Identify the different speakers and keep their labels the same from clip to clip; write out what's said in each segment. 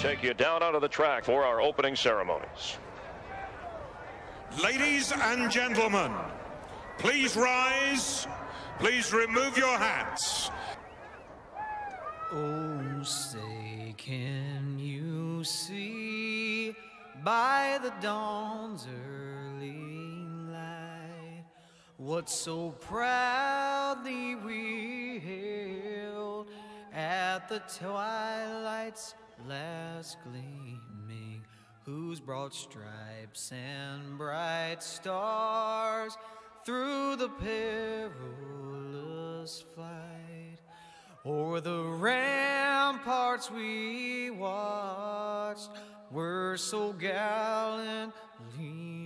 Speaker 1: take you down onto the track for our opening ceremonies.
Speaker 2: Ladies and gentlemen, please rise. Please remove your hats.
Speaker 3: Oh, say, can you see by the dawn's early light what so proudly we hailed at the twilight's last gleaming, whose broad stripes and bright stars through the perilous flight o'er the ramparts we watched were so gallantly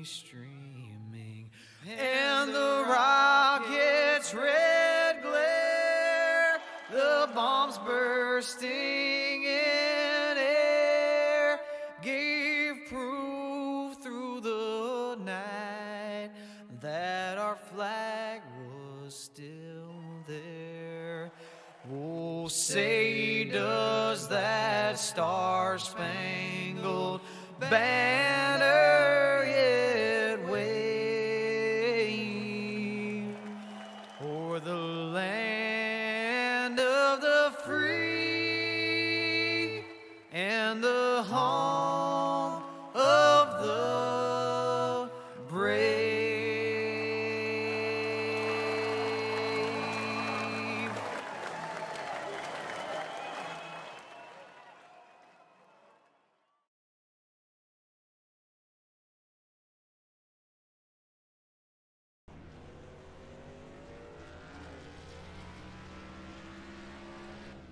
Speaker 3: streaming, and the rocket's red glare, the bombs bursting in air, gave proof through the night that our flag was still there. Oh, say, does that star-spangled banner yet wave o'er the land of the free and the home of the brave?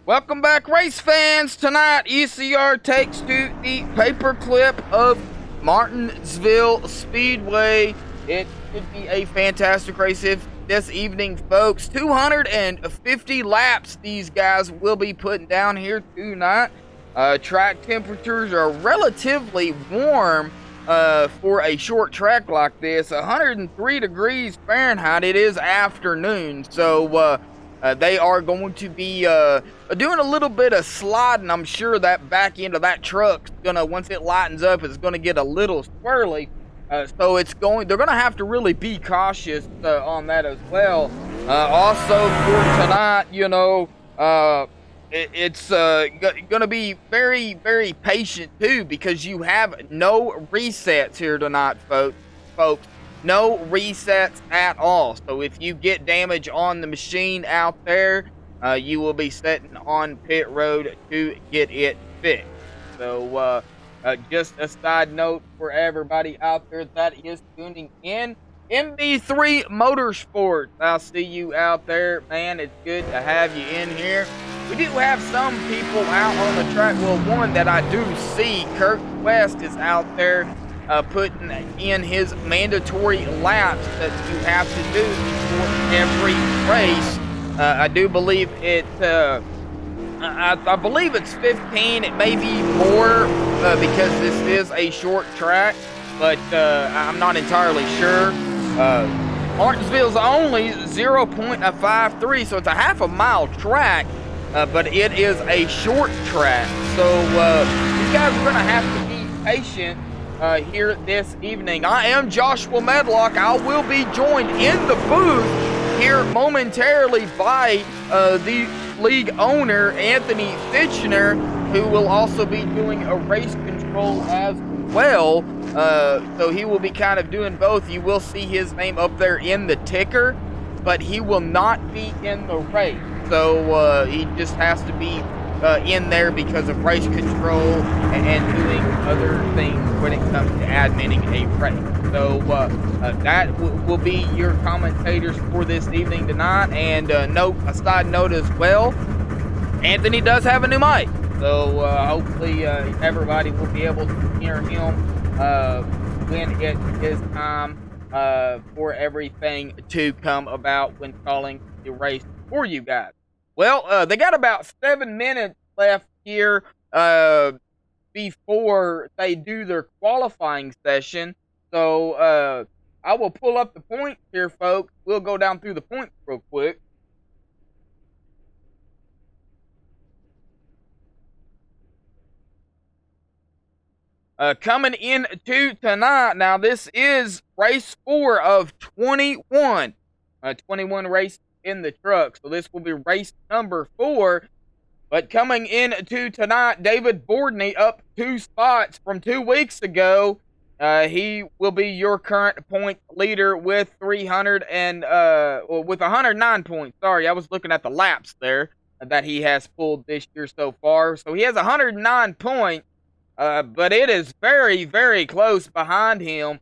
Speaker 4: Welcome back, race fans. Tonight, ECR takes to the paperclip of Martinsville Speedway. It should be a fantastic race this evening, folks. 250 laps these guys will be putting down here tonight. Track temperatures are relatively warm for a short track like this. 103 degrees Fahrenheit. It is afternoon, so they are going to be doing a little bit of sliding. I'm sure that back end of that truck's gonna, once it lightens up, it's gonna get a little swirly. So they're gonna have to really be cautious on that as well. Also for tonight, you know, it's gonna be very, very patient too, because you have no resets here tonight, folks. No resets at all. So if you get damage on the machine out there, you will be sitting on pit road to get it fixed. So just a side note for everybody out there that is tuning in. MB3 Motorsports, I'll see you out there, man. It's good to have you in here. We do have some people out on the track. Well, one that I do see, Kirk West, is out there putting in his mandatory laps that you have to do before every race. I do believe it. I believe it's 15. It may be more because this is a short track, but I'm not entirely sure. Martinsville's only 0.53, so it's a half a mile track, but it is a short track. So these guys are going to have to be patient here this evening. I am Joshua Medlock. I will be joined in the booth here momentarily by the league owner, Anthony Fitchner, who will also be doing a race control as well. So he will be kind of doing both. You will see his name up there in the ticker, but he will not be in the race. So he just has to be in there because of race control and doing other things when it comes to adminning a race. So that will be your commentators for this evening tonight. And a side note as well, Anthony does have a new mic. So hopefully everybody will be able to hear him when it is time for everything to come about when calling the race for you guys. Well, they got about 7 minutes left here before they do their qualifying session. So I will pull up the points here, folks. We'll go down through the points real quick. Coming into tonight, now this is race 4 of 21. 21 race in the truck, so this will be race number 4. But coming into tonight, David Bordney up 2 spots from 2 weeks ago. He will be your current point leader with 109 points. Sorry, I was looking at the laps there that he has pulled this year so far. So he has 109 points. But it is very, very close behind him.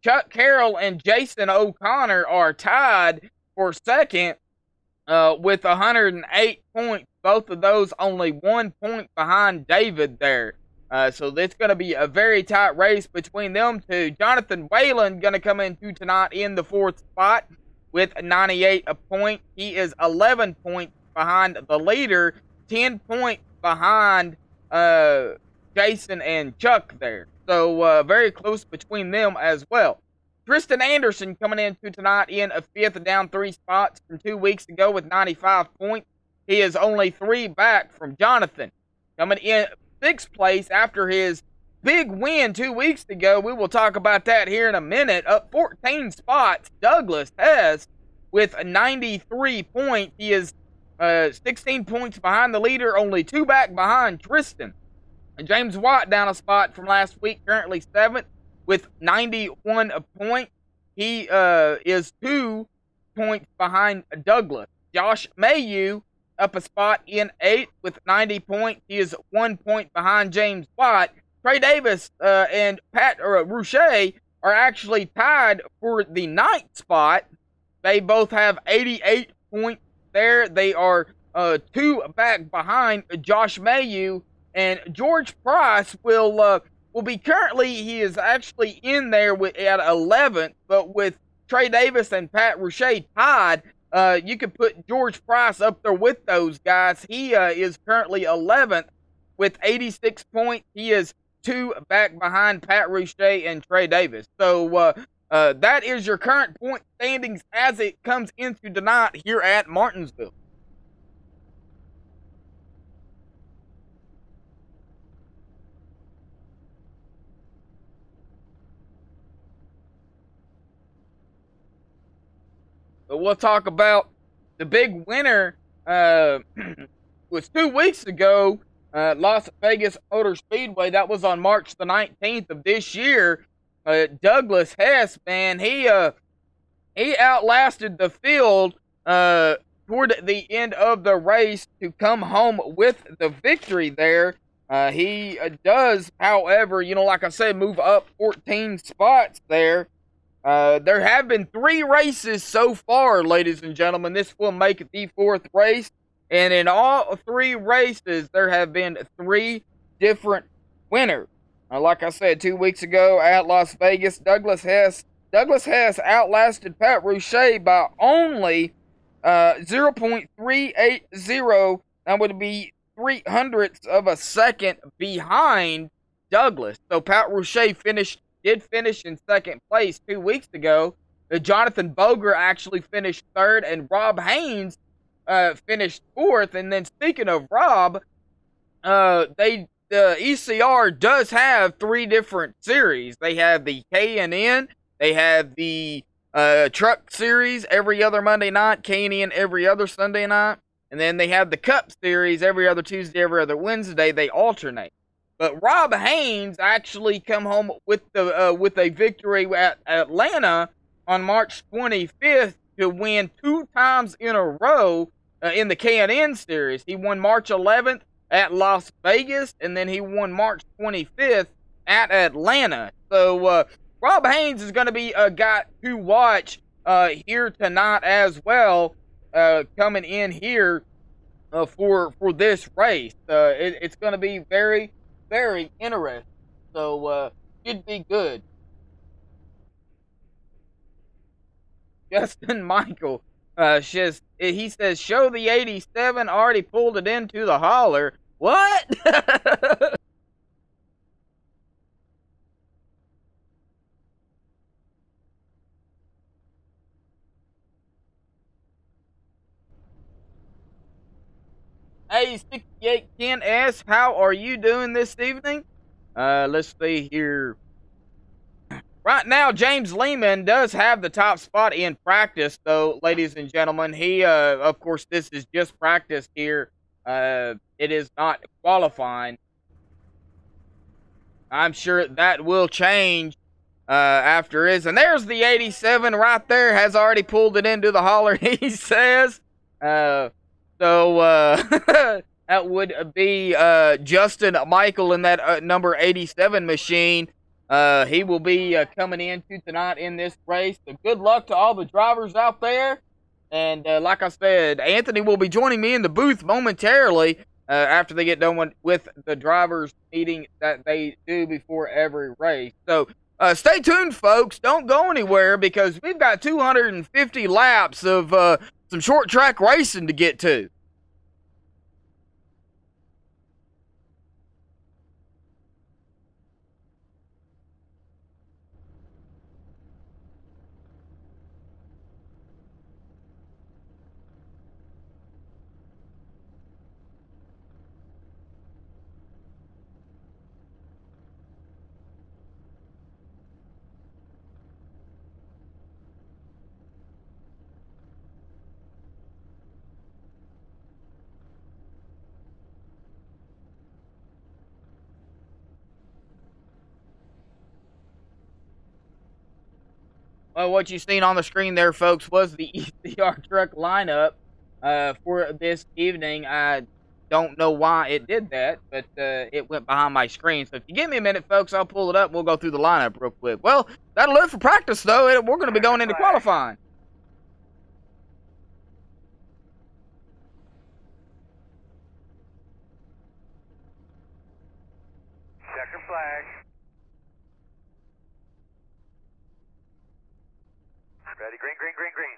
Speaker 4: Chuck Carroll and Jason O'Connor are tied for second with 108 points. Both of those only 1 point behind David there. So it's going to be a very tight race between them two. Jonathan Whalen going to come into tonight in the 4th spot with 98 points. He is 11 points behind the leader, 10 points behind Jason and Chuck there. So very close between them as well. Tristan Anderson coming into tonight in a 5th, down 3 spots from 2 weeks ago with 95 points. He is only 3 back from Jonathan. Coming in 6th place after his big win 2 weeks ago. We will talk about that here in a minute. Up 14 spots, Douglas Hess with 93 points. He is 16 points behind the leader, only 2 back behind Tristan. James Watt down a spot from last week, currently 7th with 91 points. He is 2 points behind Douglas. Josh Mayu up a spot in 8th with 90 points. He is 1 point behind James Watt. Trey Davis and Pat Rouchet are actually tied for the 9th spot. They both have 88 points there. They are 2 back behind Josh Mayu. And George Price will be currently, he is actually in there at 11th, but with Trey Davis and Pat Rouchet tied, you could put George Price up there with those guys. He is currently 11th with 86 points. He is 2 back behind Pat Rouchet and Trey Davis. So that is your current point standings as it comes into tonight here at Martinsville. But we'll talk about the big winner. Was 2 weeks ago, Las Vegas Motor Speedway. That was on March the 19th of this year. Douglas Hess, man, he outlasted the field toward the end of the race to come home with the victory there. He does, however, like I said, move up 14 spots there. There have been 3 races so far, ladies and gentlemen. This will make the 4th race. And in all 3 races, there have been 3 different winners. Like I said, 2 weeks ago at Las Vegas, Douglas Hess outlasted Pat Rouchet by only 0.380. That would be 0.03 of a second behind Douglas. So Pat Rouchet did finish in 2nd place 2 weeks ago. Jonathan Boger actually finished 3rd, and Rob Haynes finished 4th. And then speaking of Rob, the ECR does have 3 different series. They have the K&N, they have the Truck Series every other Monday night, K&N every other Sunday night, and then they have the Cup Series every other Tuesday, every other Wednesday. They alternate. But Rob Haynes actually come home with a victory at Atlanta on March 25th to win 2 times in a row in the K&N Series. He won March 11th at Las Vegas, and then he won March 25th at Atlanta. So Rob Haynes is going to be a guy to watch here tonight as well, coming in here for this race. It's going to be very, very interesting. So should be good. Justin Michael he says, show the 87, already pulled it into the hauler. What? Hey, 68 Ken S, how are you doing this evening? Let's see here. Right now, James Lehman does have the top spot in practice, though, ladies and gentlemen. He, of course, this is just practice here. It is not qualifying. I'm sure that will change after his. And there's the 87 right there. Has already pulled it into the hauler, he says. That would be Justin Michael in that number 87 machine. He will be coming into tonight in this race. So good luck to all the drivers out there. And like I said, Anthony will be joining me in the booth momentarily after they get done with the drivers meeting that they do before every race. So stay tuned, folks. Don't go anywhere because we've got 250 laps of some short track racing to get to. Well, what you've seen on the screen there, folks, was the ECR truck lineup for this evening. I don't know why it did that, but it went behind my screen. So if you give me a minute, folks, I'll pull it up and we'll go through the lineup real quick. Well, that'll do it for practice, though. We're going to be going into qualifying.
Speaker 5: Checker flag. Ready, green, green, green, green.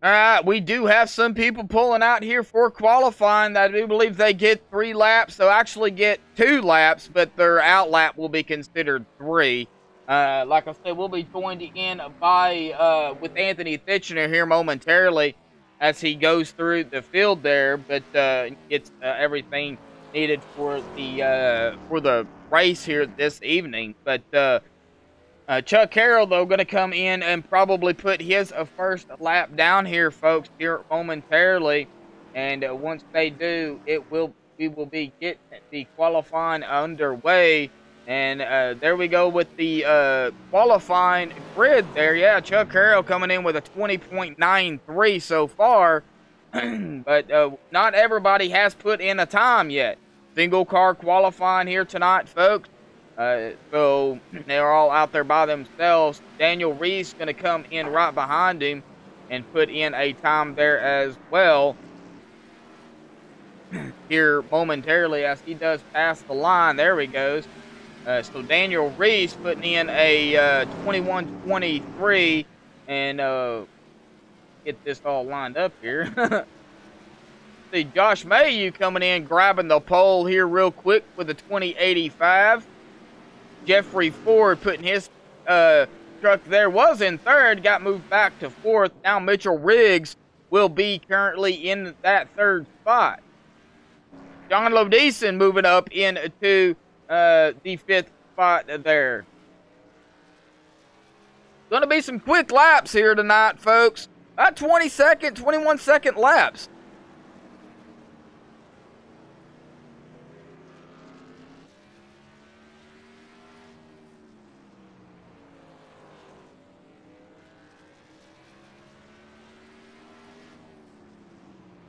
Speaker 4: All right, we do have some people pulling out here for qualifying. I do believe they get 3 laps. They'll actually get 2 laps, but their out lap will be considered 3. Like I said, we'll be joined in by with Anthony Thitchener here momentarily as he goes through the field there, but gets everything needed for the race here this evening. But Chuck Carroll, though, going to come in and probably put his first lap down here, folks, here momentarily. And once they do, we will be getting the qualifying underway. And there we go with the qualifying grid there. Yeah, Chuck Carroll coming in with a 20.93 so far. But not everybody has put in a time yet. Single car qualifying here tonight, folks. So they're all out there by themselves. Daniel Reese going to come in right behind him and put in a time there as well here momentarily as he does pass the line. There he goes. So Daniel Reese putting in a 21.23 and get this all lined up here. See Josh Mayu coming in grabbing the pole here real quick with a 20.85. Jeffrey Ford putting his truck there, was in 3rd, got moved back to 4th. Now Mitchell Riggs will be currently in that 3rd spot. John Lodeson moving up into the 5th spot there. Going to be some quick laps here tonight, folks. About 20-second, 21-second laps.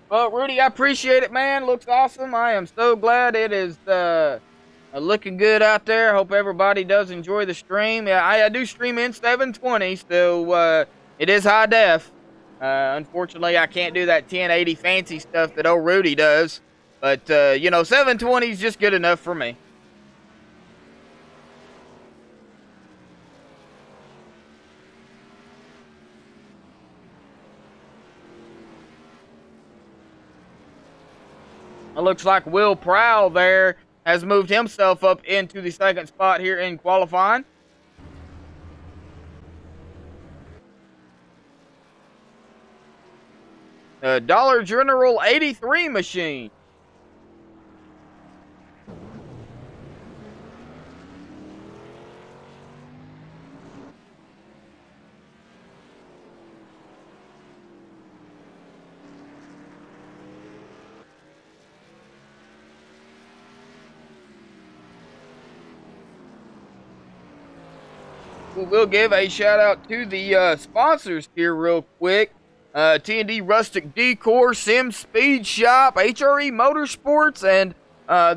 Speaker 4: Well, Rudy, I appreciate it, man. Looks awesome. I am so glad it is looking good out there. Hope everybody does enjoy the stream. Yeah, I do stream in 720, so it is high def. Unfortunately, I can't do that 1080 fancy stuff that old Rudy does. But, you know, 720 is just good enough for me. It looks like Will Prowl there has moved himself up into the second spot here in qualifying. Dollar General 83 machine. We will give a shout out to the sponsors here real quick. T&D Rustic Decor, Sim Speed Shop, HRE Motorsports, and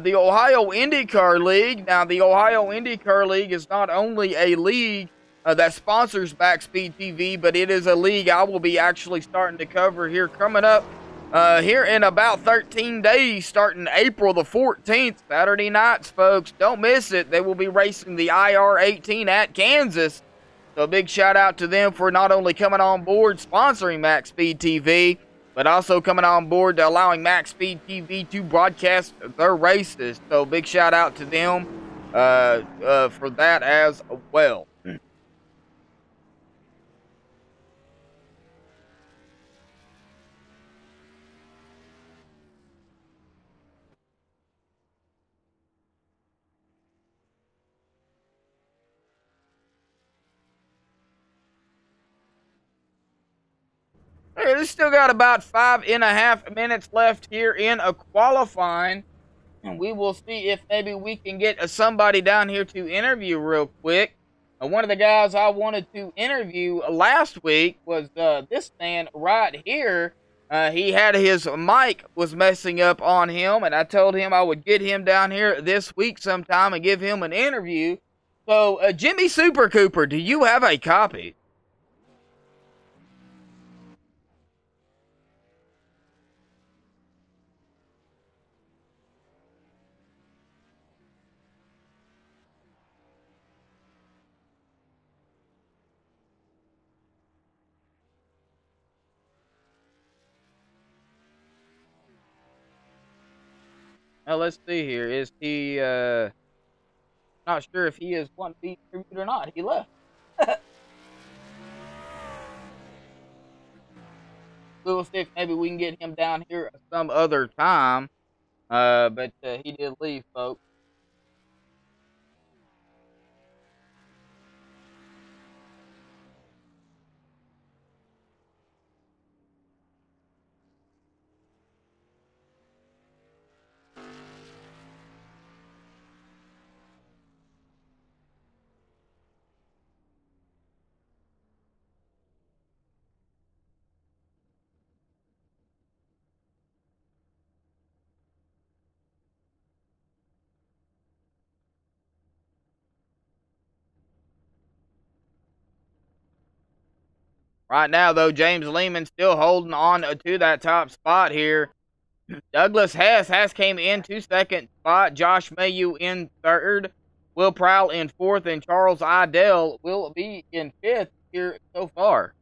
Speaker 4: the Ohio IndyCar League. Now, the Ohio IndyCar League is not only a league that sponsors MaxSpeedTV, but it is a league I will be actually starting to cover here coming up here in about 13 days, starting April the 14th, Saturday nights, folks. Don't miss it. They will be racing the IR-18 at Kansas. So a big shout out to them for not only coming on board sponsoring MaxSpeedTV, but also coming on board to allowing MaxSpeedTV to broadcast their races. So big shout out to them for that as well. Hey, there's still got about 5.5 minutes left here in a qualifying. And we will see if maybe we can get somebody down here to interview real quick. One of the guys I wanted to interview last week was this man right here. He had his mic was messing up on him, and I told him I would get him down here this week sometime and give him an interview. So, Jimmy Super Cooper, do you have a copy? Now, let's see here. Is he, not sure if he is wanting to be interviewed or not. He left. We'll see if maybe we can get him down here some other time. But he did leave, folks. Right now, though, James Lehman still holding on to that top spot here. Douglas Hess came into second spot. Josh Mayu in third. Will Prowl in fourth. And Charles Idell will be in fifth here so far.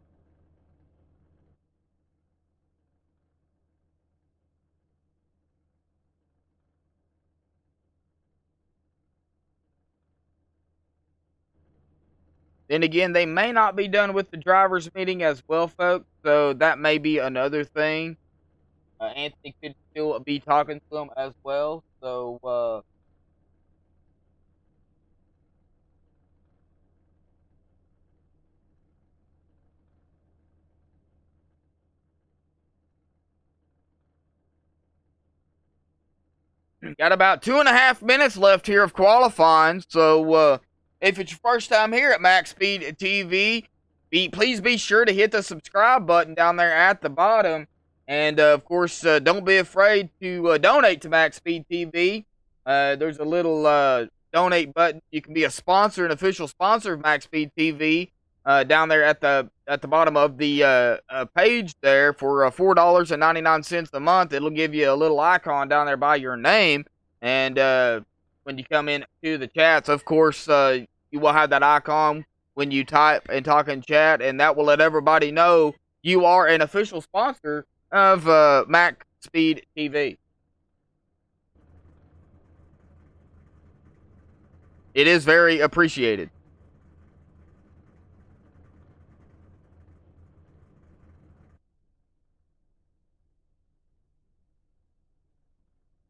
Speaker 4: Then again, they may not be done with the drivers' meeting as well, folks. So that may be another thing. Anthony could still be talking to them as well. So, got about 2.5 minutes left here of qualifying. So, if it's your first time here at MaxSpeedTV, please be sure to hit the subscribe button down there at the bottom. And, of course, don't be afraid to donate to MaxSpeedTV. There's a little donate button. You can be a sponsor, an official sponsor of MaxSpeedTV down there at the bottom of the page there for $4.99 a month. It'll give you a little icon down there by your name. And when you come in to the chats, of course, you will have that icon when you type and talk in chat, and that will let everybody know you are an official sponsor of MaxSpeedTV. It is very appreciated.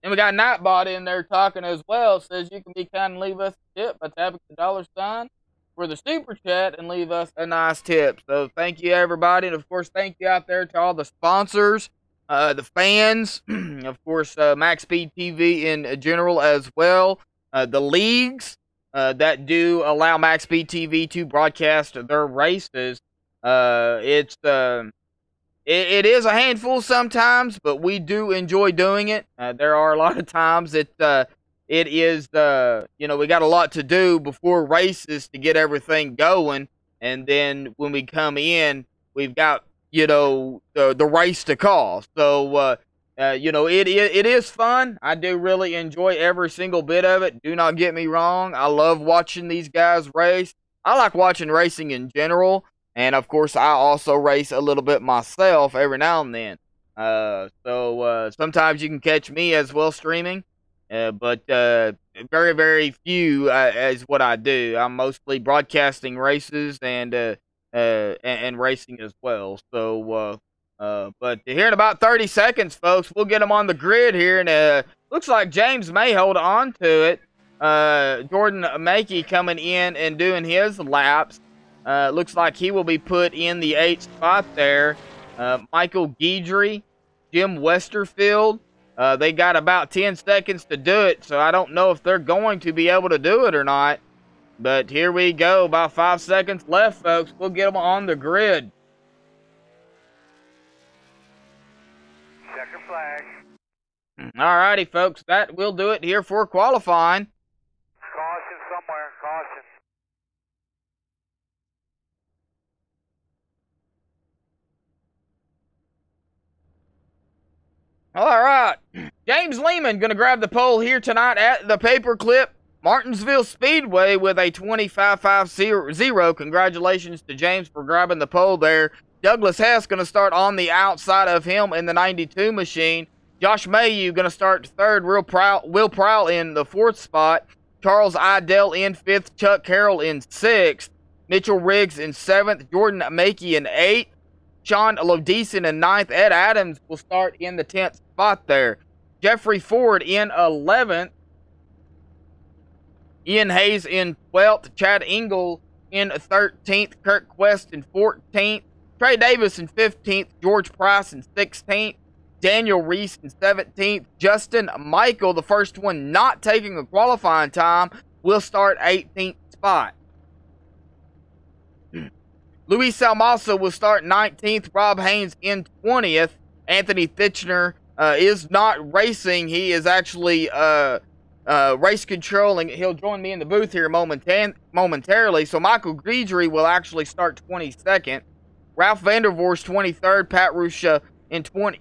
Speaker 4: And we got Nightbot in there talking as well. Says you can be kind and leave us a tip by tapping the $ for the super chat and leave us a nice tip. So thank you, everybody. And, of course, thank you out there to all the sponsors, the fans, of course, MaxSpeedTV in general as well, the leagues that do allow MaxSpeedTV to broadcast their races. It is a handful sometimes, but we do enjoy doing it. There are a lot of times that it is, we got a lot to do before races to get everything going. And then when we come in, we've got, the race to call. So, it is fun. I do really enjoy every single bit of it. Do not get me wrong. I love watching these guys race. I like watching racing in general. And, of course, I also race a little bit myself every now and then. So sometimes you can catch me as well streaming. But very, very few is what I do. I'm mostly broadcasting races and racing as well. So, but here in about 30 seconds, folks, we'll get them on the grid here. And looks like James may hold on to it. Jordan Makey coming in and doing his laps. Looks like he will be put in the 8th spot there. Michael Guidry, Jim Westerfield. They got about 10 seconds to do it, so I don't know if they're going to be able to do it or not. But here we go. About 5 seconds left, folks. We'll get them on the grid.
Speaker 5: Checker flag.
Speaker 4: Alrighty, folks. That will do it here for qualifying.
Speaker 5: Caution somewhere. Caution.
Speaker 4: All right, James Lehman going to grab the pole here tonight at the Paperclip Martinsville Speedway with a 25.550. Congratulations to James for grabbing the pole there. Douglas Hess going to start on the outside of him in the 92 machine. Josh Mayhew going to start third. Will Prowl in the 4th spot. Charles Idell in 5th. Chuck Carroll in 6th. Mitchell Riggs in 7th. Jordan Makey in 8th. Sean Lodison in 9th. Ed Adams will start in the 10th spot there. Jeffrey Ford in 11th. Ian Hayes in 12th. Chad Engel in 13th. Kirk Quest in 14th. Trey Davis in 15th. George Price in 16th. Daniel Reese in 17th. Justin Michael, the first one not taking a qualifying time, will start 18th spot. Luis Salmasa will start 19th. Rob Haynes in 20th. Anthony Thitchner is not racing. He is actually race controlling. He'll join me in the booth here momentarily. So Michael Guidry will actually start 22nd. Ralph Vandervoorst 23rd. Pat Rusha in 20.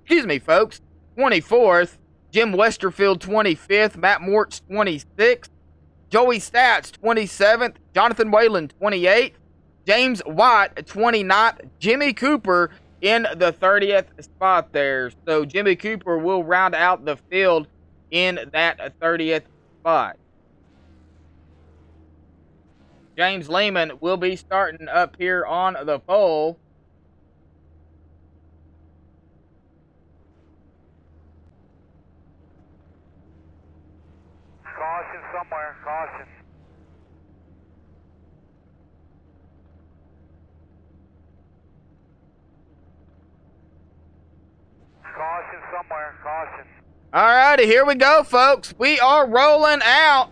Speaker 4: Excuse me, folks. 24th. Jim Westerfield 25th. Matt Mortz 26th. Joey Stats 27th. Jonathan Whalen 28th. James White, 29th. Jimmy Cooper in the 30th spot there. So Jimmy Cooper will round out the field in that 30th spot. James Lehman will be starting up here on the pole.
Speaker 5: Caution somewhere. Caution. Caution somewhere. Caution.
Speaker 4: Alrighty, here we go, folks. We are rolling out.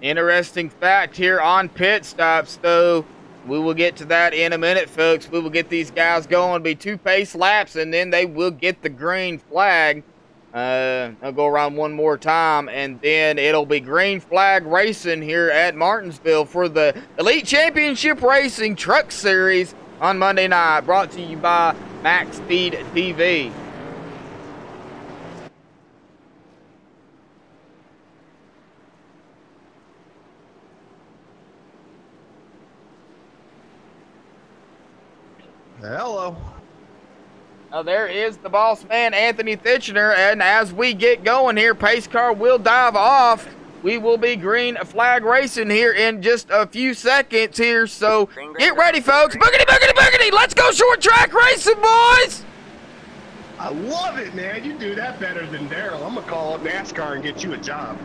Speaker 4: Interesting fact here on pit stops, though. We will get to that in a minute, folks. We will get these guys going. It'll be 2 pace laps, and then they will get the green flag. I'll go around one more time, and then it'll be green flag racing here at Martinsville for the Elite Championship Racing Truck Series on Monday night. Brought to you by MaxSpeedTV.
Speaker 6: Hello.
Speaker 4: There is the boss man, Anthony Titchener, and as we get going here, pace car will dive off. We will be green flag racing here in just a few seconds here, so get ready, folks. Boogity, boogity, boogity. Let's go short track racing, boys.
Speaker 6: I love it, man. You do that better than Daryl. I'm going to call up NASCAR and get you a job.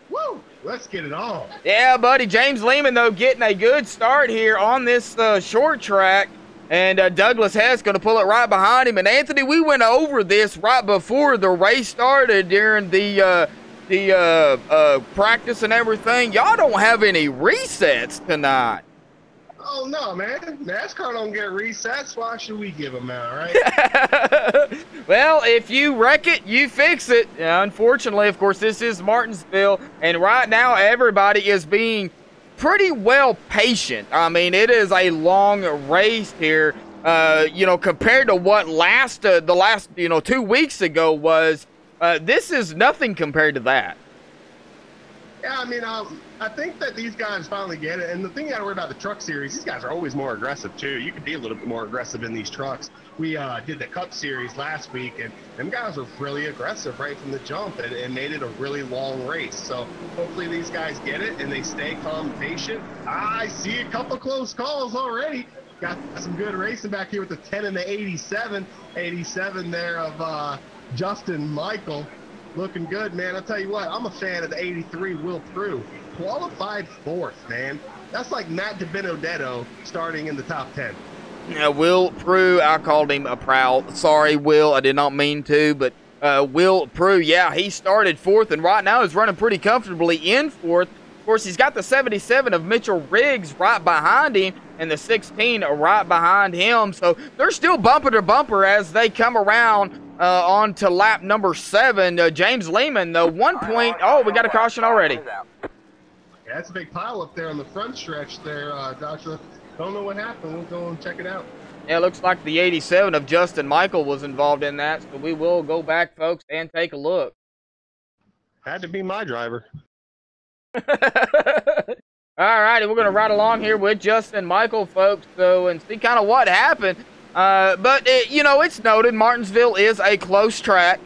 Speaker 6: Woo! Let's get it on.
Speaker 4: Yeah, buddy. James Lehman, though, getting a good start here on this short track. And Douglas Hess going to pull it right behind him. And Anthony, we went over this right before the race started during the practice and everything. Y'all don't have any resets tonight.
Speaker 6: Oh, no, man. NASCAR don't get resets. Why should we give them out, right?
Speaker 4: Well, if you wreck it, you fix it. Unfortunately, of course, this is Martinsville. And right now, everybody is being pretty well patient. I mean, it is a long race here, you know, compared to what the last, 2 weeks ago was. This is nothing compared to that.
Speaker 6: Yeah, I mean, I think that these guys finally get it. And the thing you got to worry about the truck series, these guys are always more aggressive, too. You can be a little bit more aggressive in these trucks. We did the Cup Series last week, and them guys were really aggressive right from the jump and made it a really long race. So hopefully these guys get it, and they stay calm and patient. I see a couple close calls already. Got some good racing back here with the 10 and the 87. 87 there of Justin Michael. Looking good, man. I'll tell you what, I'm a fan of the 83 Will Prue. Qualified 4th, man. That's like Matt DiBenedetto starting in the top 10.
Speaker 4: Yeah, Will Prue, I called him a proud. Sorry, Will, I did not mean to, but Will Prue, yeah, he started 4th, and right now is running pretty comfortably in 4th. Of course, he's got the 77 of Mitchell Riggs right behind him, and the 16 right behind him. So they're still bumper to bumper as they come around on to lap number 7. James Lehman, though, 1 point. Oh, we got a caution already.
Speaker 6: Yeah, that's a big pile up there on the front stretch there, Joshua. Don't know what happened. We'll go and check it out.
Speaker 4: Yeah, it looks like the 87 of Justin Michael was involved in that, so we will go back, folks, and take a look.
Speaker 6: Had to be my driver.
Speaker 4: All righty, we're going to ride along here with Justin Michael, folks, so and see kind of what happened. But, it's noted Martinsville is a close track,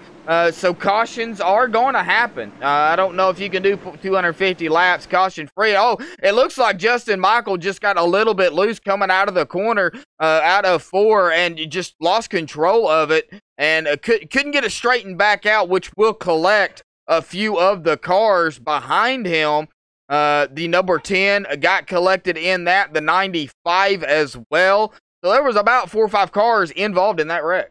Speaker 4: so cautions are going to happen. I don't know if you can do 250 laps caution-free. Oh, it looks like Justin Michael just got a little bit loose coming out of the corner out of 4 and just lost control of it and couldn't get it straightened back out, which will collect a few of the cars behind him. The number 10 got collected in that, the 95 as well. So there was about 4 or 5 cars involved in that wreck.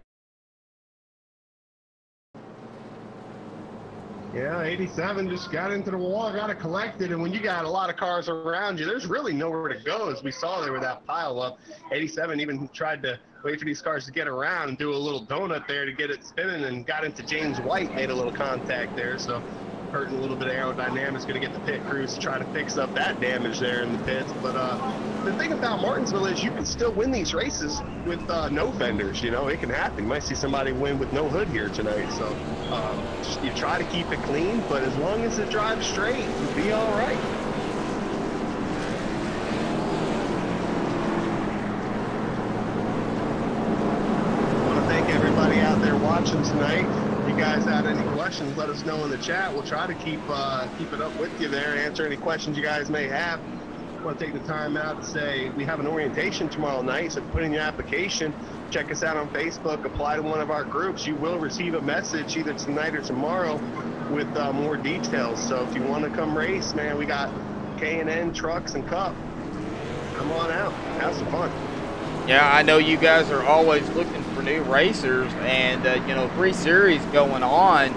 Speaker 6: Yeah, 87 just got into the wall, got it collected, and when you got a lot of cars around you, there's really nowhere to go, as we saw there with that pile up. 87 even tried to wait for these cars to get around and do a little donut there to get it spinning, and got into James White, made a little contact there, so hurting a little bit of aerodynamics, going to get the pit crews to try to fix up that damage there in the pits. But the thing about Martinsville is you can still win these races with no fenders. It can happen. You might see somebody win with no hood here tonight. So just, you try to keep it clean, but as long as it drives straight, you'll be all right. I want to thank everybody out there watching tonight. If you guys had any questions, let us know in the chat. We'll try to keep it up with you there, answer any questions you guys may have. I want to take the time out to say we have an orientation tomorrow night, so put in your application, check us out on Facebook, apply to one of our groups. You will receive a message either tonight or tomorrow with more details. So if you want to come race, man, we got K&N, trucks, and Cup. Come on out. Have some fun.
Speaker 4: Yeah, I know you guys are always looking for new racers, and 3 series going on.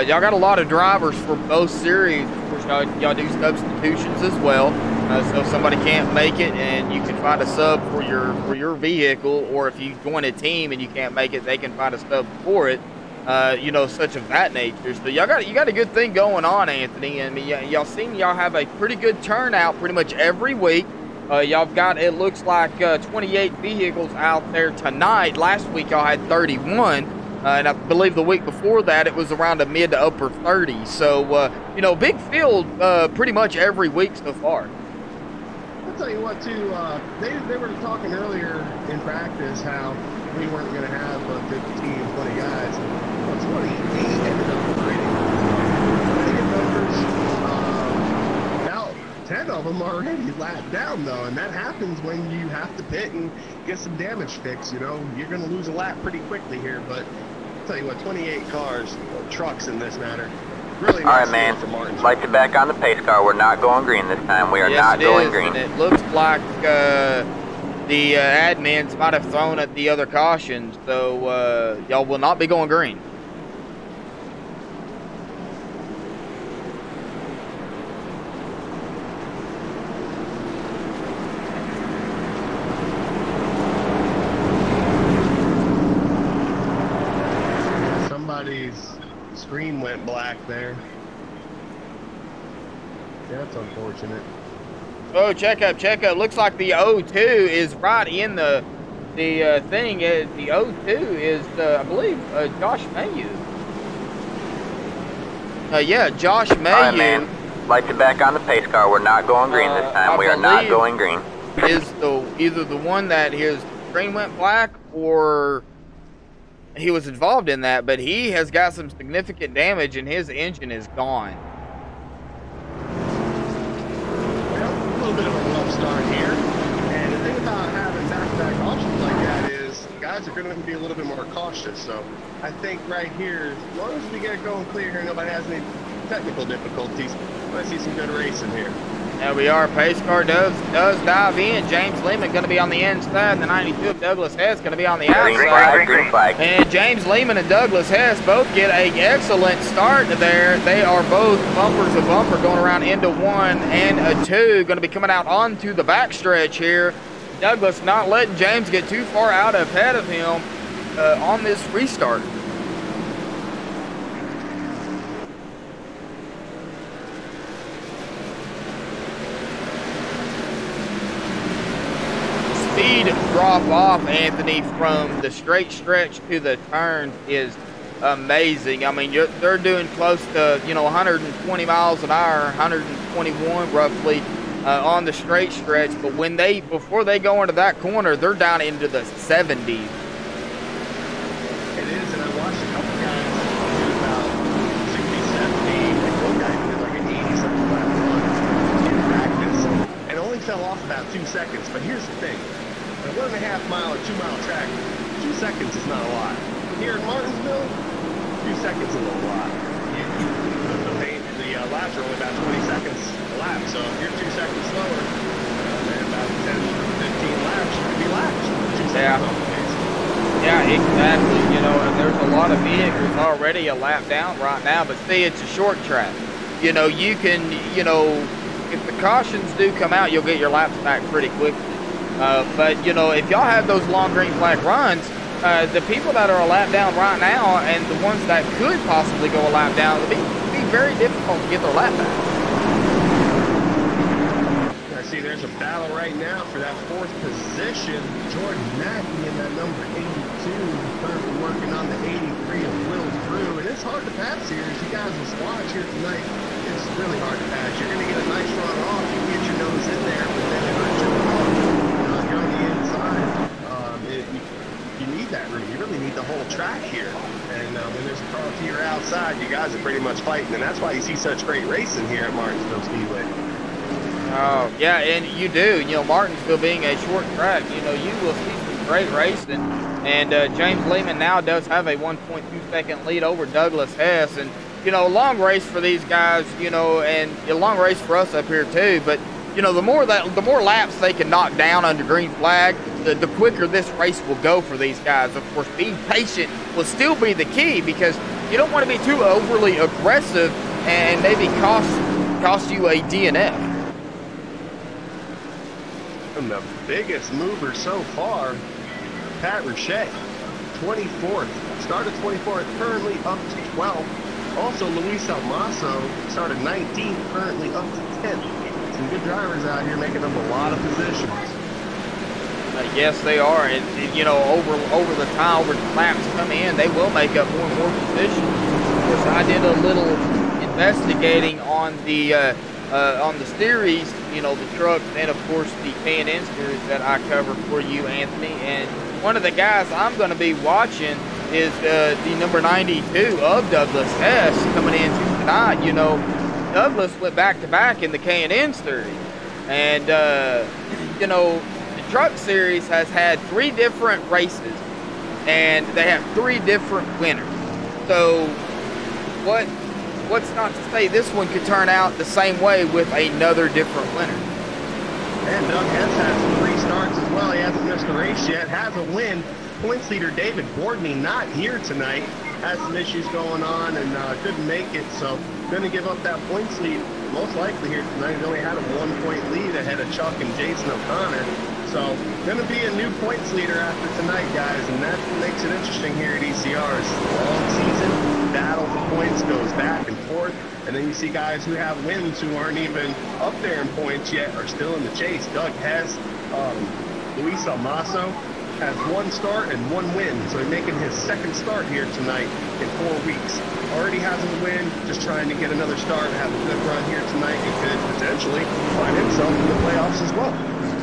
Speaker 4: Y'all got a lot of drivers for both series. Of course, y'all do substitutions as well. So if somebody can't make it, and you can find a sub for your vehicle, or if you join a team and you can't make it, they can find a sub for it. Such of that nature. So you got a good thing going on, Anthony. And y'all seem y'all have a pretty good turnout pretty much every week. Y'all got, it looks like 28 vehicles out there tonight. Last week y'all had 31, and I believe the week before that it was around a mid to upper 30. So, you know, big field pretty much every week so far.
Speaker 6: I'll tell you what, too, they were talking earlier in practice how we weren't going to have 15, 20 guys. Well, 28 ended up riding. Pretty good numbers. About 10 of them already lapped down, though, and that happens when you have to pit and get some damage fixed. You know, you're going to lose a lap pretty quickly here, but I'll tell you what, 28 cars, trucks in this matter. Really nice.
Speaker 7: All right, man. Lights are back on the pace car. We're not going green this time. We are not going green.
Speaker 4: And it looks like the admins might have thrown at the other cautions, so y'all will not be going green.
Speaker 6: Somebody's screen went black there. That's unfortunate.
Speaker 4: Oh, check up. Looks like the O2 is right in the thing. The O2 is, I believe, Josh Mayu. Yeah, Josh Mayu.
Speaker 7: All right, man. Lights are back on the pace car. We're not going green this time. We are not going green.
Speaker 4: Is either the one that his screen went black or he was involved in that, but he has got some significant damage and his engine is gone.
Speaker 6: A little bit of a rough start here, and the thing about having back-to-back options like that is guys are going to be a little bit more cautious. So I think right here, as long as we get it going clear here, nobody has any technical difficulties, let's see some good racing here.
Speaker 4: There we are. Pace car does dive in. James Lehman going to be on the inside. The 92 of Douglas Hess going to be on the outside.
Speaker 7: Green flag.
Speaker 4: And James Lehman and Douglas Hess both get an excellent start there. They are both bumpers to bumper going around into 1 and a 2. Going to be coming out onto the backstretch here. Douglas not letting James get too far out ahead of him on this restart. Speed drop off, Anthony, from the straight stretch to the turn is amazing. I mean, they're doing close to, you know, 120 miles an hour, 121 roughly on the straight stretch. But when before they go into that corner, they're down into the 70s.
Speaker 6: It is, and I watched a couple guys do about 60, 70. Like one guy did like an 80-something lap run in practice, and only fell off about 2 seconds. But here's the thing. A 1.5 mile or 2 mile track, 2 seconds is not a lot. Here in Martinsville, 2 seconds is a little lot. The laps are only about 20 seconds a lap, so if you're 2 seconds slower, then about 10, 15 laps, you could be lapped. 2 seconds off the pace.
Speaker 4: Yeah, exactly. You know, and there's a lot of vehicles already a lap down right now, but see, it's a short track. You know, you can, you know, if the cautions do come out, you'll get your laps back pretty quickly. But, you know, if y'all have those long green flag runs, the people that are a lap down right now and the ones that could possibly go a lap down, it'll be very difficult to get their lap back.
Speaker 6: I see there's a battle right now for that 4th position. Jordan Mackey in that number 82, currently working on the 83 of Will Drew. And it's hard to pass here, as you guys will watch here tonight. It's really hard to pass. You're going to get a nice run off. You can get your nose in there, but then it hurts your you're on the inside. You need that room. You really need the whole track here. And when there's a car to your outside, you guys are pretty much fighting. And that's why you see such great racing here at Martinsville Speedway.
Speaker 4: Oh, yeah, and you do. You know, Martinsville being a short track, you know, you will see some great racing. And James Lehman now does have a 1.2 second lead over Douglas Hess. And, you know, long race for these guys, you know, and a long race for us up here too. But, you know, the more laps they can knock down under green flag, the quicker this race will go for these guys. Of course, being patient will still be the key, because you don't want to be too overly aggressive and maybe cost you a DNF.
Speaker 6: And the biggest mover so far, Pat Richet, 24th. Started 24th, currently up to 12th. Also, Luis Almaso started 19th, currently up to 10th. So some good drivers out here making up a lot of positions.
Speaker 4: Yes, they are, and you know, over the time, over the laps come in, they will make up more and more positions. Of course, I did a little investigating on the series, you know, the trucks, and of course the K&N series that I cover for you, Anthony. And one of the guys I'm going to be watching is the number 92 of Douglas Hess coming in tonight. You know, Douglas went back-to-back in the K&N series, and you know, Truck Series has had 3 different races, and they have 3 different winners. So, what's not to say this one could turn out the same way with another different winner?
Speaker 6: And Doug Hess has 3 starts as well. He hasn't missed a race yet. Has a win. Points leader David Boardney not here tonight. Has some issues going on and couldn't make it. So, going to give up that points lead most likely here tonight. He only had a 1-point lead ahead of Chuck and Jason O'Connor. So, going to be a new points leader after tonight, guys, and that's what makes it interesting here at ECR. It's a long season, battle for points goes back and forth, and then you see guys who have wins who aren't even up there in points yet are still in the chase. Doug has Luis Almaso has 1 start and 1 win, so he's making his 2nd start here tonight in 4 weeks. Already has a win, just trying to get another start, have a good run here tonight, and could potentially find himself in the playoffs as well.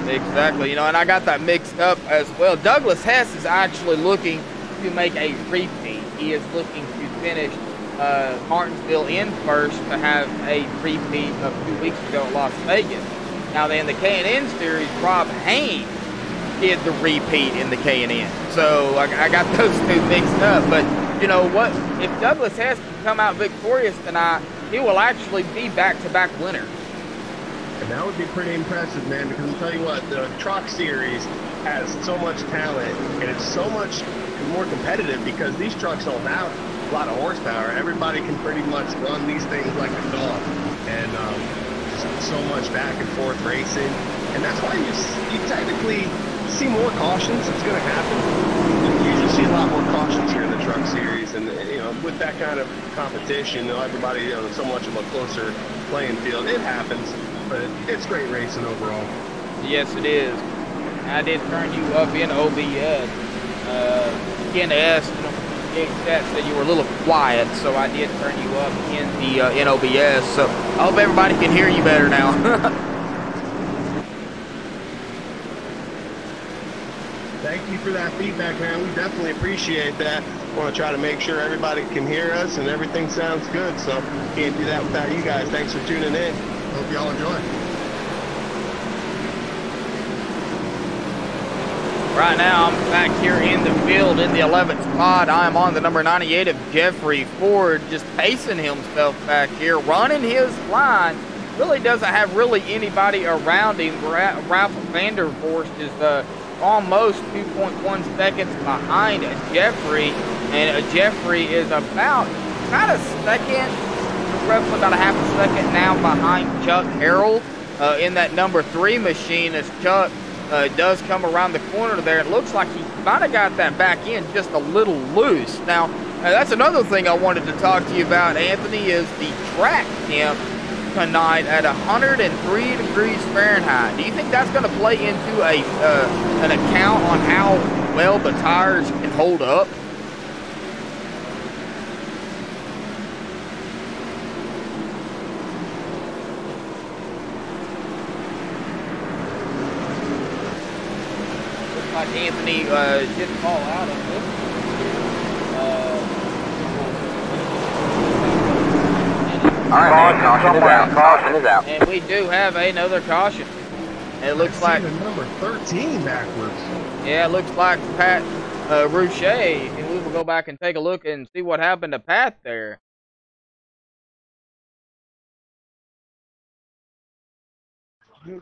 Speaker 4: Exactly, you know, and I got that mixed up as well. Douglas Hess is actually looking to make a repeat. He is looking to finish Martinsville in first to have a repeat of 2 weeks ago at Las Vegas. Now then, the K&N series, Rob Haynes did the repeat in the K&N. So I got those 2 mixed up. But you know what? If Douglas Hess can come out victorious tonight, he will actually be back-to-back winner.
Speaker 6: And that would be pretty impressive, man, because I'll tell you what, the Truck Series has so much talent, and it's so much more competitive because these trucks don't have a lot of horsepower. Everybody can pretty much run these things like a dog, and so much back and forth racing. And that's why you technically see more cautions. It's going to happen. You usually see a lot more cautions here in the Truck Series, and you know, with that kind of competition, you know, everybody, you know, so much of a closer playing field, it happens. But it's great racing overall.
Speaker 4: Yes, it is. I did turn you up in OBS. Ken S, you know, that said you were a little quiet, so I did turn you up in OBS. So I hope everybody can hear you better now.
Speaker 6: Thank you for that feedback, man. We definitely appreciate that. Want to try to make sure everybody can hear us and everything sounds good. So can't do that without you guys. Thanks for tuning in. Hope y'all enjoy.
Speaker 4: Right now, I'm back here in the field in the 11th spot. I am on the number 98 of Jeffrey Ford, just pacing himself back here, running his line. Really doesn't have really anybody around him. Ralph Vandervorst is almost 2.1 seconds behind Jeffrey, and Jeffrey is about a second, roughly about a half a second now behind Chuck Harrell in that number 3 machine as Chuck does come around the corner there. It looks like he might have got that back end just a little loose. Now, that's another thing I wanted to talk to you about, Anthony, is the track temp tonight at 103 degrees Fahrenheit. Do you think that's going to play into an account on how well the tires can hold up? Looks like Anthony did fall out of this.
Speaker 7: All right, man, caution is out. Caution is out.
Speaker 4: And we do have another caution. It looks like
Speaker 6: the number 13 backwards.
Speaker 4: Yeah, it looks like Pat Rouche, and we will go back and take a look and see what happened to Pat there.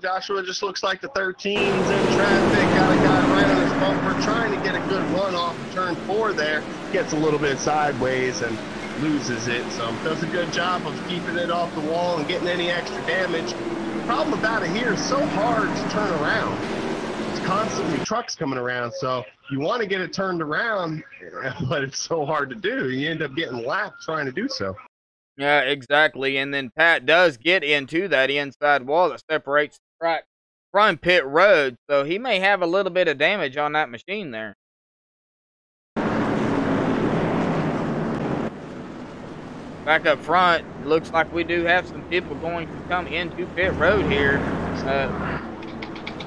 Speaker 6: Joshua just looks like the 13's in traffic, got a guy right on his bumper, trying to get a good run off of turn 4 there. Gets a little bit sideways and loses it, so does a good job of keeping it off the wall and getting any extra damage. The problem about it here is so hard to turn around. It's constantly trucks coming around, so you want to get it turned around, but it's so hard to do. You end up getting lapped trying to do so.
Speaker 4: Yeah, exactly. And then Pat does get into that inside wall that separates the track from pit road, so he may have a little bit of damage on that machine there. Back up front, it looks like we do have some people going to come into pit road here.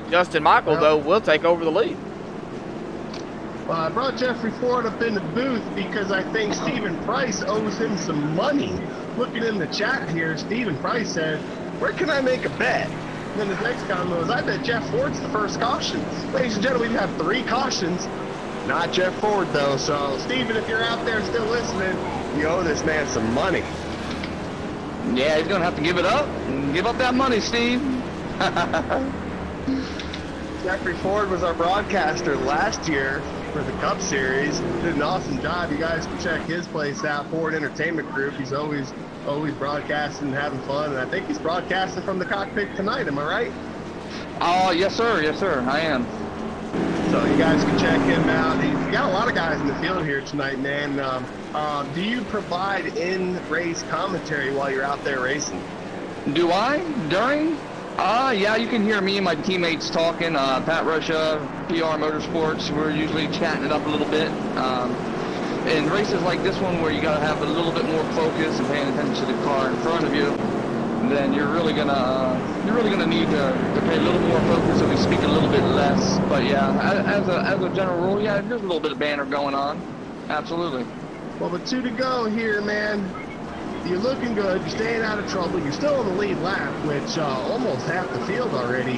Speaker 4: Justin Michael, though, will take over the lead.
Speaker 6: Well, I brought Jeffrey Ford up in the booth because I think Stephen Price owes him some money. Looking in the chat here, Stephen Price said, "Where can I make a bet?" And then his next comment was, "I bet Jeff Ford's the first caution." Ladies and gentlemen, we have 3 cautions. Not Jeff Ford, though. So, Stephen, if you're out there still listening, you owe this man some money.
Speaker 8: Yeah, he's going to have to give it up. Give up that money, Steve.
Speaker 6: Jeffrey Ford was our broadcaster last year for the Cup Series. Did an awesome job. You guys can check his place out, Ford Entertainment Group. He's always broadcasting and having fun. And I think he's broadcasting from the cockpit tonight. Am I right?
Speaker 8: Oh, yes, sir. Yes, sir. I am.
Speaker 6: So you guys can check him out. You got a lot of guys in the field here tonight, man. Do you provide in-race commentary while you're out there racing?
Speaker 8: Do I? During? Yeah, you can hear me and my teammates talking. Pat Russia, PR Motorsports, we're usually chatting it up a little bit. In races like this one where you got to have a little bit more focus and paying attention to the car in front of you, then you're really gonna need to pay a little more focus, and we speak a little bit less. But yeah, as a general rule, yeah, there's a little bit of banter going on. Absolutely.
Speaker 6: Well, but 2 to go here, man. You're looking good. You're staying out of trouble. You're still on the lead lap, which almost half the field already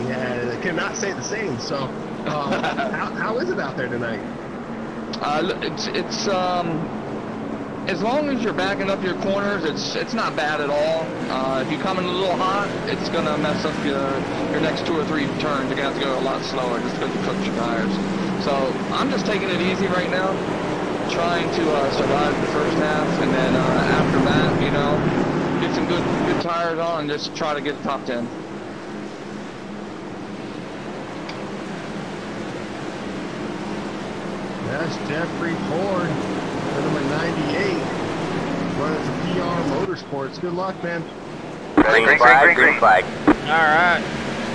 Speaker 6: cannot say the same. So, how is it out there tonight?
Speaker 8: It's as long as you're backing up your corners, it's not bad at all. If you come in a little hot, it's gonna mess up your next 2 or 3 turns. You're gonna have to go a lot slower just because you cooked your tires. So I'm just taking it easy right now, trying to survive the first half, and then after that, you know, get some good tires on and just try to get the top 10.
Speaker 6: That's Jeffrey Ford, number 98, running for PR Motorsports. Good luck, man.
Speaker 7: Green flag, green flag.
Speaker 4: All right.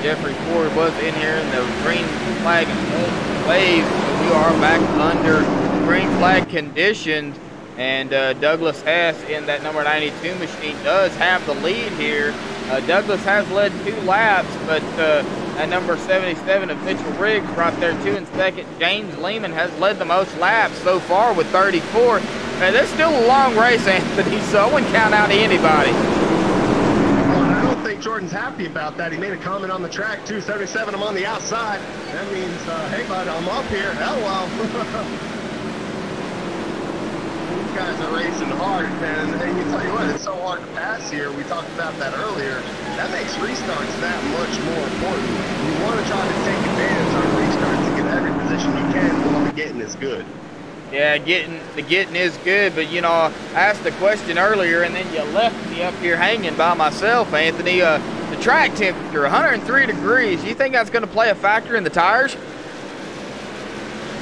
Speaker 4: Jeffrey Ford was in here in the green flag wave. So we are back under green flag conditions. And Douglas Hess in that number 92 machine does have the lead here. Douglas has led 2 laps, but at number 77 of Mitchell Riggs right there, 2 in second. James Lehman has led the most laps so far with 34. And there's still a long race, Anthony, so I wouldn't count out anybody.
Speaker 6: Well, I don't think Jordan's happy about that. He made a comment on the track, 277, I'm on the outside. That means, hey, bud, I'm up here. Hello. These guys are racing hard, man. And you tell you what, it's so hard to pass here. We talked about that earlier. That makes restarts that much more important. You want to try to take advantage on restarts to get every position you can while the getting is good.
Speaker 4: Yeah, the getting is good, but you know, I asked the question earlier and then you left me up here hanging by myself, Anthony. The track temperature, 103 degrees. You think that's going to play a factor in the tires?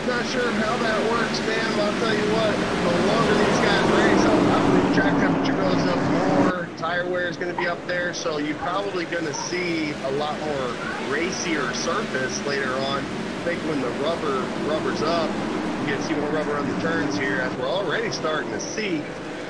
Speaker 6: Not sure how that works, man, but I'll tell you what, the longer these guys race, I believe track temperature goes up more, tire wear is going to be up there, so you're probably going to see a lot more racier surface later on. I think when the rubber's up, you get to see more rubber on the turns here, as we're already starting to see.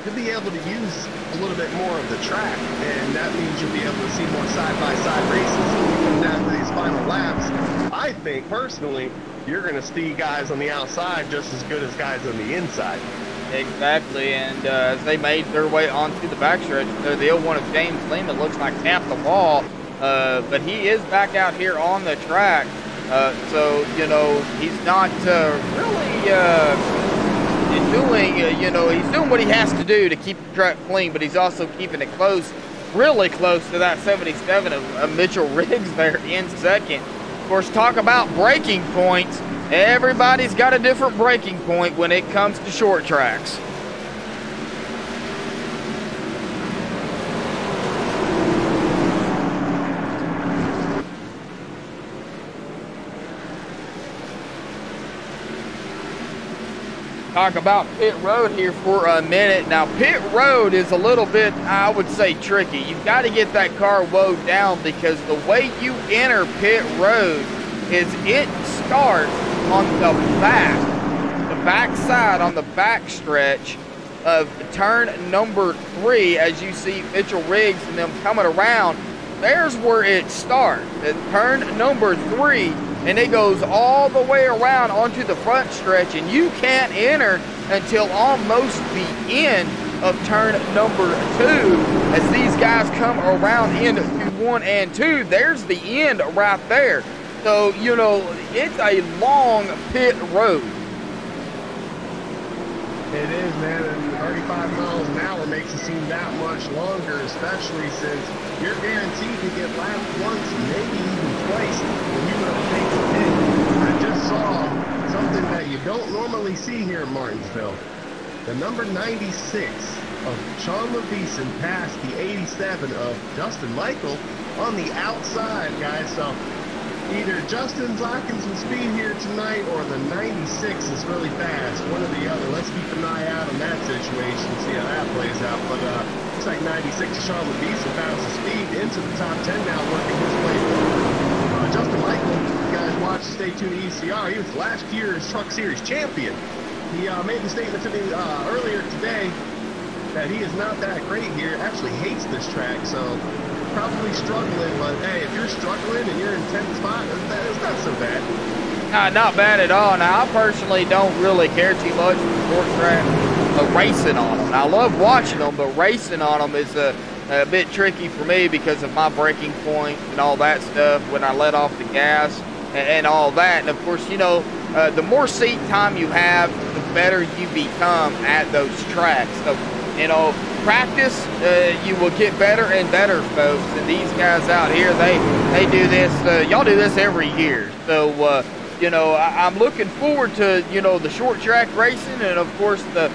Speaker 6: You'll be able to use a little bit more of the track, and that means you'll be able to see more side-by-side races when you come down to these final laps. I think, personally, you're going to see guys on the outside just as good as guys on the inside.
Speaker 4: Exactly, and as they made their way onto the backstretch, the 01 of James Lehman looks like tapped the wall, but he is back out here on the track, so, you know, he's not really doing, you know, he's doing what he has to do to keep the track clean, but he's also keeping it close, really close to that 77 of Mitchell Riggs there in second. Of course, talk about breaking points. Everybody's got a different breaking point when it comes to short tracks. talk about pit road here for a minute. Now, pit road is a little bit, I would say, tricky. You've got to get that car woed down because the way you enter pit road is it starts on the back side, on the back stretch of turn number 3. As you see Mitchell Riggs and them coming around, there's where it starts at turn number 3, and it goes all the way around onto the front stretch, and you can't enter until almost the end of turn number 2. As these guys come around into 1 and 2, there's the end right there. So, you know, it's a long pit road.
Speaker 6: It is, man, and 35 miles an hour makes it seem that much longer, especially since you're guaranteed to get lapped once, maybe even twice, when you would take a pit. I just saw something that you don't normally see here in Martinsville. The number 96 of Sean Leveson passed the 87 of Justin Michael on the outside, guys. So either Justin's lacking some speed here tonight or the 96 is really fast. One or the other. Let's keep an eye out on that situation, see how that plays out. But looks like 96 Sean Leveson found some speed into the top 10 now, working his way forward. Justin Michael, you guys watch, stay tuned to ECR. He was last year's Truck Series champion. He made the statement to me earlier today that he is not that great here, actually hates this track, so probably struggling, but hey, if you're struggling and you're in 10th spot, it's not so bad.
Speaker 4: Not bad at all. Now, I personally don't really care too much for short track racing on them. I love watching them, but racing on them is a bit tricky for me because of my braking point and all that stuff when I let off the gas and all that. And of course, you know, the more seat time you have, the better you become at those tracks. So, you know, practice, you will get better and better, folks. And these guys out here, they do this. Y'all do this every year. So, you know, I'm looking forward to, you know, the short track racing and, of course, the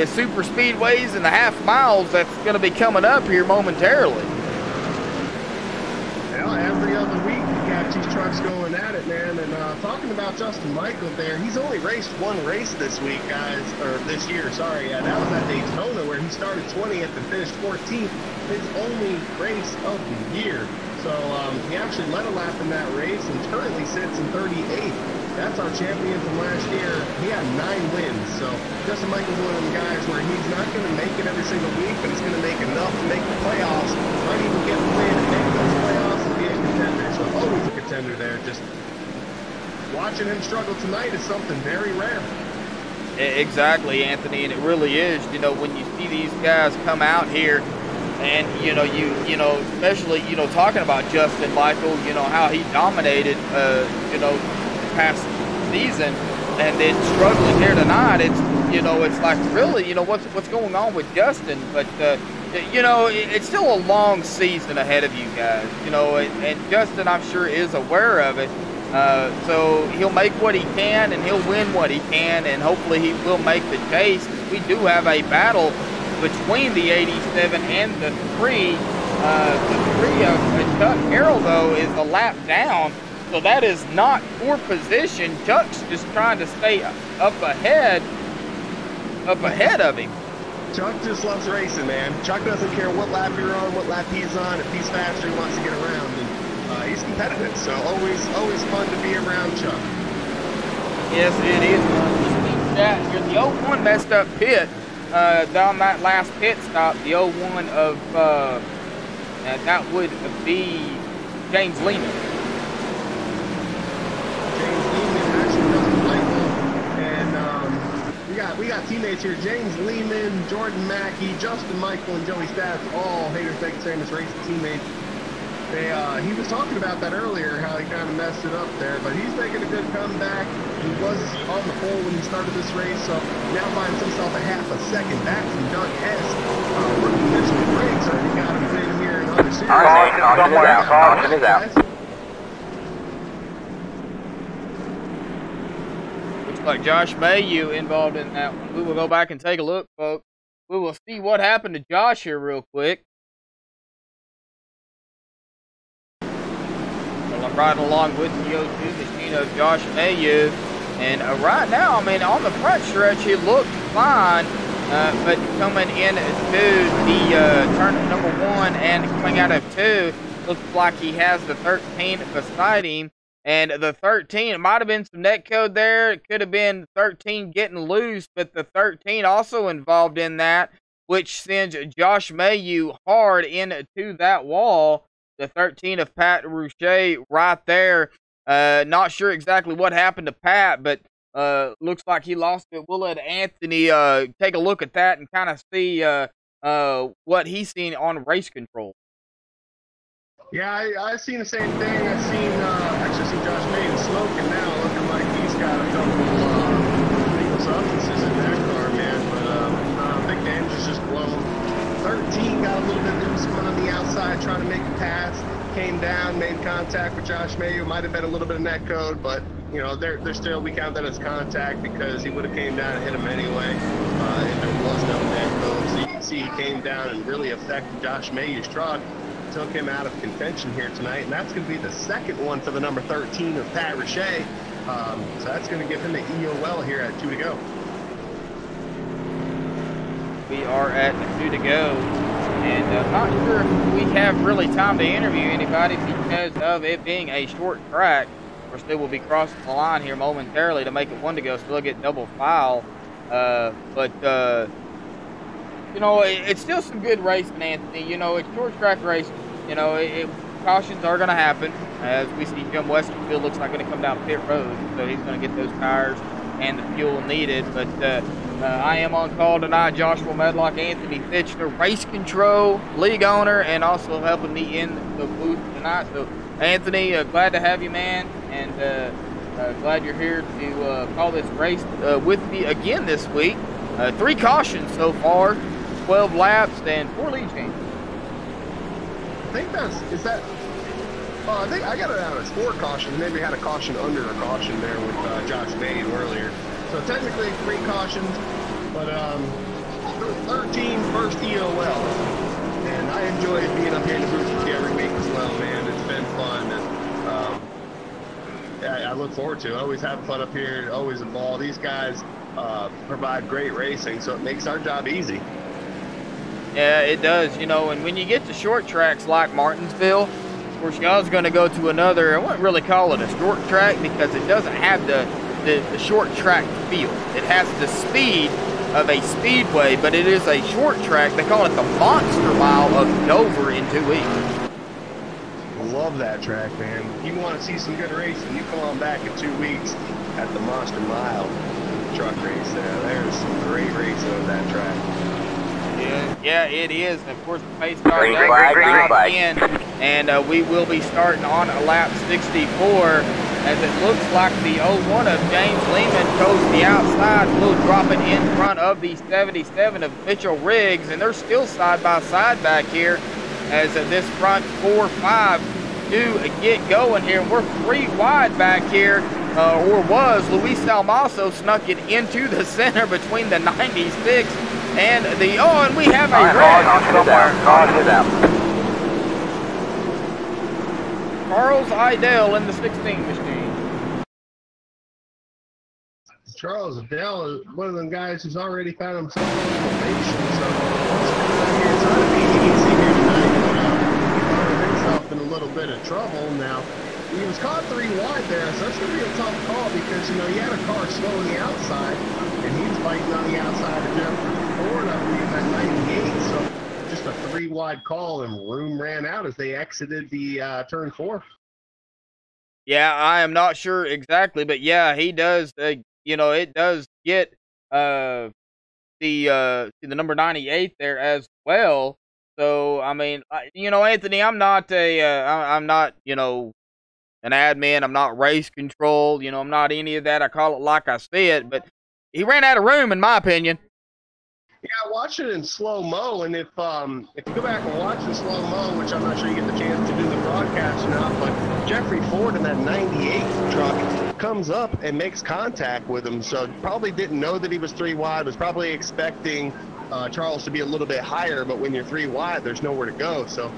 Speaker 4: super speedways and the half miles that's going to be coming up here momentarily.
Speaker 6: Well, every other week we got these trucks going at it, man. And talking about Justin Michael there, he's only raced one race this week, guys, or this year, sorry. That was at Daytona where he started 20th and finished 14th. His only race of the year. So he actually led a lap in that race and currently sits in 38th. That's our champion from last year. He had 9 wins. So Justin Michael's one of them guys where he's not going to make it every single week, but he's going to make enough to make the playoffs. Might even get a win and make those playoffs and be a contender. So always a contender there. Just watching him struggle tonight is something very rare.
Speaker 4: Exactly, Anthony, and it really is. You know, when you see these guys come out here, and you know, especially, you know, talking about Justin Michael, you know, how he dominated, you know, the past season, and then struggling here tonight. It's, you know, it's like, really, you know, what's going on with Justin? But you know, it's still a long season ahead of you guys, you know, and Justin, I'm sure, is aware of it. So he'll make what he can, and he'll win what he can, and hopefully he will make the chase. We do have a battle between the 87 and the 3. The 3 of Chuck Carroll, though, is a lap down, so that is not for position. Chuck's just trying to stay up ahead of him.
Speaker 6: Chuck just loves racing, man. Chuck doesn't care what lap you're on, what lap he's on. If he's faster, he wants to get around. And he's competitive, so always fun to be around Chuck.
Speaker 4: Yes, it is fun. You're the 01 messed up pit down that last pit stop. The 01 of that would be James Lehman.
Speaker 6: James Lehman actually doesn't like him. And we got teammates here: James Lehman, Jordan Mackey, Justin Michael, and Joey Stats. All Haters Take Famous Racing teammates. He was talking about that earlier, how he kind of messed it up there, but he's making a good comeback. He was on the pole when he started this race, so now finds himself a half a second back from Doug Hess. Rookie Mitchell Briggs already got him in here in other series.
Speaker 7: All right, caution is out.
Speaker 4: Looks like Josh Mayhew involved in that one. We will go back and take a look, folks. We will see what happened to Josh here real quick. I'm riding along with the 02 machine of Josh Mayhew. And right now, I mean, on the front stretch, he looked fine. But coming into the turn number 1 and coming out of 2, looks like he has the 13 beside him. And the 13, it might have been some net code there. It could have been 13 getting loose, but the 13 also involved in that, which sends Josh Mayu hard into that wall. The 13 of Pat Rouchet right there. Not sure exactly what happened to Pat, but looks like he lost it. We'll let Anthony take a look at that and kind of see what he's seen on race control.
Speaker 6: Yeah, I seen the same thing. I actually seen Josh Mayu smoking now, looking like he's got a couple illegal substances in that car, man. But I think the engine's just blown. 13 got a little bit loose coming on the outside, trying to make a pass. Came down, made contact with Josh Mayu. Might have been a little bit of net code, but you know, they're still, we count that as contact because he would have came down and hit him anyway if there was no net code. So you can see he came down and really affected Josh Mayu's truck. Took him out of contention here tonight, and that's going to be the second one for the number 13 of Pat Rouchet. So that's going to give him the EOL here at 2 to go.
Speaker 4: We are at 2 to go, and I'm not sure if we have really time to interview anybody because of it being a short track. We're still will be crossing the line here momentarily to make it 1 to go, so they'll get double file. You know, it's still some good racing, Anthony. You know, it's short track racing. You know, cautions are going to happen. As we see, Jim Westerfield looks like going to come down pit road, so he's going to get those tires and the fuel needed. But I am on call tonight. Joshua Medlock, Anthony Fitchner, race control, league owner, and also helping me in the booth tonight. So, Anthony, glad to have you, man, and glad you're here to call this race with me again this week. 3 cautions so far. 12 laps and 4 lead changes.
Speaker 6: I think I think I got it out as 4 cautions. Maybe had a caution under a caution there with Josh Mayu earlier. So technically 3 cautions, but 13 first EOL. And I enjoy being up here in the booth with you every week as well, man. It's been fun. And I look forward to it. I always have fun up here, always a ball. These guys provide great racing, so it makes our job easy.
Speaker 4: Yeah, it does, you know, and when you get to short tracks like Martinsville, of course, y'all's going to go to another, I wouldn't really call it a short track because it doesn't have the short track feel. It has the speed of a speedway, but it is a short track. They call it the Monster Mile of Dover in 2 weeks.
Speaker 6: Love that track, man. If you want to see some good racing, you come on back in 2 weeks at the Monster Mile truck race. There's some great racing on that track.
Speaker 4: Yeah, it is. And of course, the pace car does dive in, and we will be starting on lap 64 as it looks like the 01 of James Lehman goes to the outside. We'll drop it in front of the 77 of Mitchell Riggs, and they're still side by side back here as this front 4-5 do get going here. We're 3 wide back here, or was. Luis Salmaso snuck it into the center between the 96 and the, and we have a wreck somewhere. Charles Idell in the 16 machine.
Speaker 6: Charles Idell is one of them guys who's already found himself on probation, so it's not going to be easy here tonight. He found himself in a little bit of trouble. Now, he was caught 3 wide there, so that's going to be a tough call because, you know, he had a car slow on the outside, and he was fighting on the outside of Jefferson Ford, I believe, at 98. So just a 3 wide call, and room ran out as they exited the turn 4.
Speaker 4: Yeah, I am not sure exactly, but yeah, he does. You know, it does get the number 98 there as well. So I mean, you know, Anthony, I'm not you know, an admin. I'm not race control. You know, I'm not any of that. I call it like I see it. But he ran out of room, in my opinion.
Speaker 6: Yeah, I watched it in slow-mo, and if you go back and watch in slow-mo, which I'm not sure you get the chance to do the broadcast now, but Jeffrey Ford in that 98 truck comes up and makes contact with him. So probably didn't know that he was 3 wide, was probably expecting Charles to be a little bit higher, but when you're 3 wide, there's nowhere to go. So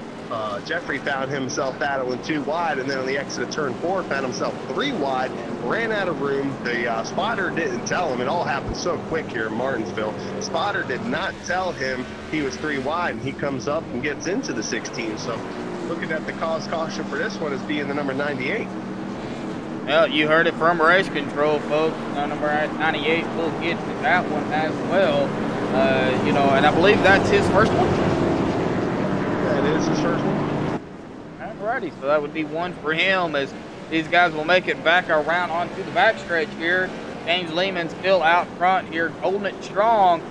Speaker 6: Jeffrey found himself battling 2 wide, and then on the exit of turn 4, found himself 3 wide, ran out of room. The spotter didn't tell him. It all happened so quick here in Martinsville. The spotter did not tell him he was 3 wide, and he comes up and gets into the 16. So looking at the cause caution for this one as being the number 98.
Speaker 4: Well, you heard it from race control, folks. Number 98 will get to that one as well. You know, and I believe that's his first one.
Speaker 6: That is his first one.
Speaker 4: Alrighty, so that would be 1 for him as these guys will make it back around onto the backstretch here. James Lehman still out front here, holding it strong,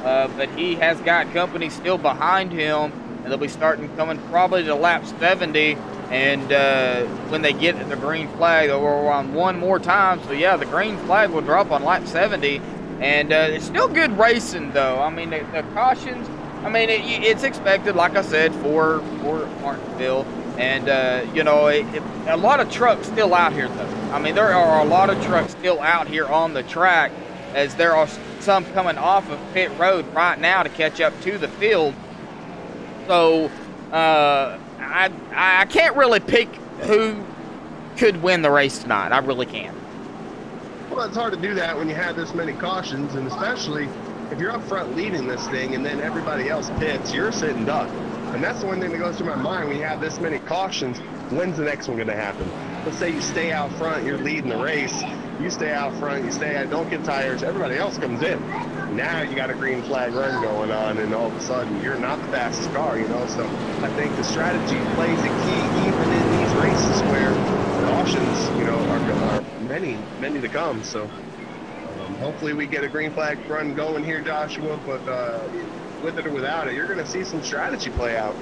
Speaker 4: but he has got company still behind him, and they'll be starting coming probably to lap 70. And when they get the green flag, they'll run one more time. So yeah, the green flag will drop on lap 70. And it's still good racing, though. I mean, the cautions, I mean, it's expected, like I said, for Martinsville. And, you know, a lot of trucks still out here, though. I mean, there are a lot of trucks still out here on the track, as there are some coming off of pit road right now to catch up to the field. So, I can't really pick who could win the race tonight. I really can't.
Speaker 6: Well, it's hard to do that when you have this many cautions, and especially if you're up front leading this thing and then everybody else pits, you're a sitting duck. And that's the one thing that goes through my mind when you have this many cautions. When's the next one going to happen? Let's say you stay out front, you're leading the race. You stay out front, you stay out, don't get tires. Everybody else comes in. Now you got a green flag run going on, and all of a sudden you're not the fastest car, you know. So I think the strategy plays a key even in these races where cautions, you know, are many to come. So hopefully we get a green flag run going here, Joshua. But with it or without it, you're going to see some strategy play out.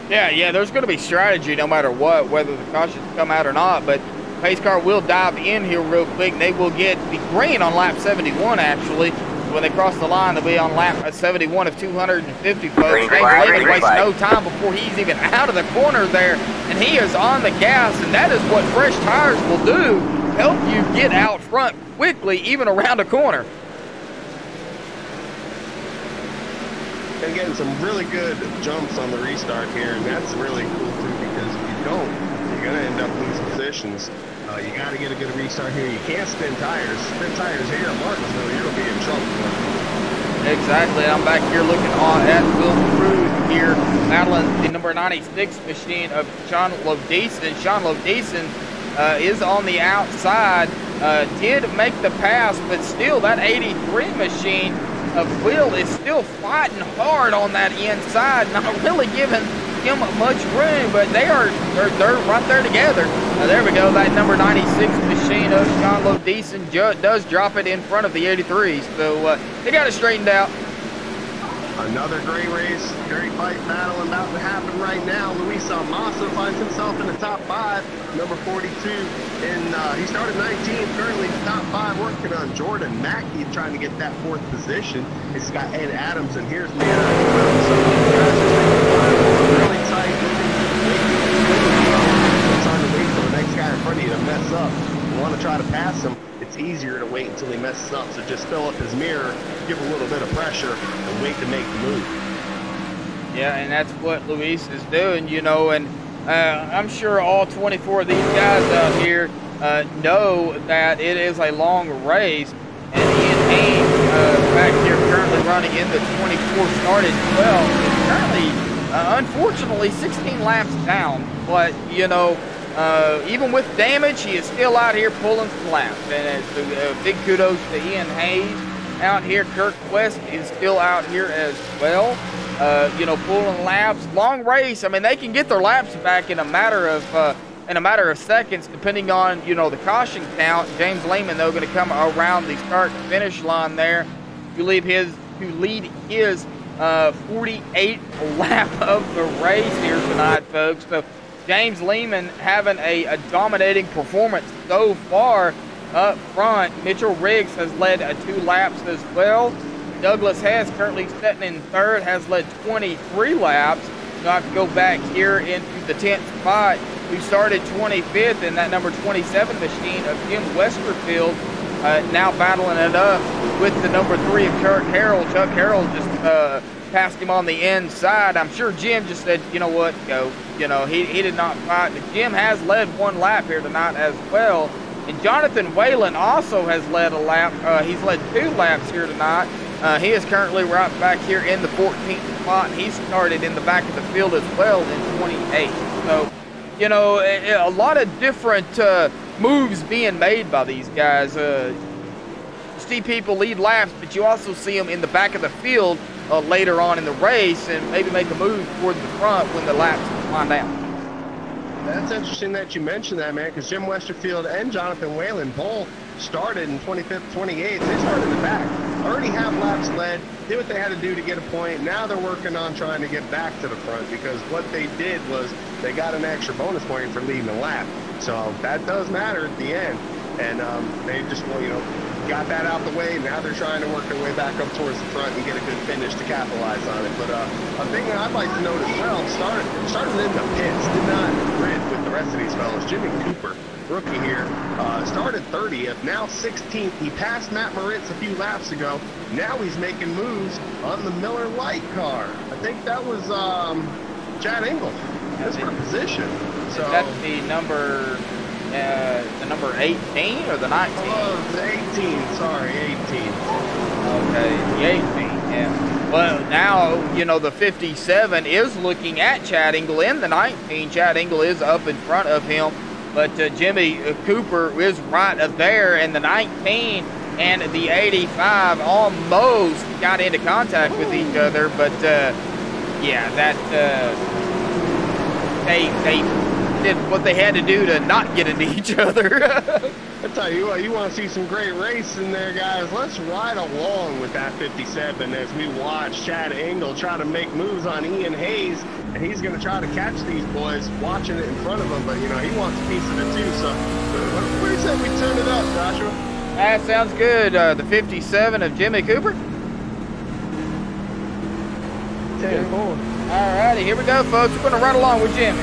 Speaker 4: Yeah, there's going to be strategy no matter what, whether the cautions come out or not. But pace car will dive in here real quick. They will get the green on lap 71, actually. When they cross the line, they'll be on lap 71 of 250, folks. James Lehman wastes no time before he's even out of the corner there, and he is on the gas, and that is what fresh tires will do, help you get out front quickly, even around a corner.
Speaker 6: And getting some really good jumps on the restart here, and that's really cool too, because if you don't, you're going to end up losing positions. You got to get a good restart here. You can't spin tires. Spin tires here at Martinsville, you're going to be in trouble.
Speaker 4: Exactly. I'm back here looking at Will Cruz here, battling the number 96 machine of Sean Lodeson. Sean Lodeson is on the outside, did make the pass, but still that 83 machine of Will is still fighting hard on that inside, not really giving him much room, but they're right there together. There we go. That number 96 machine of Sean Lodeson does drop it in front of the 83s, so they got it straightened out.
Speaker 6: Another great race, great fight battle about to happen right now. Luis Almaso finds himself in the top 5, number 42, and he started 19th, currently top 5, working on Jordan Mackey, trying to get that 4th position. It's got Ed Adams, and here's me. Really tight. It's hard to wait for the next guy in front of you to mess up. You want to try to pass him, it's easier to wait until he messes up. So just fill up his mirror, give a little bit of pressure, and wait to make the move.
Speaker 4: Yeah, and that's what Luis is doing, you know, and I'm sure all 24 of these guys out here know that it is a long race. And Ian Haynes back here currently running in the 24 started 12. Currently, unfortunately, 16 laps down. But, you know, even with damage, he is still out here pulling some laps. And it's big kudos to Ian Hayes out here. Kirk West is still out here as well. You know, pulling laps. Long race. I mean, they can get their laps back in a matter of seconds, depending on, you know, the caution count. James Lehman, though, going to come around the start and finish line there to lead his 48th lap of the race here tonight, folks. So James Lehman having a dominating performance so far up front. Mitchell Riggs has led 2 laps as well. Douglas Hess currently sitting in 3rd, has led 23 laps. Now I have to go back here into the 10th spot. who started 25th in that number 27 machine of Jim Westerfield, now battling it up with the number 3 of Chuck Harrell. Chuck Harrell just passed him on the inside. I'm sure Jim just said, you know what, go. You know, he did not fight. But Jim has led 1 lap here tonight as well. And Jonathan Whalen also has led a lap. He's led 2 laps here tonight. He is currently right back here in the 14th spot. He started in the back of the field as well in 28th. So, you know, a lot of different moves being made by these guys. You see people lead laps, but you also see them in the back of the field later on in the race and maybe make a move toward the front when the laps wind down.
Speaker 6: That's interesting that you mentioned that, man, because Jim Westerfield and Jonathan Whalen both started in 25th, 28th. They started in the back. Already have laps led, did what they had to do to get a point. Now they're working on trying to get back to the front because what they did was they got an extra bonus point for leading a lap. So that does matter at the end. And they just, well, you know, got that out the way. Now they're trying to work their way back up towards the front and get a good finish to capitalize on it. But a thing that I'd like to note as well, started in the pits, did not grid with the rest of these fellas. Jimmy Cooper, rookie here, started 30th, now 16th. He passed Matt Moritz a few laps ago. Now he's making moves on the Miller Lite car. I think that was Chad Engel, his position. So
Speaker 4: that's the number 18 or the 19?
Speaker 6: Oh, the 18, sorry, 18.
Speaker 4: Okay, the 18, yeah. Well, now, you know, the 57 is looking at Chad Engel in the 19. Chad Engel is up in front of him, but Jimmy Cooper is right there, and the 19 and the 85 almost got into contact with each other, but, yeah, that, they did what they had to do to not get into each other.
Speaker 6: I tell you what, you want to see some great racing there, guys. Let's ride along with that 57 as we watch Chad Engel try to make moves on Ian Hayes, and he's going to try to catch these boys watching it in front of him, but, you know, he wants a piece of it too, so what do you say we turn it up, Joshua?
Speaker 4: That sounds good. The 57 of Jimmy Cooper.
Speaker 6: 10-4.
Speaker 4: All righty, here we go, folks. We're going to ride along with Jimmy.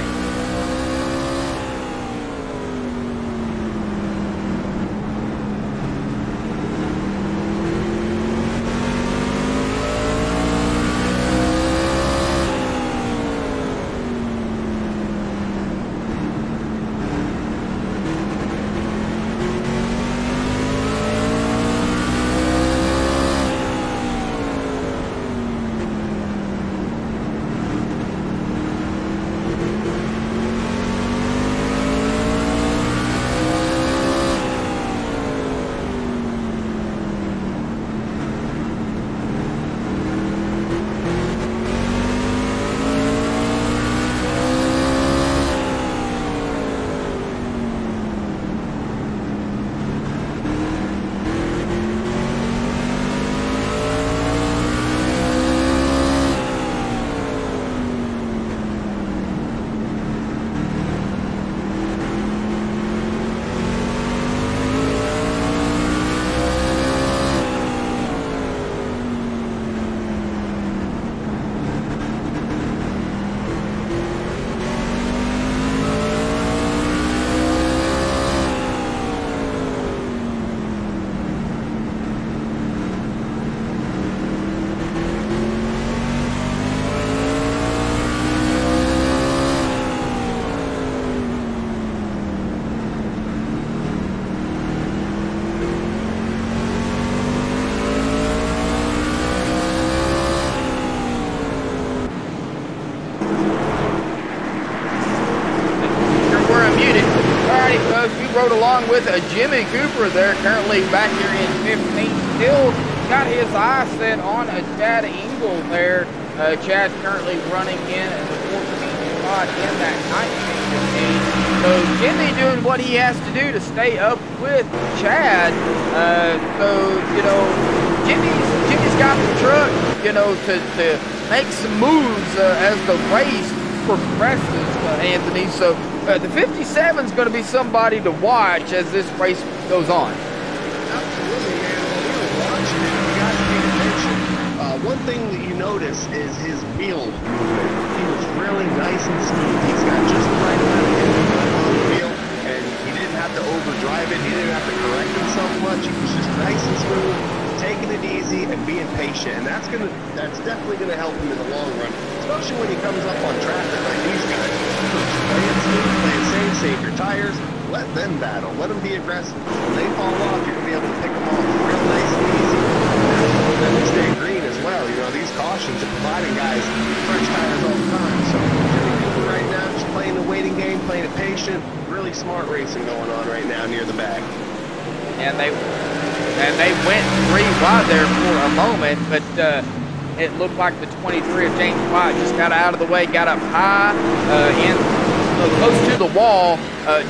Speaker 4: Rode along with Jimmy Cooper there, currently back here in 15th. Still got his eye set on Chad Engel there. Chad's currently running in at the 14th spot in that 19th. So Jimmy doing what he has to do to stay up with Chad. So, you know, Jimmy's got the truck, you know, to make some moves as the race progresses, Anthony. So the 57 is going to be somebody to watch as this race goes on.
Speaker 6: Absolutely, man. While we were watching it, you guys paid attention. One thing that you notice is his wheel movement. He was really nice and smooth. He's got just the right amount of nice and smooth, taking it easy, and being patient. And that's definitely gonna help him in the long run, especially when he comes up on traffic like these guys. Play it smooth, play it safe, save your tires, let them battle, let them be aggressive. When they fall off, you're gonna be able to pick them off real nice and easy. Then they stay green as well. You know, these cautions are providing guys fresh tires all the time. So Jimmy Cooper right now just playing the waiting game, playing it patient. Really smart racing going on right now near the back.
Speaker 4: And they went 3 wide there for a moment, but it looked like the 23 of James White just got out of the way, got up high and close to the wall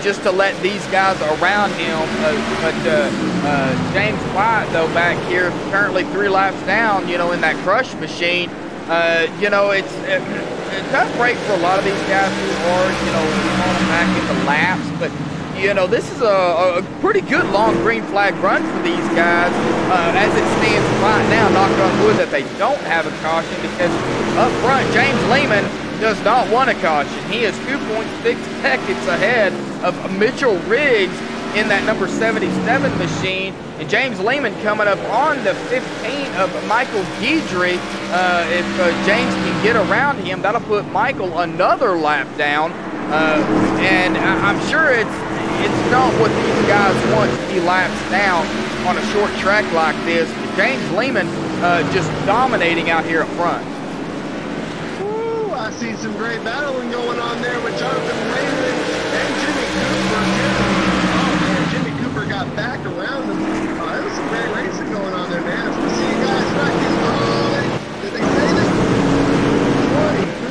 Speaker 4: just to let these guys around him. But James White, though, back here, currently 3 laps down, you know, in that crush machine. You know, it's a tough break for a lot of these guys who are, you know, on back in the laps, but you know, this is a pretty good long green flag run for these guys. As it stands right now, knock on wood that they don't have a caution, because up front, James Lehman does not want a caution. He is 2.6 seconds ahead of Mitchell Riggs in that number 77 machine. And James Lehman coming up on the 15 of Michael Guidry. If James can get around him, that'll put Michael another lap down. And I'm sure it's not what these guys want to be laps down on a short track like this. James Lehman just dominating out here up front.
Speaker 6: Woo, I see some great battling going on there with Jonathan Raymond and Jimmy Cooper. Oh man, Jimmy Cooper got back around him. There was some great racing going on there, man. We'll see you guys back in. Did they say that?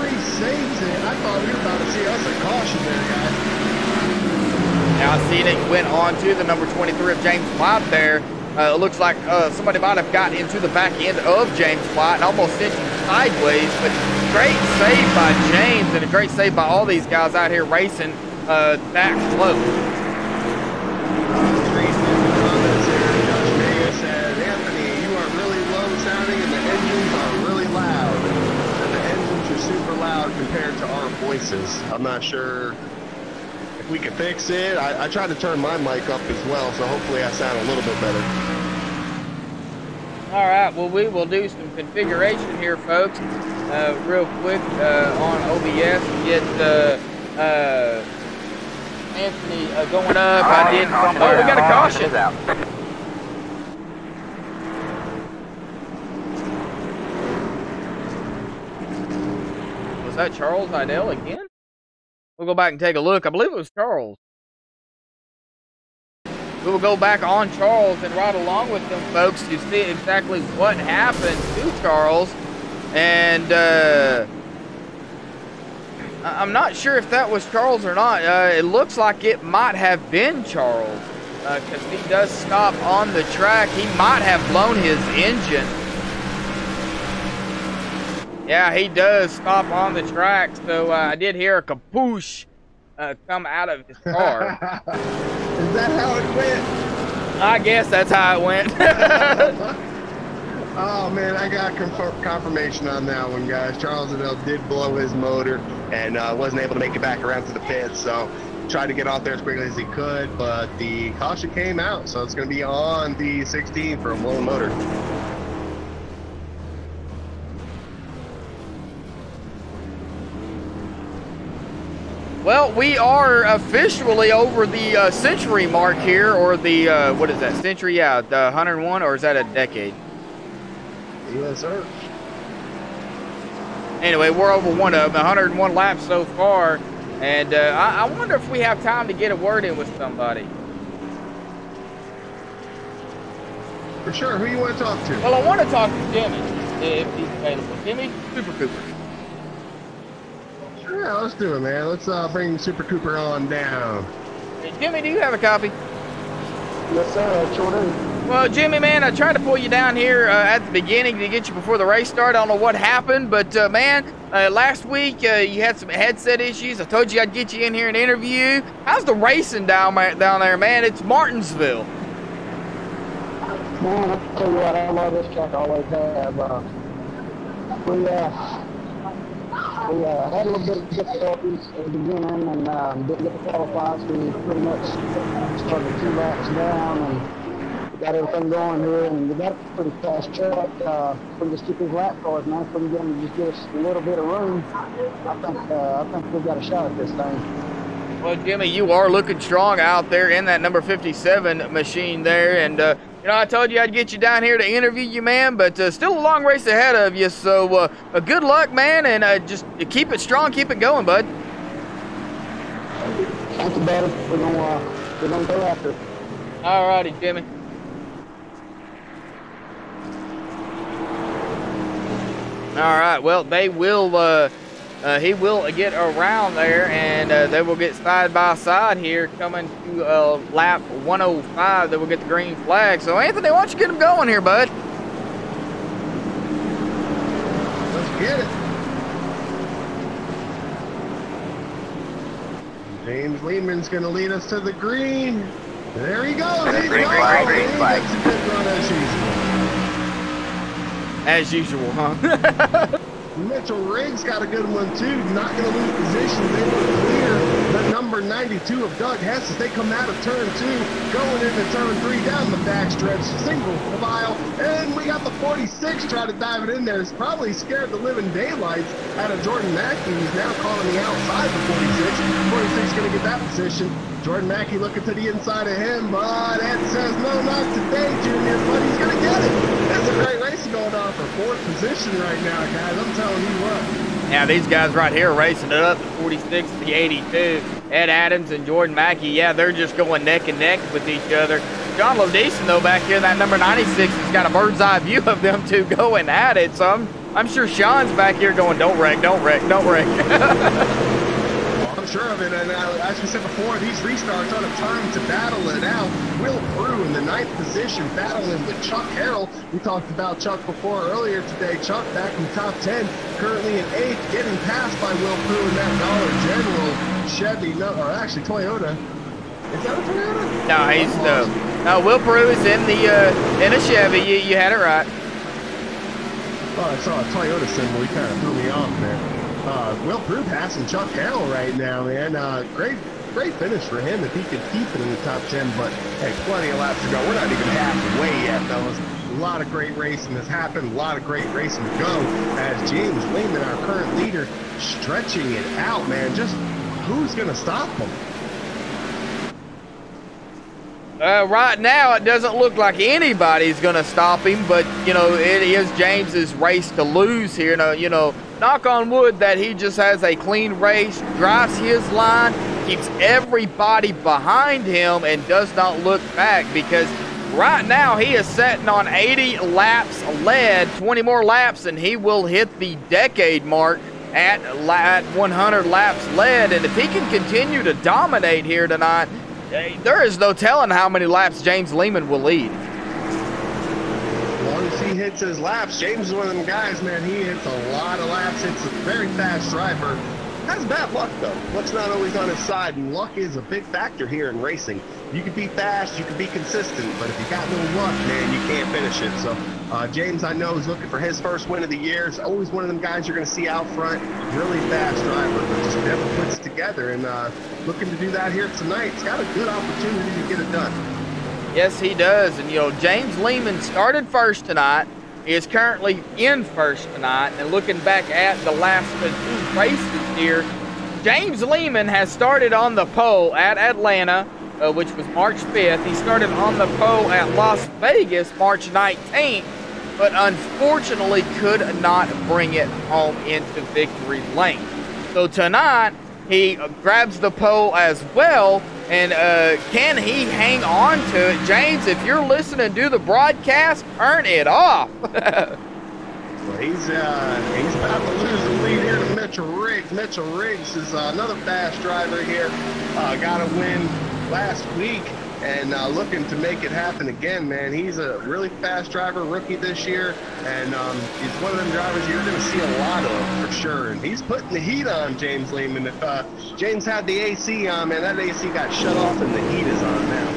Speaker 6: 23 saves it. I thought we were about to see us a caution there, guys.
Speaker 4: Now I see it went on to the number 23 of James White there. It looks like somebody might have got into the back end of James White and almost sent him sideways, but great save by James and a great save by all these guys out here racing that close.
Speaker 6: Anthony, you are really low sounding and the engines are really loud. And the engines are super loud compared to our voices. I'm not sure if we can fix it. I tried to turn my mic up as well, so hopefully I sound a little bit better.
Speaker 4: All right, well, we will do some configuration here, folks, real quick on OBS to get Anthony going up. I did. Oh, we got a caution. Was that Charles Idell again? We'll go back and take a look. I believe it was Charles. We will go back on Charles and ride along with them, folks, to see exactly what happened to Charles. And I'm not sure if that was Charles or not. It looks like it might have been Charles, because he does stop on the track. He might have blown his engine. Yeah, he does stop on the track, so I did hear a kapoosh come out of his car.
Speaker 6: Is that how it went?
Speaker 4: I guess that's how it went.
Speaker 6: Oh man, I got confirmation on that one, guys. Charles Adell did blow his motor and wasn't able to make it back around to the pits, so tried to get off there as quickly as he could, but the caution came out, so it's going to be on the 16 for a blown motor.
Speaker 4: Well, we are officially over the century mark here, or the, what is that, century? Yeah, the 101, or is that a decade?
Speaker 6: Yes, sir.
Speaker 4: Anyway, we're over one of them, 101 laps so far, and I wonder if we have time to get a word in with somebody.
Speaker 6: For sure. Who you want to talk to?
Speaker 4: Well, I want to talk to Jimmy, if he's available. Jimmy, Super Cooper.
Speaker 6: Yeah, let's do it, man. Let's bring Super Cooper on down.
Speaker 4: Hey, Jimmy, do you have a copy?
Speaker 9: Yes, sir. Sure do.
Speaker 4: Well, Jimmy, man, I tried to pull you down here at the beginning to get you before the race started. I don't know what happened, but, man, last week you had some headset issues. I told you I'd get you in here and interview you. How's the racing down there, man? It's Martinsville.
Speaker 9: Man, I'll tell you what, I love this track. I always have. We had a little bit of difficulties at the beginning and didn't get to qualify, so we pretty much started 2 laps down and We got everything going here, and we got a pretty fast track. If we just keep these lap cars, man, if we can get them to just give us a little bit of room, I think we've got a shot at this thing.
Speaker 4: Well, Jimmy, you are looking strong out there in that number 57 machine there, and you know, I told you I'd get you down here to interview you, man, but still a long race ahead of you, so good luck, man, and just keep it strong, keep it going, bud.
Speaker 9: Thank you, buddy. We're gonna go after it.
Speaker 4: All righty, Jimmy. All right, well, they will, he will get around there, and they will get side by side here coming to lap 105. They will get the green flag. So, Anthony, why don't you get them going here, bud?
Speaker 6: Let's get it. James Lehman's going to lead us to the green. There he goes. He's
Speaker 7: green flag, green flag.
Speaker 6: That's a good run as usual.
Speaker 4: As usual, huh?
Speaker 6: Mitchell Riggs got a good one too. Not going to lose positions. They were clear. The number 92 of Doug Hess as they come out of turn 2, going into turn 3 down the backstretch, single file, and we got the 46 trying to dive it in there. It's probably scared the living daylights out of Jordan Mackey, who's now calling the outside the 46. 46 going to get that position. Jordan Mackey looking to the inside of him, but Ed says, no, not today, Junior, but he's going to get it. That's a great race going on for 4th position right now, guys. I'm telling you what.
Speaker 4: Yeah, these guys right here racing it up, the 46 to the 82. Ed Adams and Jordan Mackey, yeah, they're just going neck and neck with each other. John Lodison, though, back here, that number 96, has got a bird's eye view of them two going at it. So I'm sure Sean's back here going, don't wreck, don't wreck, don't wreck.
Speaker 6: Sure of it, and as we said before, these restarts aren't a time to battle it out. Will Prue in the 9th position, battling with Chuck Harrell. We talked about Chuck before earlier today. Chuck back in the top 10, currently in 8th, getting passed by Will Prue in that Dollar General Chevy, or actually Toyota. Is that a Toyota?
Speaker 4: No, he's no. Will Prue is in the in a Chevy. You had it right.
Speaker 6: Oh, I saw a Toyota symbol. He kind of threw me off there. Will Prue passing Chuck Harrell right now, man. Great finish for him if he could keep it in the top 10, but hey, plenty of laps to go. We're not even halfway yet, fellas. A lot of great racing has happened, a lot of great racing to go as James Lehman, our current leader, stretching it out, man. Just who's going to stop him?
Speaker 4: Right now, it doesn't look like anybody's going to stop him, but, you know, it is James's race to lose here. You know, knock on wood that he just has a clean race, drives his line, keeps everybody behind him, and does not look back, because right now he is sitting on 80 laps led, 20 more laps, and he will hit the decade mark at 100 laps led. And if he can continue to dominate here tonight, there is no telling how many laps James Lehman will lead.
Speaker 6: As long as he hits his laps, James is one of them guys, man. He hits a lot of laps. It's a very fast driver. Has bad luck, though. Luck's not always on his side, and luck is a big factor here in racing. You can be fast, you can be consistent, but if you got no luck, man, you can't finish it. So James, I know, is looking for his first win of the year. He's always one of them guys you're going to see out front. Really fast driver, but just never puts it together. And looking to do that here tonight. He's got a good opportunity to get it done. Yes,
Speaker 4: he does. And, you know, James Lehman started first tonight. He is currently in first tonight. And looking back at the last 2 races here, James Lehman has started on the pole at Atlanta, which was March 5th. He started on the pole at Las Vegas March 19th, but unfortunately could not bring it home into victory lane. So tonight, he grabs the pole as well, and can he hang on to it? James, if you're listening to the broadcast, turn it off.
Speaker 6: Well, he's about to lose the lead here to Mitchell Riggs. Mitchell Riggs is another fast driver here. Got a win last week and looking to make it happen again, man. He's a really fast driver, rookie this year, and he's one of them drivers you're going to see a lot of for sure. And he's putting the heat on James Lehman. If James had the AC on, man, that AC got shut off and the heat is on now.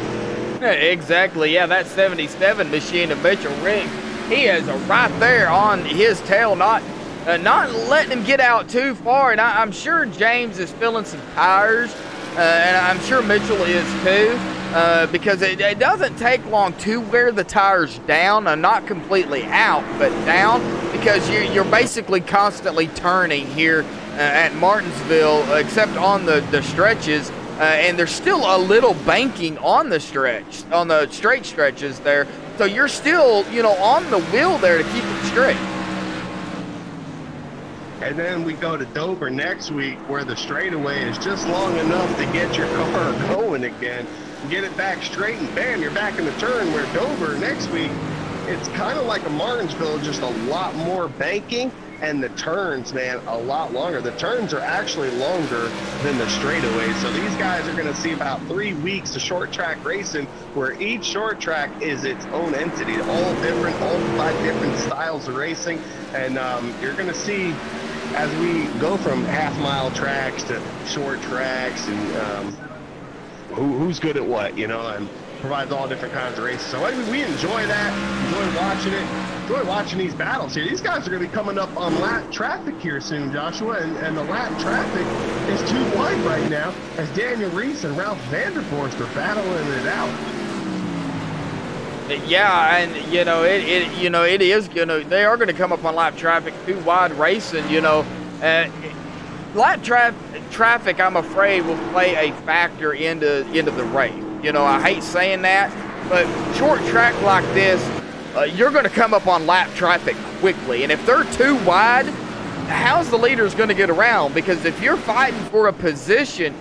Speaker 4: Yeah, exactly. Yeah, that 77 machine of Mitchell Riggs, he is right there on his tail, not letting him get out too far. And I'm sure James is feeling some tires, and I'm sure Mitchell is too. because it doesn't take long to wear the tires down, not completely out, but down, because you're basically constantly turning here at Martinsville, except on the stretches, and there's still a little banking on the straight stretches there, so you're still, you know, on the wheel there to keep it straight.
Speaker 6: And then we go to Dover next week, where the straightaway is just long enough to get your car going again, get it back straight, and bam, you're back in the turn. Where Dover next week, it's kind of like a Martinsville, just a lot more banking, and the turns, man, a lot longer. The turns are actually longer than the straightaways. So these guys are going to see about 3 weeks of short track racing, where each short track is its own entity, all different, all 5 different styles of racing. And you're going to see, as we go from half-mile tracks to short tracks, and who's good at what, you know, and provides all different kinds of races. So anyway, we enjoy that, enjoy watching it, enjoy watching these battles here. These guys are going to be coming up on lap traffic here soon, Joshua, and the lap traffic is too wide right now, as Daniel Reese and Ralph Vandervorst are battling it out.
Speaker 4: Yeah, and you know it is they are gonna come up on lap traffic too wide racing. You know, lap traffic, I'm afraid, will play a factor into the race. You know, I hate saying that, but short track like this, you're gonna come up on lap traffic quickly, and if they're too wide, how's the leaders gonna get around? Because if you're fighting for a position,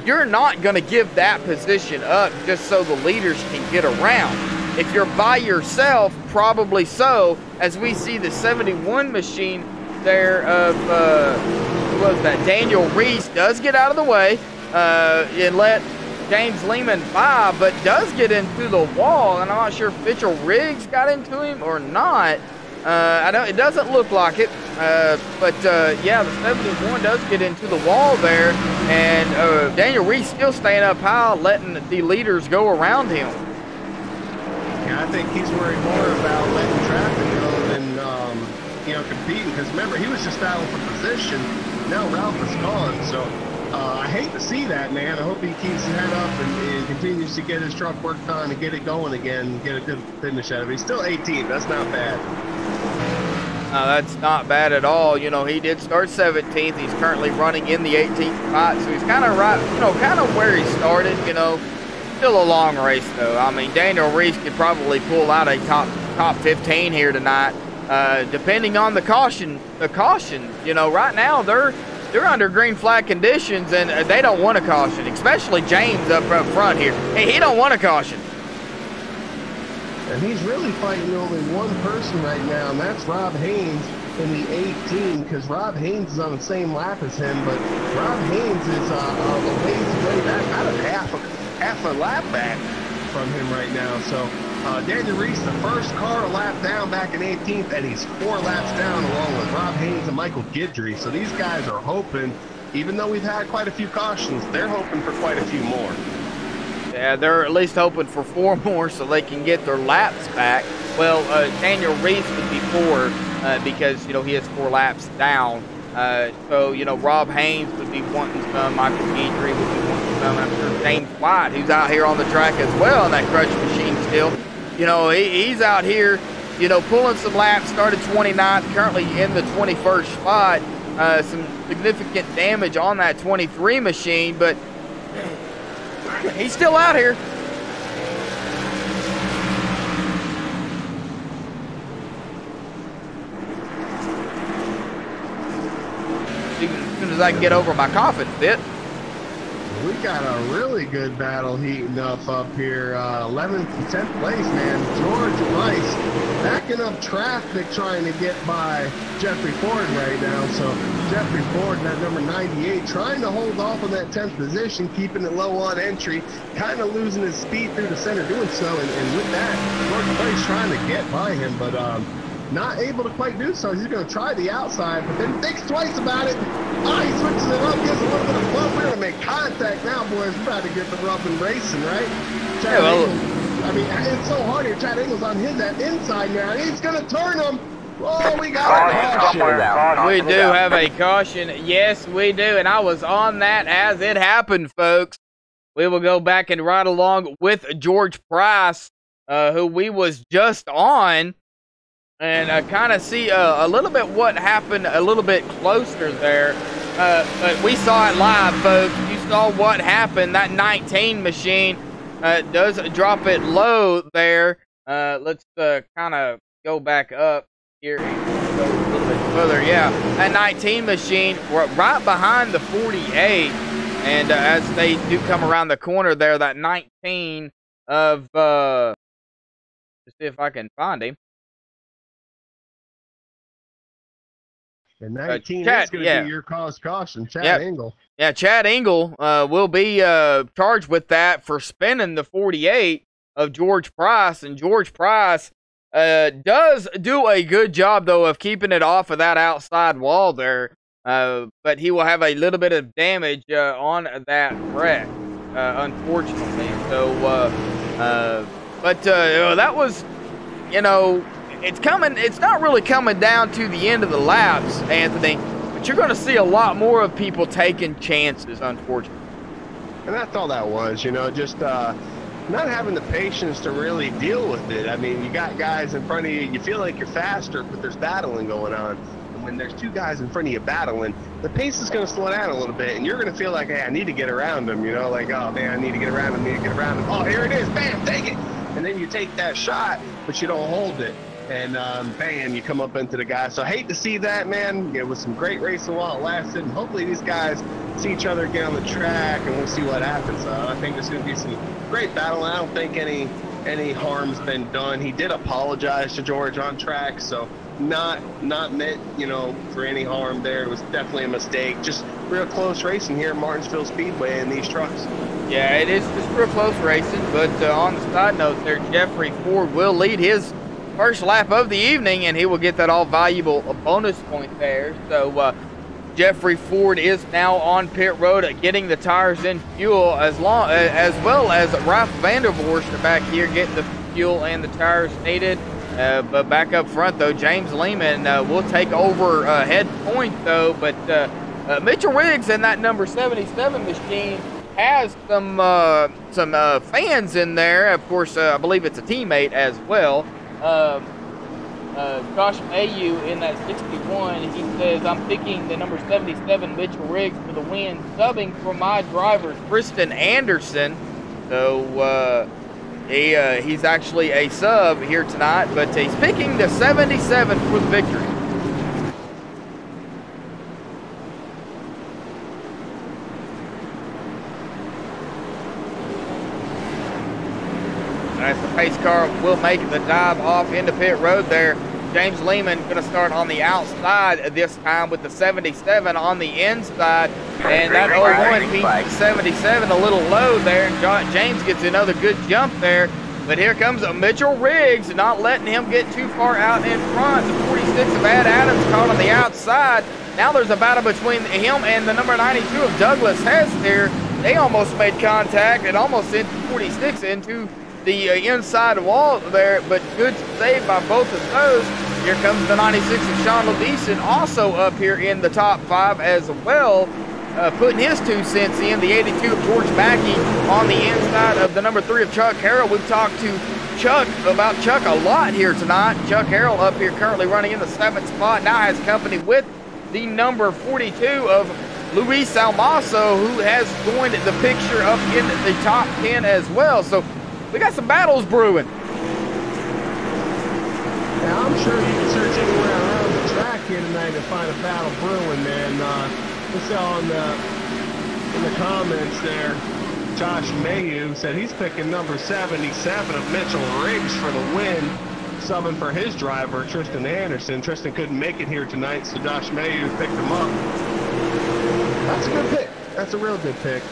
Speaker 4: you're not gonna give that position up just so the leaders can get around. If you're by yourself, probably so, as we see the 71 machine there of, who was that? Daniel Reese does get out of the way and let James Lehman by, but does get into the wall, and I'm not sure if Mitchell Riggs got into him or not. It doesn't look like it, but yeah, the 71 does get into the wall there, and Daniel Reese still staying up high, letting the leaders go around him.
Speaker 6: Yeah, I think he's worried more about letting traffic go than, you know, competing. Because remember, he was just battling for position. Now Ralph is gone. So I hate to see that, man. I hope he keeps his head up and continues to get his truck worked on and get it going again and get a good finish out of it. He's still 18. That's not bad.
Speaker 4: That's not bad at all. You know, he did start 17th. He's currently running in the 18th spot. So he's kind of right, you know, kind of where he started, you know. Still a long race, though. I mean, Daniel Reese could probably pull out a top 15 here tonight, depending on the caution. You know, right now they're under green flag conditions, and they don't want a caution, especially James up front here. Hey, he don't want a caution.
Speaker 6: And he's really fighting only one person right now, and that's Rob Haynes in the 18, because Rob Haynes is on the same lap as him, but Rob Haynes is a ways away back, out of half a lap back from him right now. So Daniel Reese, the first car to lap down back in 18th, and he's 4 laps down along with Rob Haynes and Michael Guidry. So these guys are hoping, even though we've had quite a few cautions, they're hoping for quite a few more.
Speaker 4: Yeah, they're at least hoping for 4 more so they can get their laps back. Well, Daniel Reese would be 4 because, you know, he has 4 laps down. So, you know, Rob Haynes would be wanting some, Michael Guidry would be wanting some, and I'm sure James White, who's out here on the track as well in that crush machine still. You know, he's out here, you know, pulling some laps, started 29th, currently in the 21st spot. Some significant damage on that 23 machine, but he's still out here. As soon as I can get over my coughing fit.
Speaker 6: We got a really good battle heating up here. 11th and 10th place, man. George Rice backing up traffic trying to get by Jeffrey Ford right now. So Jeffrey Ford, that number 98, trying to hold off on that 10th position, keeping it low on entry, kind of losing his speed through the center doing so. And with that, George Rice trying to get by him, but not able to quite do so. He's going to try the outside, but then thinks twice about it. He switches it up, gets a little bit of bump. We're going to make contact now, boys. We're about to get the rough and racing, right? Chad Engel, I mean, it's so hard here. Chad Engel's on his inside now. He's going to turn him. Oh, we got a caution.
Speaker 4: We do have a caution. Yes, we do. And I was on that as it happened, folks. we will go back and ride along with George Price, who we was just on, and kind of see a little bit what happened a little bit closer there. But we saw it live, folks. You saw what happened. That 19 machine does drop it low there. Let's kind of go back up here and go a little bit further. Yeah, that 19 machine right behind the 48. And as they do come around the corner there, that 19 of, let's see if I can find him.
Speaker 6: And 19
Speaker 4: Chad,
Speaker 6: is going to be your cause caution, Chad Engel.
Speaker 4: Yeah, Chad Engel will be charged with that for spinning the 48 of George Price. And George Price does do a good job, though, of keeping it off of that outside wall there. But he will have a little bit of damage on that wreck, unfortunately. So, but that was, you know, it's coming. It's not really coming down to the end of the laps, Anthony. But you're going to see a lot more of people taking chances, unfortunately.
Speaker 6: And that's all that was, you know, just not having the patience to really deal with it. I mean, you got guys in front of you. You feel like you're faster, but there's battling going on. And when there's two guys in front of you battling, the pace is going to slow down a little bit, and you're going to feel like, hey, I need to get around them, you know, like, oh, man, I need to get around them, Oh, here it is, bam, take it. And then you take that shot, but you don't hold it. And bam, you come up into the guy. So I hate to see that, man. It was some great racing while it lasted. And hopefully these guys see each other again on the track, and we'll see what happens. I think there's going to be some great battle. I don't think any harm's been done. He did apologize to George on track, so not meant, you know, for any harm there. It was definitely a mistake. Just real close racing here at Martinsville Speedway in these trucks.
Speaker 4: Yeah, it is just real close racing. But on the side note there, Jeffrey Ford will lead his first lap of the evening, and he will get that all valuable bonus point there. So Jeffrey Ford is now on pit road getting the tires in fuel, as well as Ralph Vandervorst back here getting the fuel and the tires needed. But back up front, though, James Lehman will take over head point, though. But Mitchell Riggs in that number 77 machine has some fans in there. Of course, I believe it's a teammate as well. Josh Mayu in that 61, he says, I'm picking the number 77 Mitchell Riggs for the win, subbing for my driver Tristan Anderson. So he's actually a sub here tonight, but he's picking the 77 for the victory. As the pace car will make the dive off into pit road there, James Lehman going to start on the outside this time with the 77 on the inside. And that 01 beats the 77 a little low there. And James gets another good jump there. But here comes Mitchell Riggs, not letting him get too far out in front. The 46 of Ed Adams caught on the outside. Now there's a battle between him and the number 92 of Douglas Hess here. They almost made contact and almost sent the 46 into the inside wall there, but good save by both of those. Here comes the 96 of Sean Leveson, also up here in the top 5 as well, putting his 2 cents in. The 82 of George Mackey on the inside of the number 3 of Chuck Harrell. We've talked to about Chuck a lot here tonight. Chuck Harrell up here currently running in the 7th spot, now has company with the number 42 of Luis Almaso, who has joined the picture up in the top 10 as well. So we got some battles brewing.
Speaker 6: Now, I'm sure you can search anywhere around the track here tonight to find a battle brewing, man. We saw in the comments there, Josh Mayu said he's picking number 77 of Mitchell Riggs for the win, subbing for his driver, Tristan Anderson. Tristan couldn't make it here tonight, so Josh Mayu picked him up. That's a good pick. That's a real good pick.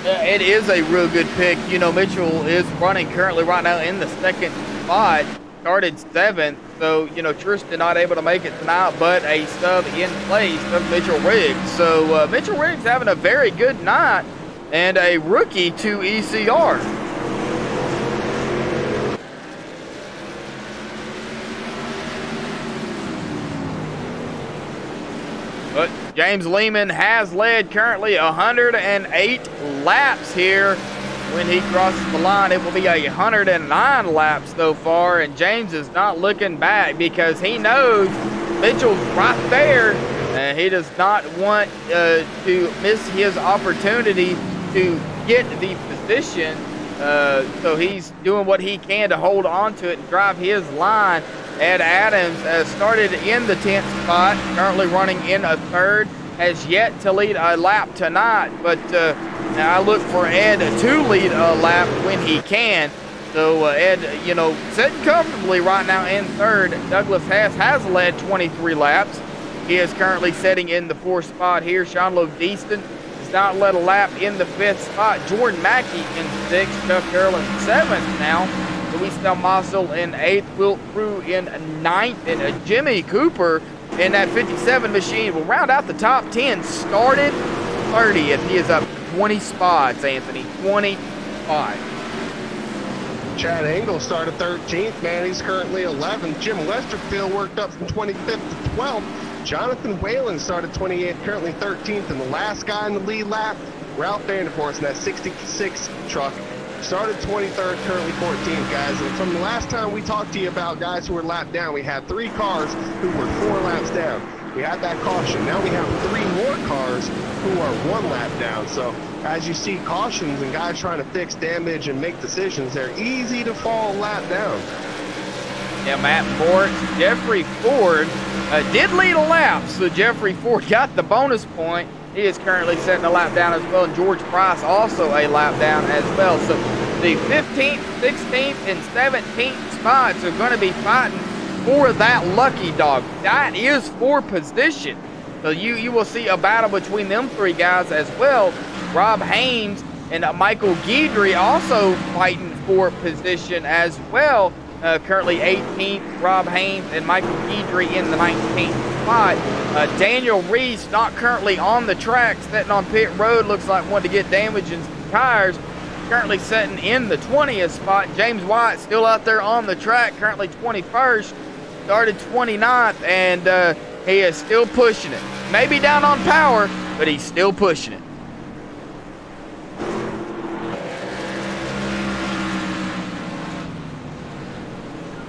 Speaker 4: It is a real good pick. You know, Mitchell is running currently right now in the 2nd spot, started 7th. So, you know, Tristan not able to make it tonight, but a sub in place of Mitchell Riggs. So, Mitchell Riggs having a very good night and a rookie to ECR. But James Lehman has led currently 108 laps here. When he crosses the line, it will be 109 laps so far, and James is not looking back because he knows Mitchell's right there. He does not want to miss his opportunity to get the position, so he's doing what he can to hold on to it and drive his line. Ed Adams started in the 10th spot, currently running in a 3rd, has yet to lead a lap tonight, but now I look for Ed to lead a lap when he can. So Ed, you know, sitting comfortably right now in 3rd. Douglas has led 23 laps. He is currently sitting in the 4th spot here. Sean Lodeaston has not led a lap in the 5th spot. Jordan Mackey in 6th. Chuck Earl in 7th now. Luis Del Mazo in 8th. Wilt Crew in 9th. And Jimmy Cooper in that 57 machine will round out the top 10. Started 30th. He is up 20 spots, Anthony. 20 spots.
Speaker 6: Chad Engel started 13th, man. He's currently 11th. Jim Westerfield worked up from 25th to 12th. Jonathan Whalen started 28th, currently 13th. And the last guy in the lead lap, Ralph Vanderforst in that 66 truck, started 23rd, currently 14th, guys. And from the last time we talked to you about guys who were lapped down, we had 3 cars who were 4 laps down. We had that caution. Now we have 3 more cars who are 1 lap down. So as you see cautions and guys trying to fix damage and make decisions, they're easy to fall a lap down.
Speaker 4: Yeah, Matt Moritz, Jeffrey Ford did lead a lap, so Jeffrey Ford got the bonus point. He is currently setting a lap down as well, and George Price also a lap down as well. So the 15th, 16th, and 17th spots are going to be fighting for that lucky dog. That is for position. So you will see a battle between them 3 guys as well. Rob Haynes and Michael Guidry also fighting for position as well. Currently 18th, Rob Haynes and Michael Guidry in the 19th spot. Daniel Reese not currently on the track, sitting on pit road. Looks like wanted to get damage in some tires. Currently sitting in the 20th spot. James White still out there on the track, currently 21st. Started 29th, and he is still pushing it. Maybe down on power, but he's still pushing it.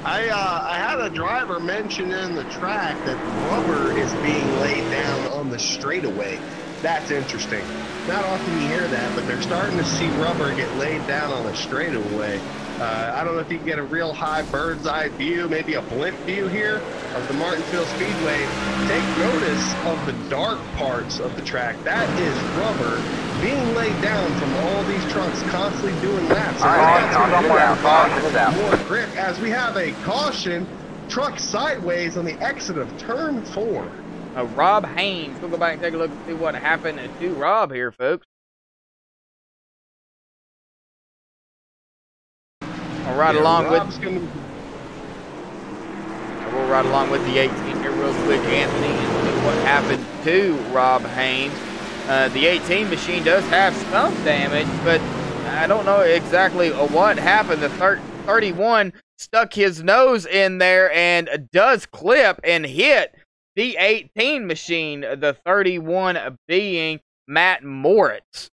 Speaker 6: I had a driver mention in the track that rubber is being laid down on the straightaway. That's interesting. Not often you hear that, but they're starting to see rubber get laid down on the straightaway. I don't know if you can get a real high bird's eye view, maybe a blimp view here of the Martinsville Speedway. Take notice of the dark parts of the track. That is rubber being laid down from all these trucks constantly doing laps. More grip as we have a caution, truck sideways on the exit of turn 4.
Speaker 4: Rob Haynes. We'll go back and take a look and see what happened to Rob here, folks. I'll ride along with. We'll ride along with the 18 here real quick, Anthony, and see what happened to Rob Haynes. The 18 machine does have some damage, but I don't know exactly what happened. The 31 stuck his nose in there and does clip and hit the 18 machine, the 31 being Matt Moritz.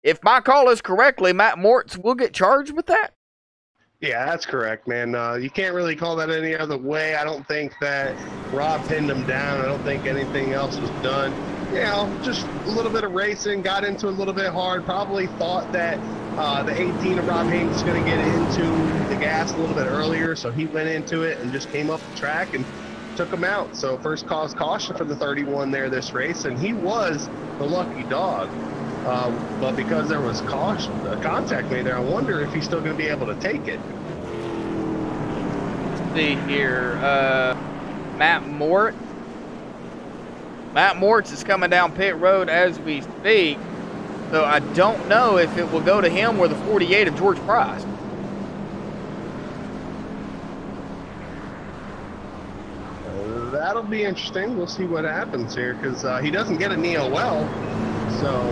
Speaker 4: If my call is correctly, Matt Moritz will get charged with that?
Speaker 6: Yeah, that's correct, man. You can't really call that any other way. I don't think that Rob pinned him down. I don't think anything else was done. You know, just a little bit of racing, got into a little bit hard, probably thought that the 18 of Rob Haynes was going to get into the gas a little bit earlier, so he went into it and just came up the track and took him out. So first cause caution for the 31 there this race, and he was the lucky dog. But because there was contact made there, I wonder if he's still going to be able to take it.
Speaker 4: Let's see here. Matt Moritz. Matt Moritz is coming down pit road as we speak. So I don't know if it will go to him or the 48 of George Price.
Speaker 6: That'll be interesting. We'll see what happens here because he doesn't get a NEOL. So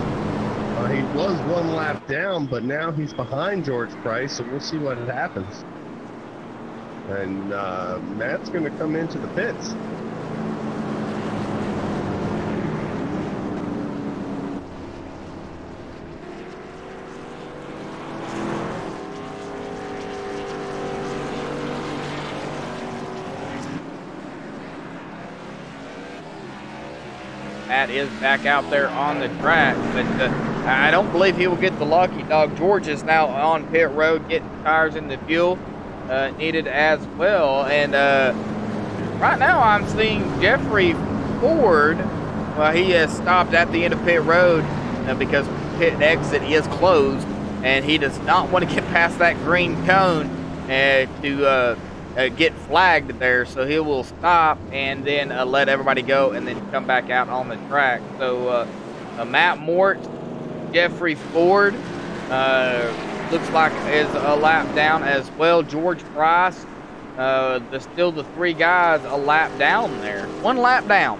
Speaker 6: he was 1 lap down, but now he's behind George Price. So we'll see what happens. And Matt's going to come into the pits.
Speaker 4: Pat is back out there on the track, but I don't believe he will get the lucky dog. George is now on pit road, getting tires in the fuel needed as well. And right now I'm seeing Jeffrey Ford. Well, he has stopped at the end of pit road because pit exit is closed, and he does not want to get past that green cone to get flagged there. So he will stop and then let everybody go and then come back out on the track. So Matt Mort, Jeffrey Ford, looks like is a lap down as well. George Price, still the three guys a lap down there. One lap down.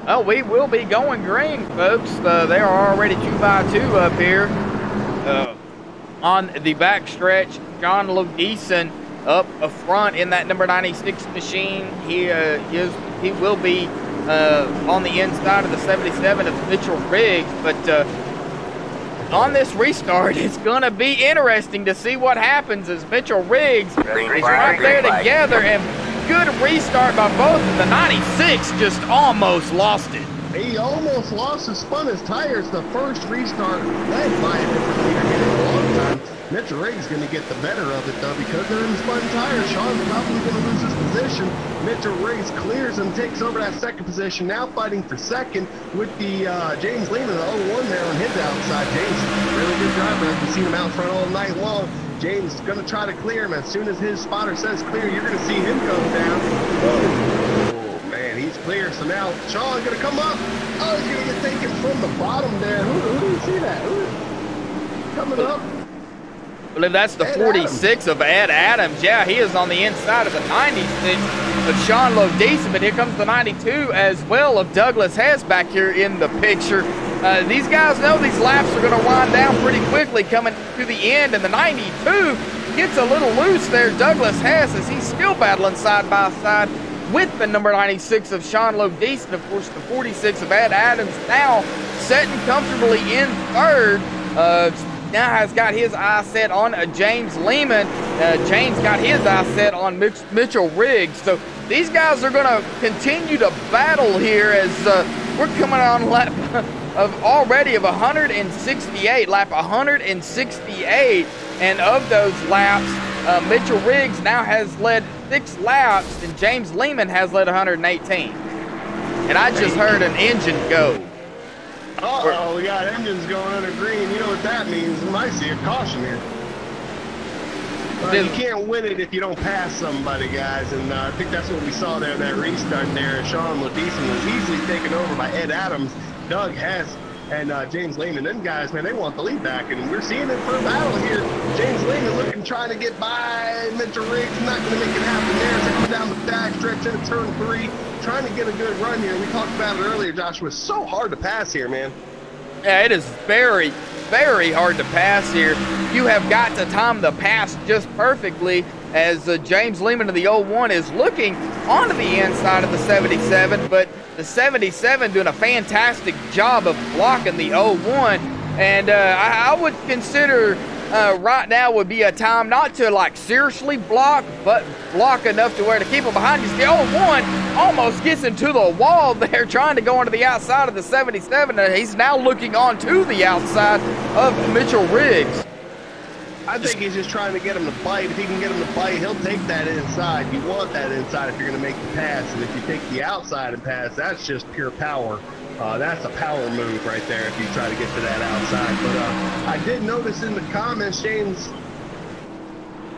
Speaker 4: Oh, we will be going green, folks. They are already 2x2 up here. On the back stretch, John Lodison up front in that number 96 machine. He will be on the inside of the 77 of Mitchell Riggs, but on this restart, it's going to be interesting to see what happens as Mitchell Riggs is right there together, and good restart by both, and the 96 just almost lost it.
Speaker 6: He almost lost his spun his tires. The first restart led by a different leader in a long time. Mitchell Riggs going to get the better of it, though, because they're in spun tires. Sean's probably going to lose his position. Mitchell Riggs clears and takes over that second position, now fighting for second with the James Lehman, the 01 there on his outside. James, really good driver. I've seen him out front all night long. James is going to try to clear him. As soon as his spotter says clear, you're going to see him go down. Oh, man, he's clear. So now Sean's going to come up. Oh, he's going to get taken from the bottom there. Who do you see that? Who's coming up?
Speaker 4: I believe that's the 46 of Ed Adams. Yeah, he is on the inside of the 96 of Sean Lodison, but here comes the 92 as well of Douglas Hess back here in the picture. These guys know these laps are going to wind down pretty quickly coming to the end, and the 92 gets a little loose there. Douglas Hess, as he's still battling side by side with the number 96 of Sean Lodison. Of course, the 46 of Ed Adams now sitting comfortably in third. Now has got his eye set on James Lehman. James got his eye set on Mitchell Riggs. So these guys are going to continue to battle here as we're coming on lap of already of 168, lap 168. And of those laps, Mitchell Riggs now has led 6 laps, and James Lehman has led 118. And I just heard an engine go.
Speaker 6: Uh-oh, we got engines going under green. You know what that means. We might see a caution here. You can't win it if you don't pass somebody, guys. And I think that's what we saw there in that restart there. Sean Lodison was easily taken over by Ed Adams, Doug Hess, and James Lehman. Them guys, man, they want the lead back. And we're seeing it for a battle here. James Lehman trying to get by Mitchell Riggs. Not going to make it happen there. As they come down the back stretch into turn 3. Trying to get a good run here. We talked about it earlier, Joshua. It's so hard to pass here, man.
Speaker 4: Yeah, it is very, very hard to pass here. You have got to time the pass just perfectly as James Lehman of the 01 is looking onto the inside of the 77, but the 77 doing a fantastic job of blocking the 01. And I would consider right now would be a time not to like seriously block, but block enough to where to keep him behind you. The 01 almost gets into the wall there trying to go onto the outside of the 77. And he's now looking onto the outside of Mitchell Riggs.
Speaker 6: I think he's just trying to get him to bite. If he can get him to bite, he'll take that inside. You want that inside if you're going to make the pass. And if you take the outside and pass, that's just pure power. That's a power move right there if you try to get to that outside. But I did notice in the comments, James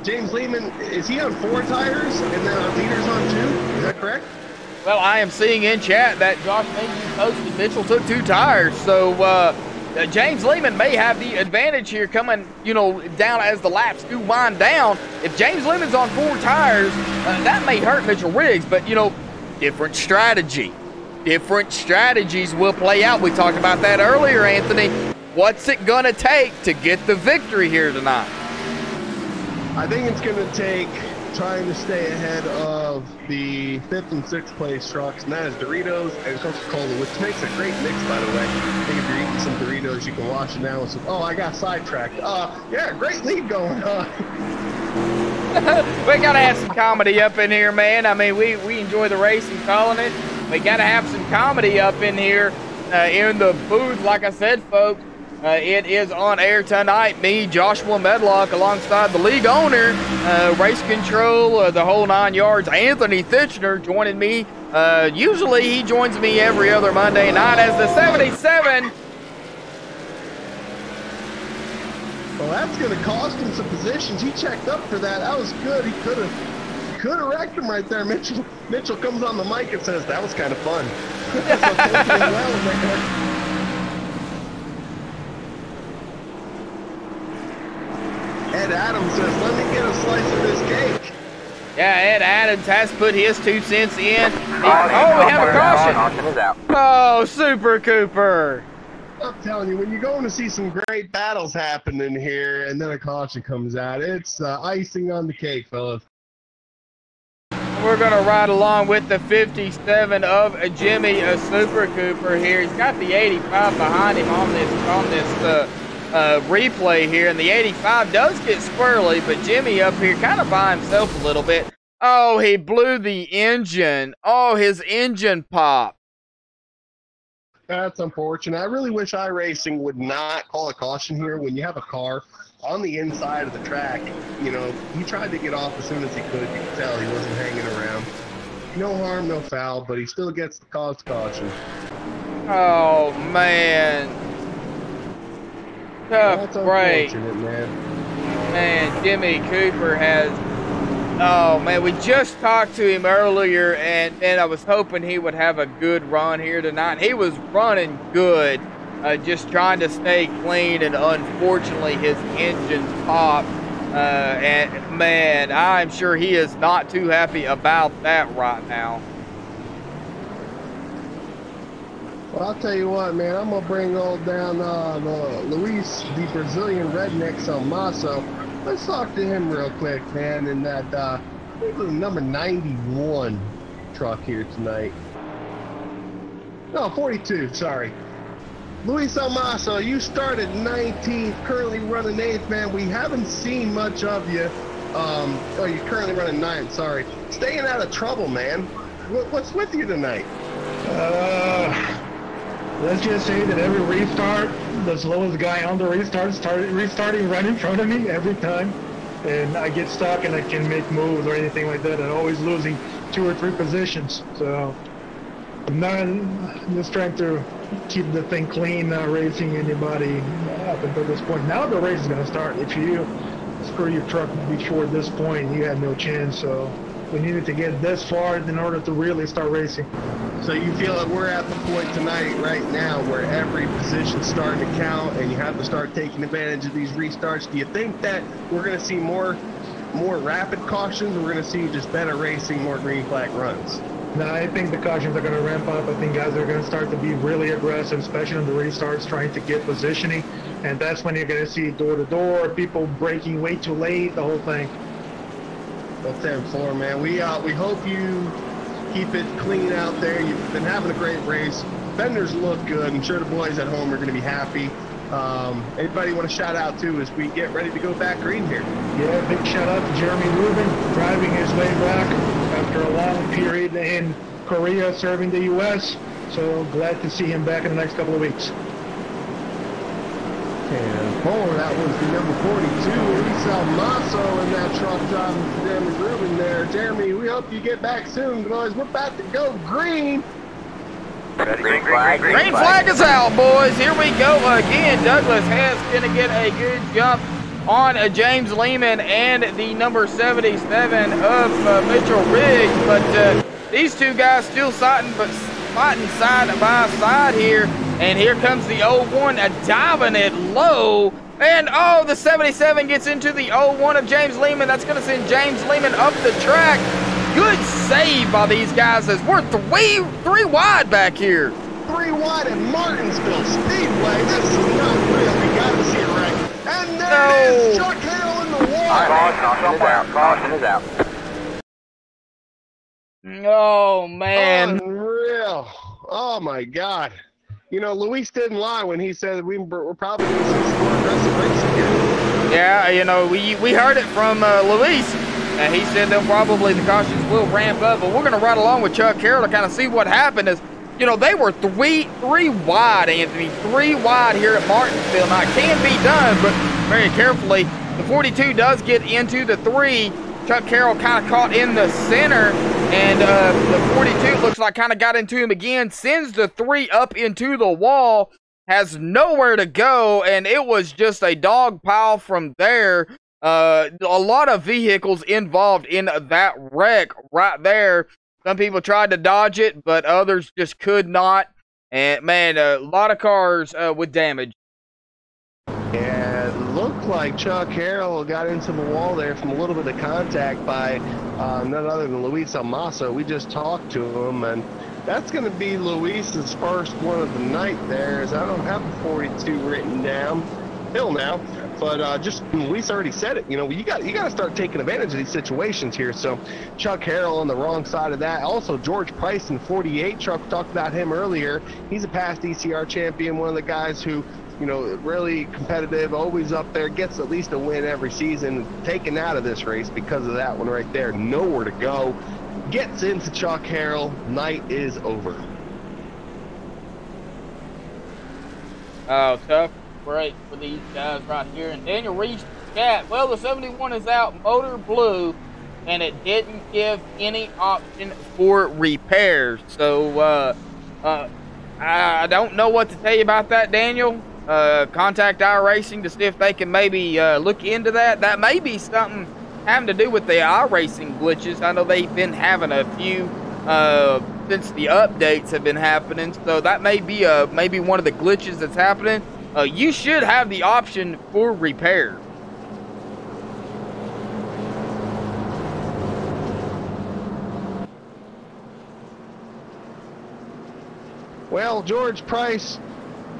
Speaker 6: Lehman, is he on 4 tires and then our leader's on 2? Is that correct?
Speaker 4: Well, I am seeing in chat that Josh Mingy posted Mitchell took 2 tires. So James Lehman may have the advantage here coming, down as the laps do wind down. If James Lehman's on 4 tires, that may hurt Mitchell Riggs. But, different strategy. Different strategies will play out. We talked about that earlier, Anthony. What's it going to take to get the victory here tonight?
Speaker 6: I think it's going to take trying to stay ahead of the 5th and 6th place trucks, and that is Doritos and Coca-Cola, which makes a great mix, by the way. I think if you're eating some Doritos, you can wash it down with some... Oh, I got sidetracked. Yeah, great lead going on.
Speaker 4: We gotta have some comedy up in here, man. I mean, we enjoy the racing, calling it. We gotta have some comedy up in here in the booth. Like I said, folks, it is on air tonight. Me, Joshua Medlock, alongside the league owner, race control, the whole 9 yards. Anthony Thitchner joining me. Usually he joins me every other Monday night as the 77.
Speaker 6: Well, that's going to cost him some positions. He checked up for that. That was good. He could have wrecked him right there. Mitchell comes on the mic and says, that was kind of fun. Ed Adams says, let me get a slice of this cake.
Speaker 4: Yeah, Ed Adams has put his 2 cents in. Oh, we have a caution. Oh, Super Cooper.
Speaker 6: I'm telling you, when you're going to see some great battles happening here and then a caution comes out, it's icing on the cake, fellas.
Speaker 4: We're going to ride along with the 57 of Jimmy Super Cooper here. He's got the 85 behind him on this replay here, and the 85 does get squirrely, but Jimmy up here kind of by himself a little bit. Oh, he blew the engine. Oh, his engine popped.
Speaker 6: That's unfortunate. I really wish iRacing would not call a caution here when you have a car on the inside of the track. You know, he tried to get off as soon as he could. You could tell he wasn't hanging around. No harm, no foul, but he still gets the cause caution.
Speaker 4: Oh, man. Tough break. Man, Jimmy Cooper has... Oh, man, we just talked to him earlier, and I was hoping he would have a good run here tonight. He was running good, just trying to stay clean, and unfortunately his engine popped. And, man, I'm sure he is not too happy about that right now.
Speaker 6: Well, I'll tell you what, man, I'm going to bring all down Luis, the Brazilian redneck Salmaso. Let's talk to him real quick, man, in that, I think it was number 91 truck here tonight. No, 42, sorry. Luis Salmaso, you started 19th, currently running 8th, man. We haven't seen much of you. Oh, you're currently running 9th, sorry. Staying out of trouble, man. What's with you tonight?
Speaker 10: Let's just say that every restart, the slowest guy on the restart restarting right in front of me every time. And I get stuck and I can make moves or anything like that. And always losing 2 or 3 positions. So I'm just trying to keep the thing clean, not racing anybody up until this point. Now the race is going to start. If you screw your truck before this point, you had no chance. So we needed to get this far in order to really start racing.
Speaker 6: So you feel that we're at the point tonight, right now, where every position's starting to count and you have to start taking advantage of these restarts. Do you think that we're going to see more rapid cautions, or we're going to see just better racing, more green flag runs?
Speaker 10: No, I think the cautions are going to ramp up. I think guys are going to start to be really aggressive, especially on the restarts, trying to get positioning. And that's when you're going to see door-to-door, people braking way too late, the whole thing.
Speaker 6: Well, 10-4, man. We hope you keep it clean out there. You've been having a great race. Fenders look good. I'm sure the boys at home are going to be happy. Anybody you want to shout out to as we get ready to go back green here?
Speaker 10: Yeah, big shout out to Jeremy Rubin, driving his way back after a long period in Korea serving the U.S. So glad to see him back in the next couple of weeks.
Speaker 6: 10-4, that was the number 42, Luis Salmaso in that truck driving for Jeremy Rubin there. Jeremy, we hope you get back soon, boys. We're about to go green.
Speaker 7: Green flag
Speaker 4: is out, boys. Here we go again. Douglas Hess going to get a good jump on James Lehman and the number 77 of Mitchell Riggs. But these two guys still fighting side by side here. And here comes the 01 diving it low. And oh, the 77 gets into the 01 of James Lehman. That's going to send James Lehman up the track. Good save by these guys as we're three wide back here.
Speaker 6: 3 wide at Martinsville Speedway. This is not real. We got to see it right. And there it is. Chuck Harrell in the water.
Speaker 7: Caution is out.
Speaker 4: Oh, man.
Speaker 6: Unreal. Oh, my God. You know, Luis didn't lie when he said we're probably going to see some more aggressive racing here.
Speaker 4: Yeah, you know, we heard it from Luis. He said the cautions will ramp up, but we're going to ride along with Chuck Carroll to kind of see what happened. Is, you know, they were three wide, Anthony, 3 wide here at Martinsville. Now, it can be done, but very carefully. The 42 does get into the 3. Chuck Carroll kind of caught in the center, and the 42 looks like kind of got into him again, sends the 3 up into the wall, has nowhere to go, and it was just a dog pile from there. A lot of vehicles involved in that wreck right there. Some people tried to dodge it, but others just could not. And man, a lot of cars with damage.
Speaker 6: Yeah, it looked like Chuck Carroll got into the wall there from a little bit of contact by none other than Luis Almaso. We just talked to him, and that's going to be Luis's first one of the night there, as I don't have the 42 written down. Still now, but just Luis already said it. You know, you got to start taking advantage of these situations here. So Chuck Carroll on the wrong side of that. Also George Price in 48. Chuck talked about him earlier. He's a past ECR champion, one of the guys who, you know, really competitive, always up there, gets at least a win every season. Taken out of this race because of that one right there. Nowhere to go. Gets into Chuck Carroll. Night is over.
Speaker 4: Oh, tough break for these guys right here. And Daniel Reese chat, well, the 71 is out, motor blue, and it didn't give any option for repairs. So I don't know what to tell you about that, Daniel. Contact iRacing to see if they can maybe look into that. That may be something having to do with the iRacing glitches. I know they've been having a few since the updates have been happening, so that may be maybe one of the glitches that's happening. You should have the option for repair.
Speaker 6: Well, George Price,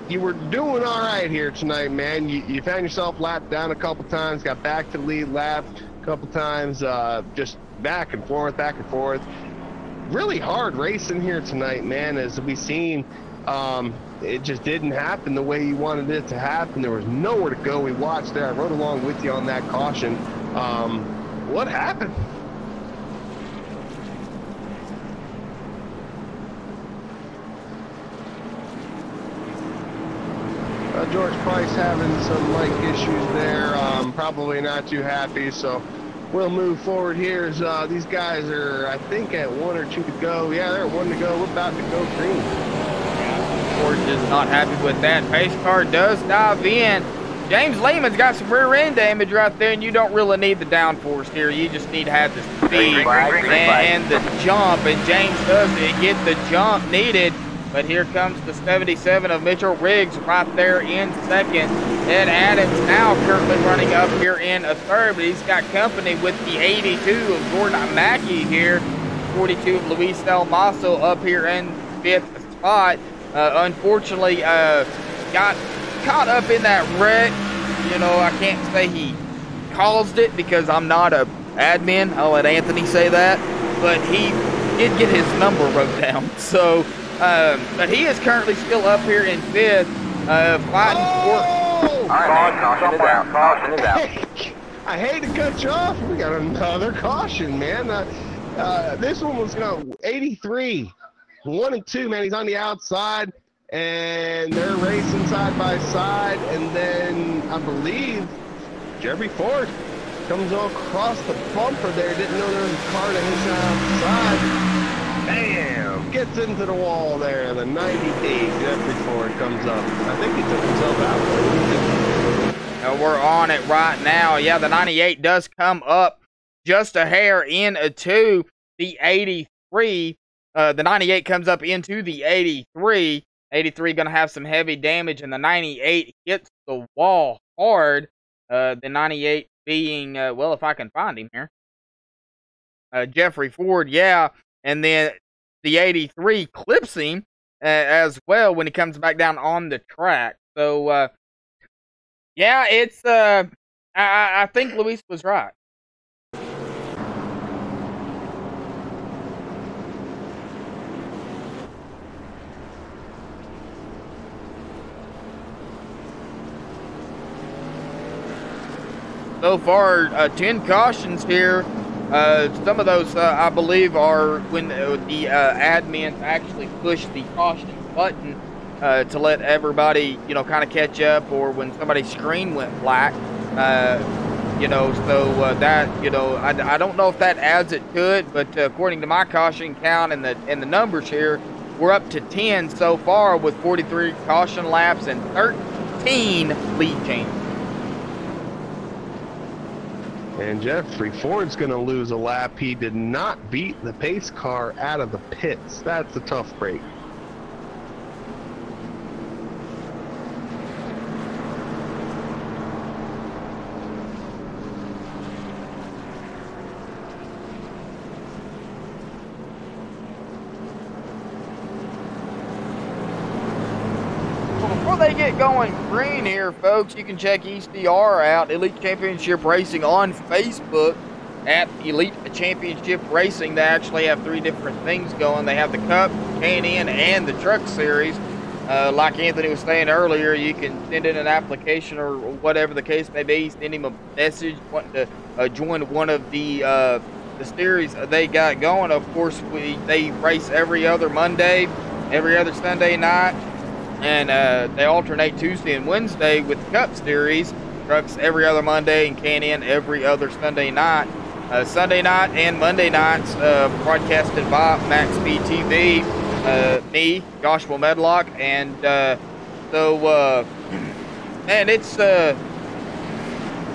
Speaker 6: you were doing all right here tonight, man. You found yourself lapped down a couple times, got back to the lead lap a couple times, just back and forth, back and forth. Really hard racing here tonight, man, as we've seen. It just didn't happen the way you wanted it to happen. There was nowhere to go. We watched there. I rode along with you on that caution. What happened? George Price having some mic issues there. Probably not too happy, so we'll move forward here as these guys are, I think, at 1 or 2 to go. Yeah, they're at 1 to go. We're about to go green.
Speaker 4: George is not happy with that. Pace car does dive in. James Lehman's got some rear end damage right there, and you don't really need the downforce here. You just need to have the speed and the jump, and James does get the jump needed. But here comes the 77 of Mitchell Riggs right there in second. Ed Adams now currently running up here in a third, but he's got company with the 82 of Gordon Mackey here. 42 of Luis Almaso up here in 5th spot. Unfortunately, got caught up in that wreck. You know, I can't say he caused it because I'm not a admin. I'll let Anthony say that. But he did get his number wrote down. So, but he is currently still up here in 5th, fighting for...
Speaker 7: All right, caution is out. Caution is out.
Speaker 6: I hate to cut you off. We got another caution, man. This one was 83. 1 and 2, man. He's on the outside, and they're racing side by side. And then I believe Jeffrey Ford comes across the bumper there. Didn't know there was a car to his outside. Bam! Gets into the wall there. The 98 Jeffrey Ford comes up. I think he took himself out.
Speaker 4: We're on it right now. Yeah, the 98 does come up just a hair in a 2. The 83. The 98 comes up into the 83. 83 going to have some heavy damage, and the 98 hits the wall hard. The 98 being, well, if I can find him here. Jeffrey Ford, yeah. And then the 83 clips him as well when he comes back down on the track. So, yeah, it's, I think Luis was right. So far, 10 cautions here Some of those, I believe, are when the admins actually push the caution button to let everybody, you know, kind of catch up, or when somebody's screen went black. You know, so that, you know, I don't know if that adds it to it, but according to my caution count and the numbers here, we're up to 10 so far with 43 caution laps and 13 lead changes.
Speaker 6: And Jeffrey Ford's going to lose a lap. He did not beat the pace car out of the pits. That's a tough break.
Speaker 4: Before they get going green here, folks, you can check ECR out, Elite Championship Racing, on Facebook at Elite Championship Racing. They actually have 3 different things going. They have the Cup, K&N, and the Truck Series. Like Anthony was saying earlier, you can send in an application or whatever the case may be, send him a message wanting to join one of the series they got going. Of course, they race every other Monday, every other Sunday night, and they alternate Tuesday and Wednesday with the Cup Series. Trucks every other Monday and K&N every other Sunday night. Sunday night and Monday nights broadcasted by MaxSpeedTV. Me, Joshua Medlock, and man,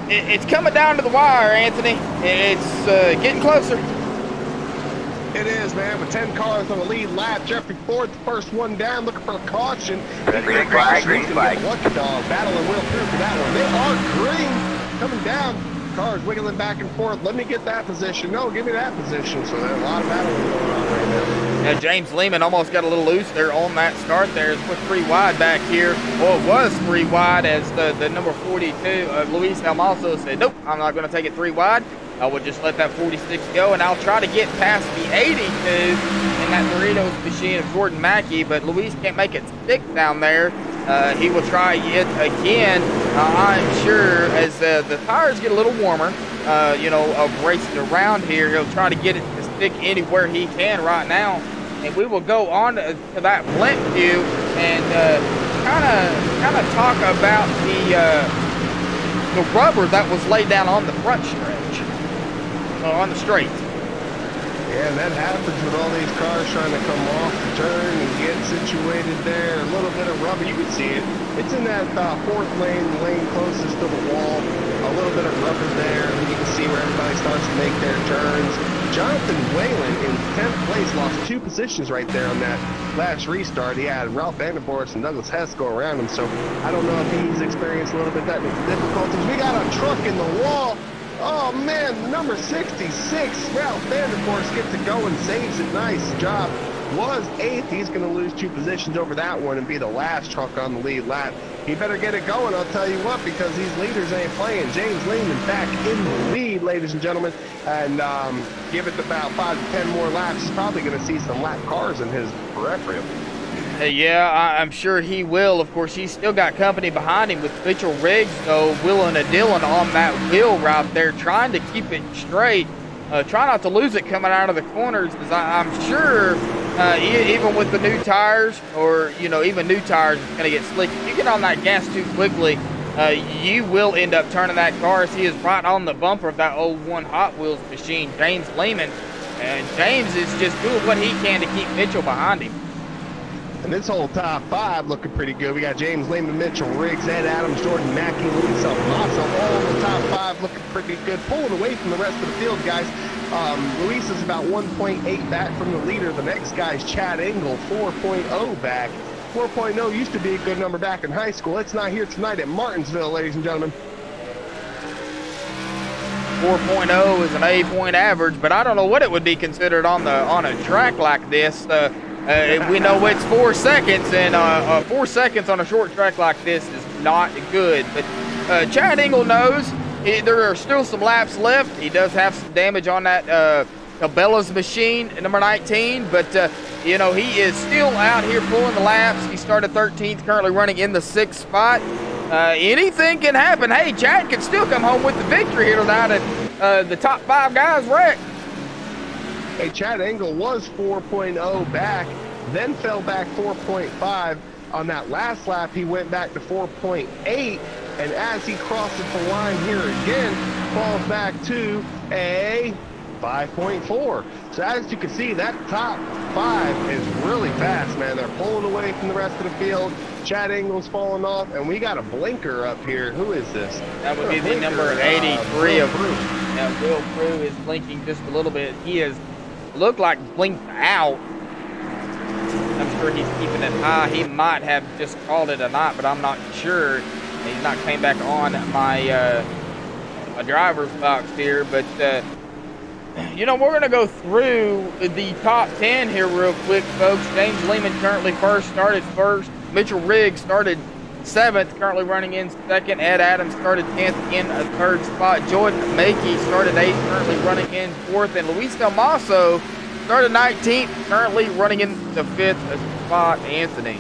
Speaker 4: it's coming down to the wire, Anthony. It's getting closer.
Speaker 6: It is, man, with 10 cars on the lead lap. Jeffrey Ford, the first one down, looking for a caution.
Speaker 7: Green flag, green flag.
Speaker 6: Lucky dog, battling Will through for that one. They are green, coming down. Cars wiggling back and forth. Let me get that position. No, give me that position. So there's a lot of battling going on right now.
Speaker 4: Yeah, James Lehman almost got a little loose there on that start there. It's put 3 wide back here. Well, it was 3 wide as the number 42, Luis Almazo, said, nope, I'm not going to take it 3 wide. I will just let that 46 go, and I'll try to get past the 82 in that Doritos machine of Jordan Mackey, but Luis can't make it stick down there. He will try it again, I'm sure, as the tires get a little warmer, you know, of racing around here. He'll try to get it to stick anywhere he can right now. And we will go on to that blend view and kind of talk about the rubber that was laid down on the front stretch, on the straight.
Speaker 6: Yeah, that happens with all these cars trying to come off the turn and get situated there. A little bit of rubber, you can see it. It's in that 4th lane closest to the wall. A little bit of rubber there. And you can see where everybody starts to make their turns. Jonathan Whalen in 10th place lost 2 positions right there on that last restart. He had Ralph Vanderborst and Douglas Hess go around him, so I don't know if he's experienced a little bit technical difficulties. We got a truck in the wall. Oh man, number 66, Ralph Vanderborst gets it going, saves it. Nice job. Was 8th. He's going to lose 2 positions over that one and be the last truck on the lead lap. He better get it going, I'll tell you what, because these leaders ain't playing. James Lehman back in the lead, ladies and gentlemen, and give it about 5 to 10 more laps. He's probably going to see some lap cars in his periphery.
Speaker 4: Yeah, I'm sure he will. Of course, he's still got company behind him with Mitchell Riggs, though, willing a Dillon on that wheel right there, trying to keep it straight. Try not to lose it coming out of the corners, because I'm sure even with the new tires, or, you know, even new tires, it's going to get slick. If you get on that gas too quickly, you will end up turning that car, as he is right on the bumper of that 01 Hot Wheels machine, James Lehman. And James is just doing what he can to keep Mitchell behind him.
Speaker 6: And this whole top 5 looking pretty good. We got James Lehman, Mitchell Riggs, Ed Adams, Jordan Mackey, Luis Almazo, all the top 5 looking pretty good. Pulling away from the rest of the field, guys. Luis is about 1.8 back from the leader. The next guy's Chad Engel, 4.0 back. 4.0 used to be a good number back in high school. It's not here tonight at Martinsville, ladies and gentlemen.
Speaker 4: 4.0 is an A-point average, but I don't know what it would be considered on a track like this. We know it's 4 seconds, and 4 seconds on a short track like this is not good. But Chad Engel knows there are still some laps left. He does have some damage on that Cabela's machine, number 19, but you know, he is still out here pulling the laps. He started 13th, currently running in the 6th spot. Anything can happen. Hey, Chad can still come home with the victory here tonight, and the top 5 guys wrecked.
Speaker 6: Hey, Chad Engel was 4.0 back, then fell back 4.5. On that last lap, he went back to 4.8, and as he crosses the line here again, falls back to a 5.4. So as you can see, that top 5 is really fast, man. They're pulling away from the rest of the field. Chad Engel's falling off, and we got a blinker up here. Who is this?
Speaker 4: That would be the number 83 of Prue. Now, Will Prue is blinking just a little bit. He has looked like blinked out. I'm sure he's keeping it high. He might have just called it a night, but I'm not sure. He's not came back on my my driver's box here, but you know, we're going to go through the top 10 here real quick, folks. James Lehman currently started first. Mitchell Riggs started 7th, currently running in 2nd. Ed Adams started 10th in a 3rd spot. Jordan Makey started 8th, currently running in 4th. And Luis Del Maso started 19th, currently running in the 5th spot. Anthony.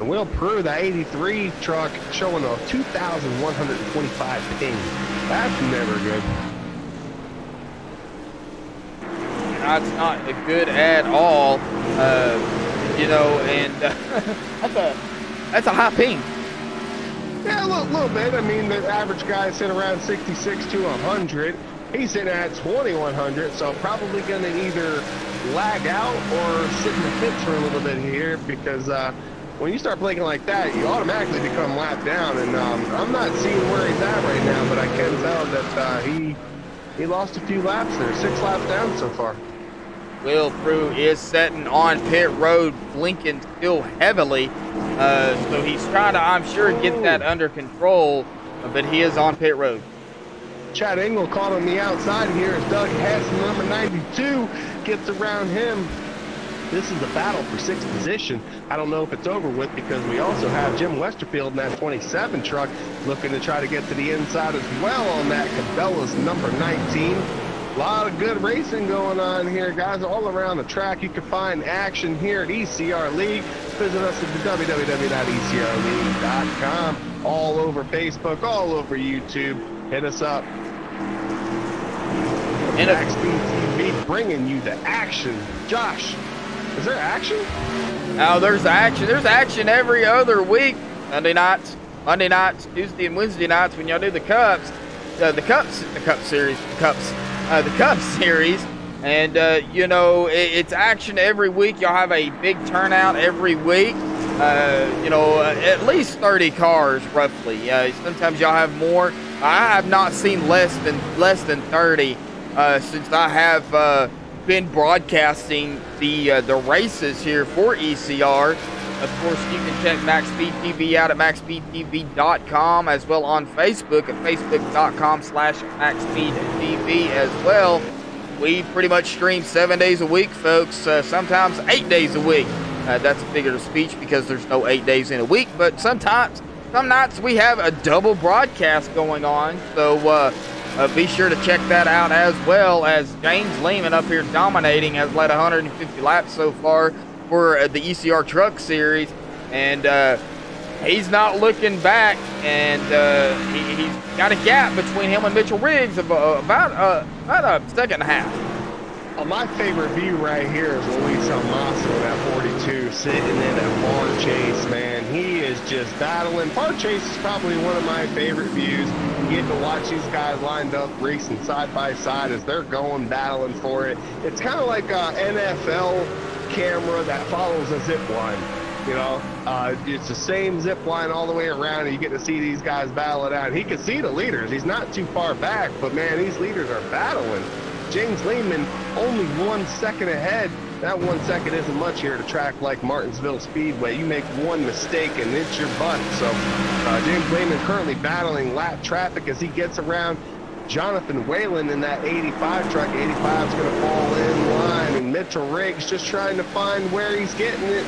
Speaker 6: And Will Prue, the 83 truck, showing a 2,125 ping. That's never good.
Speaker 4: That's not good at all, you know, and that's a high ping.
Speaker 6: Yeah, a little bit. I mean, the average guy sitting around 66 to 100. He's sitting at 2,100, so probably going to either lag out or sit in the pits for a little bit here, because when you start blinking like that, you automatically become lapped down, and I'm not seeing where he's at right now, but I can tell that he lost a few laps there, 6 laps down so far.
Speaker 4: Will Prue is setting on pit road, blinking still heavily, so he's trying to, I'm sure, get that under control, but he is on pit road.
Speaker 6: Chad Engel caught on the outside here as Doug Hess, number 92, gets around him. This is a battle for 6th position. I don't know if it's over with, because we also have Jim Westerfield in that 27 truck looking to try to get to the inside as well on that Cabela's number 19. A lot of good racing going on here, guys, all around the track. You can find action here at ECR League. Visit us at www.ecrleague.com. All over Facebook, all over YouTube. Hit us up. And MaxSpeedTV bringing you the action. Josh, is there action?
Speaker 4: Oh, there's action. There's action every other week. Monday nights, Tuesday and Wednesday nights when y'all do the Cups. The Cup Series, and you know, it's action every week. Y'all have a big turnout every week. You know, at least 30 cars roughly. Sometimes y'all have more. I have not seen less than 30 since I have been broadcasting the races here for ECR. Of course, you can check MaxSpeedTV out at MaxSpeedTV.com, as well on Facebook at Facebook.com/MaxSpeedTV as well. We pretty much stream 7 days a week, folks, sometimes 8 days a week. That's a figure of speech because there's no 8 days in a week, but some nights we have a double broadcast going on, so be sure to check that out, as well as James Lehman up here dominating, has led 150 laps so far for the ECR Truck Series, and he's not looking back, and he's got a gap between him and Mitchell Riggs of about a second and a half.
Speaker 6: My favorite view right here is Luis Almaso in that 42, sitting in a bar chase, man. He is just battling. Bar chase is probably one of my favorite views. You get to watch these guys lined up racing side by side as they're going, battling for it. It's kind of like an NFL camera that follows a zip line. You know, it's the same zip line all the way around, and you get to see these guys battle it out. He can see the leaders. He's not too far back, but man, these leaders are battling. James Lehman only 1 second ahead. That 1 second isn't much here at a track like Martinsville Speedway. You make one mistake and it's your butt. So James Lehman currently battling lap traffic as he gets around Jonathan Whalen in that 85 truck. 85 is going to fall in line, and Mitchell Riggs just trying to find where he's getting it.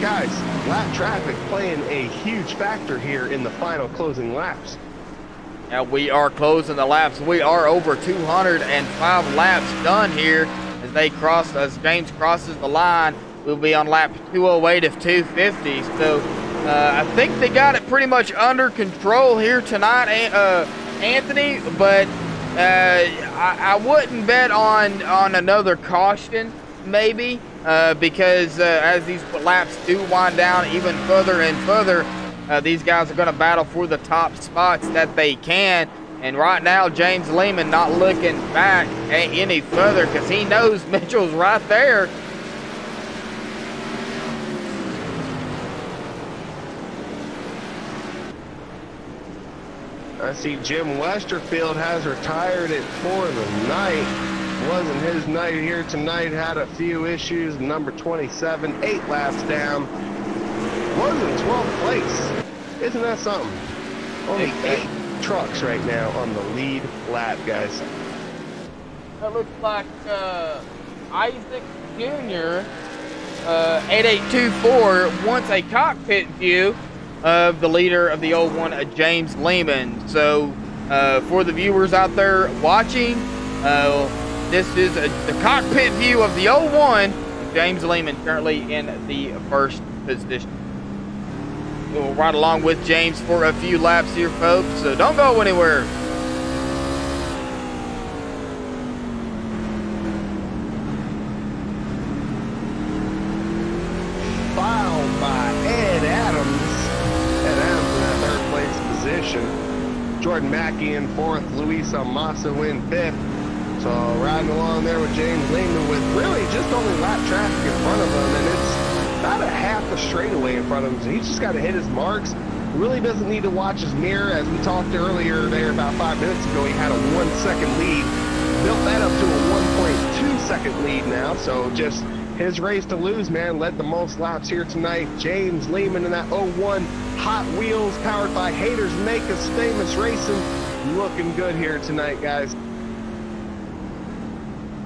Speaker 6: Guys, lap traffic playing a huge factor here in the final closing laps.
Speaker 4: Now we are closing the laps. We are over 205 laps done here as James crosses the line. We'll be on lap 208 of 250. So I think they got it pretty much under control here tonight. Anthony, but I wouldn't bet on another caution, maybe, because as these laps do wind down even further and further, these guys are going to battle for the top spots that they can. And right now, James Lehman not looking back any further because he knows Mitchell's right there.
Speaker 6: I see Jim Westerfield has retired it for the night. Wasn't his night here tonight. Had a few issues. Number 27, 8 laps down. Was in 12th place. Isn't that something? Only 8 trucks right now on the lead lap, guys.
Speaker 4: That looks like Isaac Jr. 8824 wants a cockpit view of the leader of the old one, James Lehman. So for the viewers out there watching, this is the cockpit view of the old one. James Lehman currently in the first position. We'll ride along with James for a few laps here, folks, so don't go anywhere.
Speaker 6: Fouled by Ed Adams. Ed Adams in that third place position. Jordan Mackey in fourth. Luis Amasso in fifth. So riding along there with James Lehman with really just only lap traffic in front of him, and it's about a half a straightaway in front of him. So he's just got to hit his marks. Really doesn't need to watch his mirror. As we talked earlier there about 5 minutes ago, he had a 1 second lead. Built that up to a 1.2 second lead now. So just his race to lose, man. Led the most laps here tonight. James Lehman in that 01 Hot Wheels powered by Haters Make Us Famous Racing. Looking good here tonight, guys.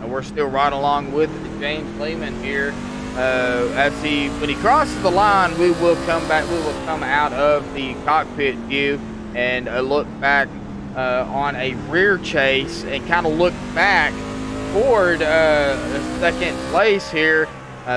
Speaker 4: And we're still riding along with James Lehman here. When he crosses the line, we will come back. We will come out of the cockpit view and look back on a rear chase and kind of look back toward second place here.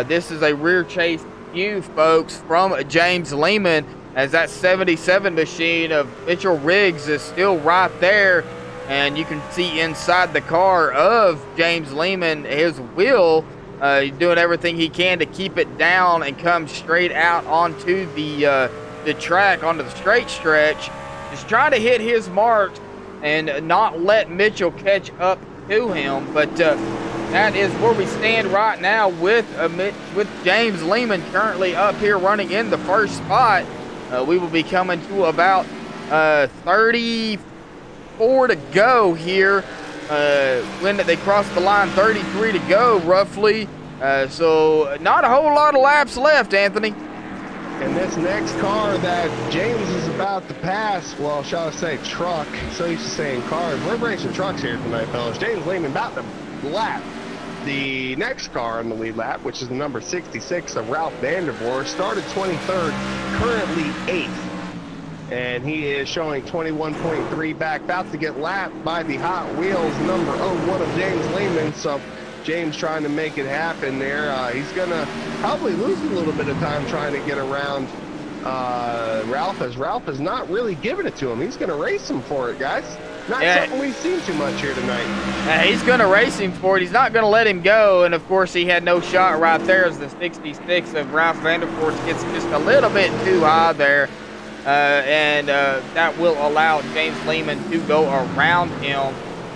Speaker 4: This is a rear chase view, folks, from James Lehman, as that 77 machine of Mitchell Riggs is still right there, and you can see inside the car of James Lehman his wheel. He's doing everything he can to keep it down and come straight out onto the track, onto the straight stretch. Just trying to hit his marks and not let Mitchell catch up to him. But that is where we stand right now with James Lehman currently up here running in the first spot. We will be coming to about 34 to go here. When they cross the line, 33 to go roughly. So not a whole lot of laps left, Anthony.
Speaker 6: And this next car that James is about to pass, well, shall I say truck, so used to saying cars. We're racing trucks here tonight, fellas. James Lehman about to lap the next car on the lead lap, which is the number 66 of Ralph Vandervoort. Started 23rd, currently 8th. And he is showing 21.3 back, about to get lapped by the Hot Wheels number 01 of James Lehman. So James trying to make it happen there. He's going to probably lose a little bit of time trying to get around Ralph, as Ralph is not really giving it to him. He's going to race him for it, guys. Not something we've seen too much here tonight.
Speaker 4: He's going to race him for it. He's not going to let him go. And, of course, he had no shot right there as the 66 of Ralph Vandervoort gets just a little bit too high there. That will allow James Lehman to go around him.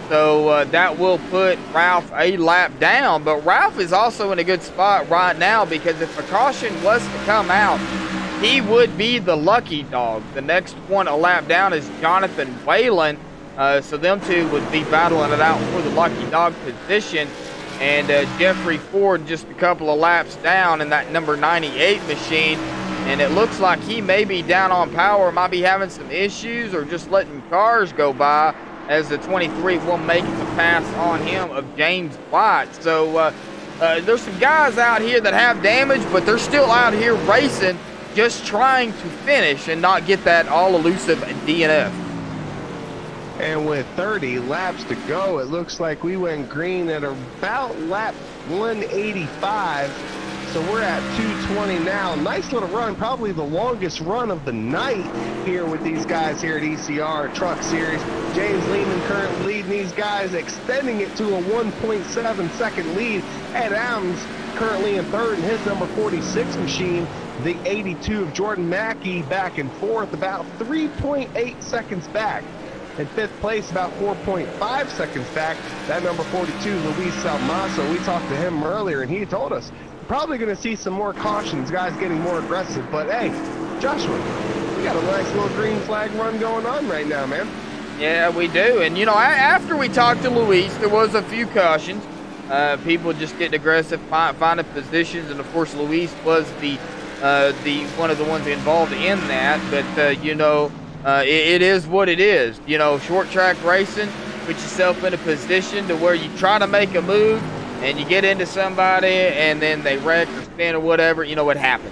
Speaker 4: So that will put Ralph a lap down. But Ralph is also in a good spot right now, because if a caution was to come out, he would be the lucky dog. The next one a lap down is Jonathan Whalen. So them two would be battling it out for the lucky dog position. And Jeffrey Ford just a couple of laps down in that number 98 machine. And it looks like he may be down on power, might be having some issues, or just letting cars go by, as the 23 will make the pass on him of James White. So there's some guys out here that have damage, but they're still out here racing, just trying to finish and not get that all-elusive DNF.
Speaker 6: And with 30 laps to go, it looks like we went green at about lap 185. So we're at 2:20 now. Nice little run, probably the longest run of the night here with these guys here at ECR Truck Series. James Lehman currently leading these guys, extending it to a 1.7 second lead. Ed Adams currently in third in his number 46 machine. The 82 of Jordan Mackey back and forth, about 3.8 seconds back. In fifth place, about 4.5 seconds back, that number 42, Luis Salmaso. We talked to him earlier, and he told us probably going to see some more cautions, guys getting more aggressive. But hey, Joshua, we got a nice little green flag run going on right now, man.
Speaker 4: Yeah, we do. And, you know, after we talked to Luis, there was a few cautions. People just getting aggressive, finding positions. And, of course, Luis was the one of the ones involved in that. But, you know, it is what it is. You know, short track racing, put yourself in a position to where you try to make a move and you get into somebody and then they wreck or spin or whatever, you know what happens.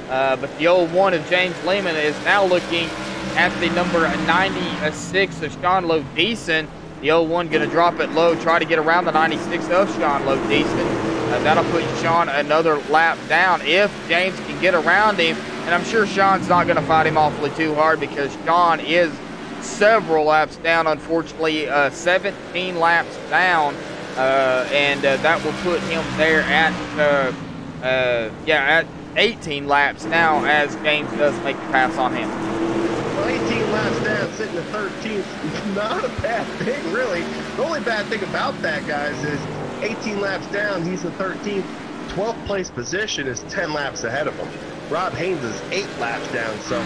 Speaker 4: But the old one of James Lehman is now looking at the number 96 of Sean Lodeson. The old one going to drop it low, try to get around the 96 of Sean Lodeson. That'll put Sean another lap down if James can get around him. And I'm sure Sean's not going to fight him awfully too hard because Sean is several laps down, unfortunately, 17 laps down. And that will put him there at 18 laps now as James does make the pass on him.
Speaker 6: Well, 18 laps down, sitting at 13th, not a bad thing, really. The only bad thing about that, guys, is 18 laps down, he's in 13th. 12th place position is 10 laps ahead of him. Rob Haynes is 8 laps down, so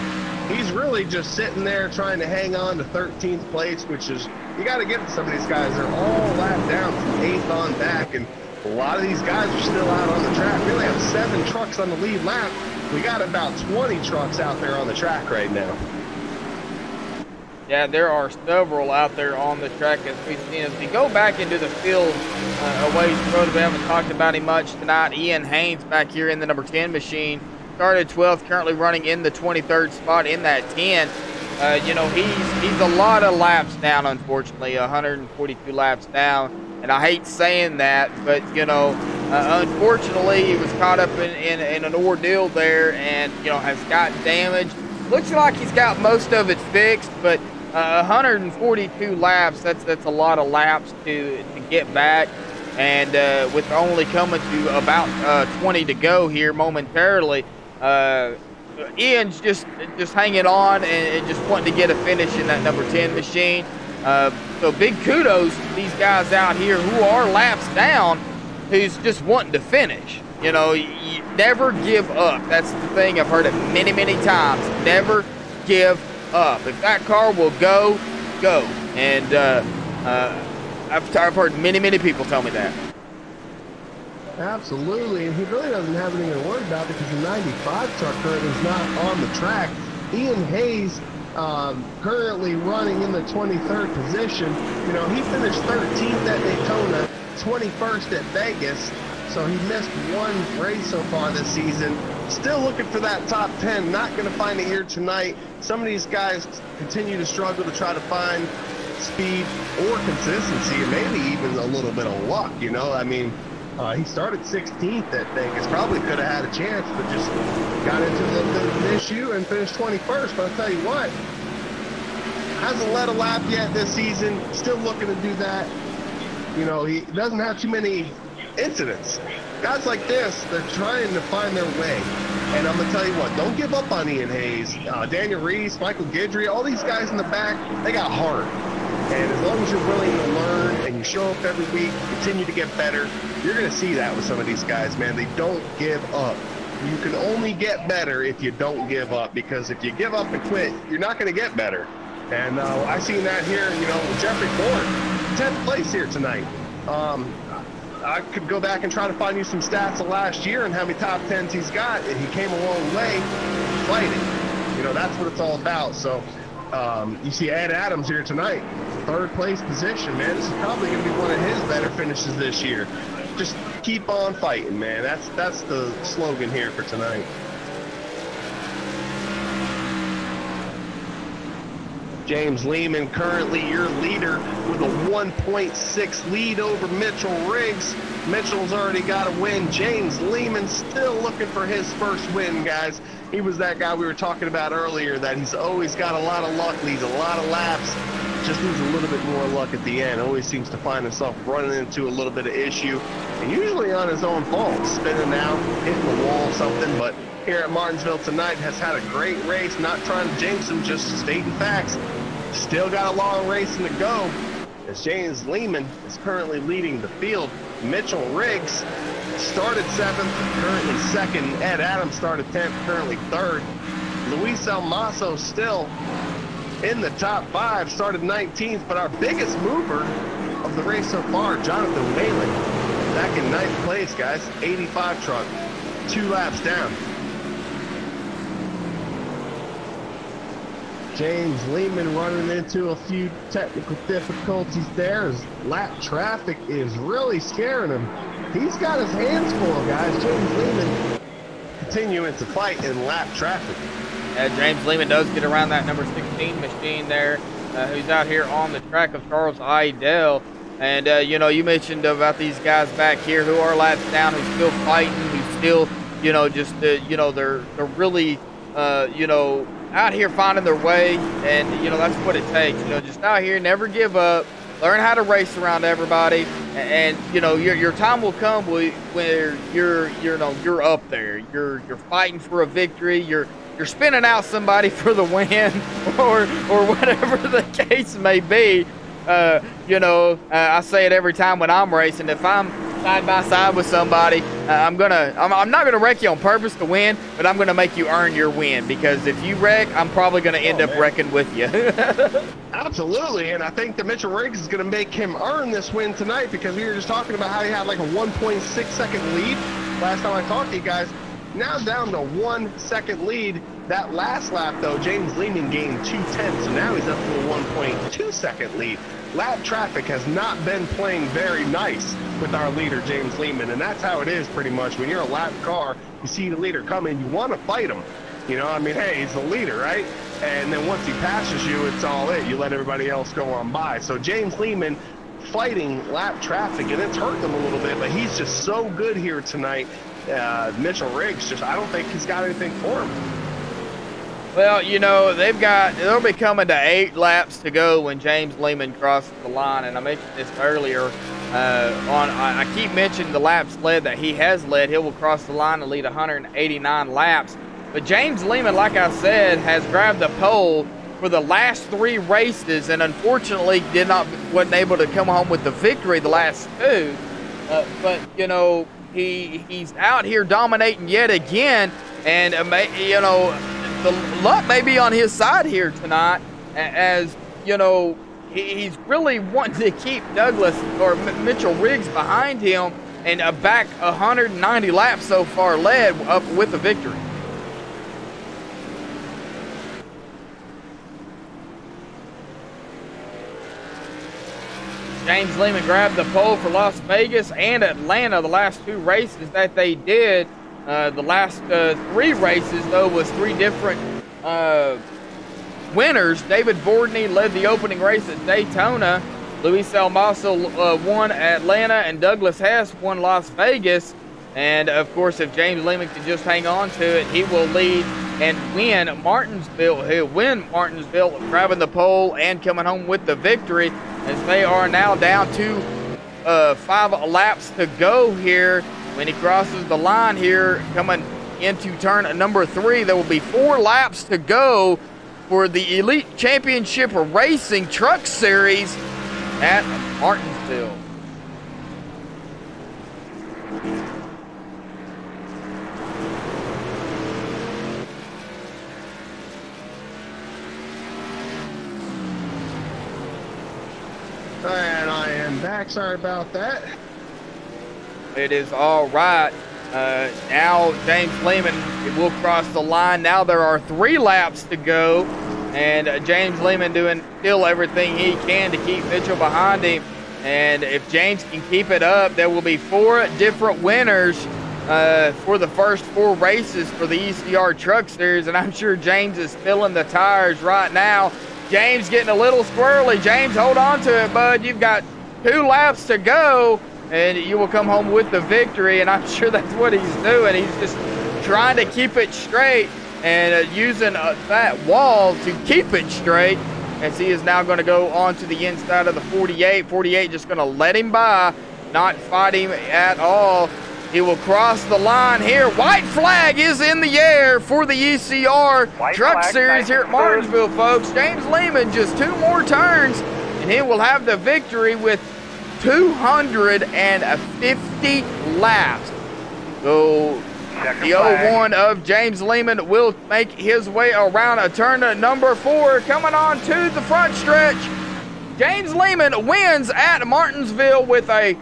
Speaker 6: he's really just sitting there trying to hang on to 13th place, which is, you got to give it to some of these guys. They're all lapped down from 8th on back, and a lot of these guys are still out on the track. We only have 7 trucks on the lead lap. We got about 20 trucks out there on the track right now.
Speaker 4: Yeah, there are several out there on the track as we've seen. As we go back into the field a ways further, we haven't talked about him much tonight. Ian Haynes back here in the number 10 machine. Started 12th, currently running in the 23rd spot in that 10. You know, he's a lot of laps down, unfortunately, 142 laps down. And I hate saying that, but, you know, unfortunately, he was caught up in an ordeal there and, you know, has got damage. Looks like he's got most of it fixed, but 142 laps, that's a lot of laps to get back. And with only coming to about 20 to go here momentarily, Ian's just hanging on and just wanting to get a finish in that number 10 machine. So big kudos to these guys out here who are laps down, who's just wanting to finish. You know, you never give up. That's the thing. I've heard it many, many times. Never give up. If that car will go, go. And I've heard many, many people tell me that.
Speaker 6: Absolutely, and he really doesn't have anything to worry about because the 95 truck currently is not on the track. Ian Hayes currently running in the 23rd position. You know, he finished 13th at Daytona, 21st at Vegas, so he missed one race so far this season. Still looking for that top 10, not going to find it here tonight. Some of these guys continue to struggle to try to find speed or consistency, and maybe even a little bit of luck, you know. I mean, he started 16th at Vegas, probably could have had a chance, but just got into a little bit of an issue and finished 21st. But I'll tell you what, hasn't led a lap yet this season, still looking to do that. You know, he doesn't have too many incidents. Guys like this, they're trying to find their way. And I'm going to tell you what, don't give up on Ian Hayes. Daniel Reese, Michael Guidry, all these guys in the back, they got heart. And as long as you're willing to learn and you show up every week, continue to get better, you're going to see that with some of these guys, man. They don't give up. You can only get better if you don't give up, because if you give up and quit, you're not going to get better. And I've seen that here, you know, with Jeffrey Ford, 10th place here tonight. I could go back and try to find you some stats of last year and how many top 10s he's got, and he came a long way fighting. You know, that's what it's all about. So you see Ed Adams here tonight, 3rd place position, man. This is probably going to be one of his better finishes this year. Just keep on fighting, man. That's the slogan here for tonight. James Lehman, currently your leader with a 1.6 lead over Mitchell Riggs. Mitchell's already got a win. James Lehman still looking for his first win, guys. He was that guy we were talking about earlier, that he's always got a lot of luck, leads a lot of laps, just needs a little bit more luck at the end. Always seems to find himself running into a little bit of issue, and usually on his own fault, spinning out, hitting the wall, something. But here at Martinsville tonight, has had a great race, not trying to jinx him, just stating facts. Still got a long race to go, as James Lehman is currently leading the field. Mitchell Riggs started 7th, currently 2nd. Ed Adams started 10th, currently 3rd. Luis Almaso still in the top 5, started 19th, but our biggest mover of the race so far, Jonathan Whalen, back in 9th place, guys. 85 truck, 2 laps down. James Lehman running into a few technical difficulties there, as lap traffic is really scaring him. He's got his hands full, guys. James Lehman continuing to fight in lap traffic.
Speaker 4: James Lehman does get around that number 16 machine there, who's out here on the track of Charles Idell. And, you know, you mentioned about these guys back here who are laps down, who's still fighting, who's still, you know, just, you know, they're really, you know, out here finding their way. And, you know, that's what it takes. You know, just out here, never give up, learn how to race around everybody. And you know, your time will come where you're up there. You're fighting for a victory. You're spinning out somebody for the win, or whatever the case may be. You know, I say it every time when I'm racing. If I'm side by side with somebody, I'm not gonna wreck you on purpose to win, but I'm gonna make you earn your win, because if you wreck, I'm probably gonna end up wrecking with you.
Speaker 6: Absolutely, and I think that Mitchell Riggs is gonna make him earn this win tonight, because we were just talking about how he had like a 1.6 second lead last time I talked to you guys. Now down to 1 second lead. That last lap though, James Lehman gained 2/10, so now he's up to a 1.2 second lead. Lap traffic has not been playing very nice with our leader, James Lehman, and that's how it is pretty much. When you're a lap car, you see the leader coming, you want to fight him. You know, I mean, hey, he's the leader, right? And then once he passes you, it's all it. You let everybody else go on by. So James Lehman fighting lap traffic, and it's hurting him a little bit, but he's just so good here tonight. Mitchell Riggs, I don't think he's got anything for him.
Speaker 4: Well, you know, they'll be coming to 8 laps to go when James Lehman crosses the line, and I mentioned this earlier. I keep mentioning the laps led that he has led. He will cross the line and lead 189 laps. But James Lehman, like I said, has grabbed the pole for the last 3 races, and unfortunately wasn't able to come home with the victory the last 2. But you know, he's out here dominating yet again, and you know, the luck may be on his side here tonight, as you know, he's really wanting to keep Douglas or Mitchell Riggs behind him, and back 190 laps so far led up with a victory. James Lehman grabbed the pole for Las Vegas and Atlanta, the last 2 races that they did. The last 3 races, though, was 3 different winners. David Bordney led the opening race at Daytona. Luis Almaso won Atlanta, and Douglas Hess won Las Vegas. And, of course, if James Lehman can just hang on to it, he will lead and win Martinsville. He'll win Martinsville, grabbing the pole and coming home with the victory, as they are now down to 5 laps to go here. When he crosses the line here, coming into turn number 3, there will be 4 laps to go for the Elite Championship Racing Truck Series at Martinsville.
Speaker 6: And I am back. Sorry about that.
Speaker 4: It is all right. Now James Lehman will cross the line. Now there are 3 laps to go, and James Lehman doing still everything he can to keep Mitchell behind him. And if James can keep it up, there will be 4 different winners for the first 4 races for the ECR Truck Series. And I'm sure James is filling the tires right now, James getting a little squirrely. James, hold on to it, bud. You've got 2 laps to go, and you will come home with the victory, and I'm sure that's what he's doing. He's just trying to keep it straight and using that wall to keep it straight, as he is now going to go on to the inside of the 48. 48 just going to let him by, not fight him at all. He will cross the line here. White flag is in the air for the ECR Truck Series here at Martinsville, folks. James Lehman, just 2 more turns, and he will have the victory with 250 laps. So the 01 of James Lehman will make his way around a turn to number 4, coming on to the front stretch. James Lehman wins at Martinsville with a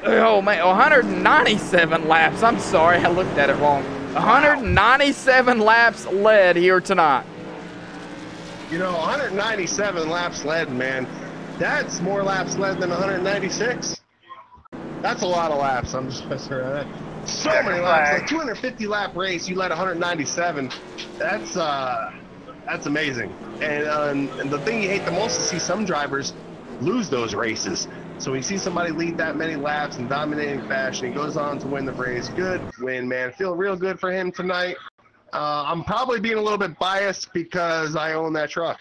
Speaker 4: 197 laps. I'm sorry, I looked at it wrong. 197 laps led here tonight.
Speaker 6: You know, 197 laps led, man. That's more laps led than 196. That's a lot of laps. I'm just messing around. So many laps. Like 250 lap race, you led 197. That's amazing. And the thing you hate the most is see some drivers lose those races. So when you see somebody lead that many laps in dominating fashion, he goes on to win the race. Good win, man. Feel real good for him tonight. I'm probably being a little bit biased because I own that truck.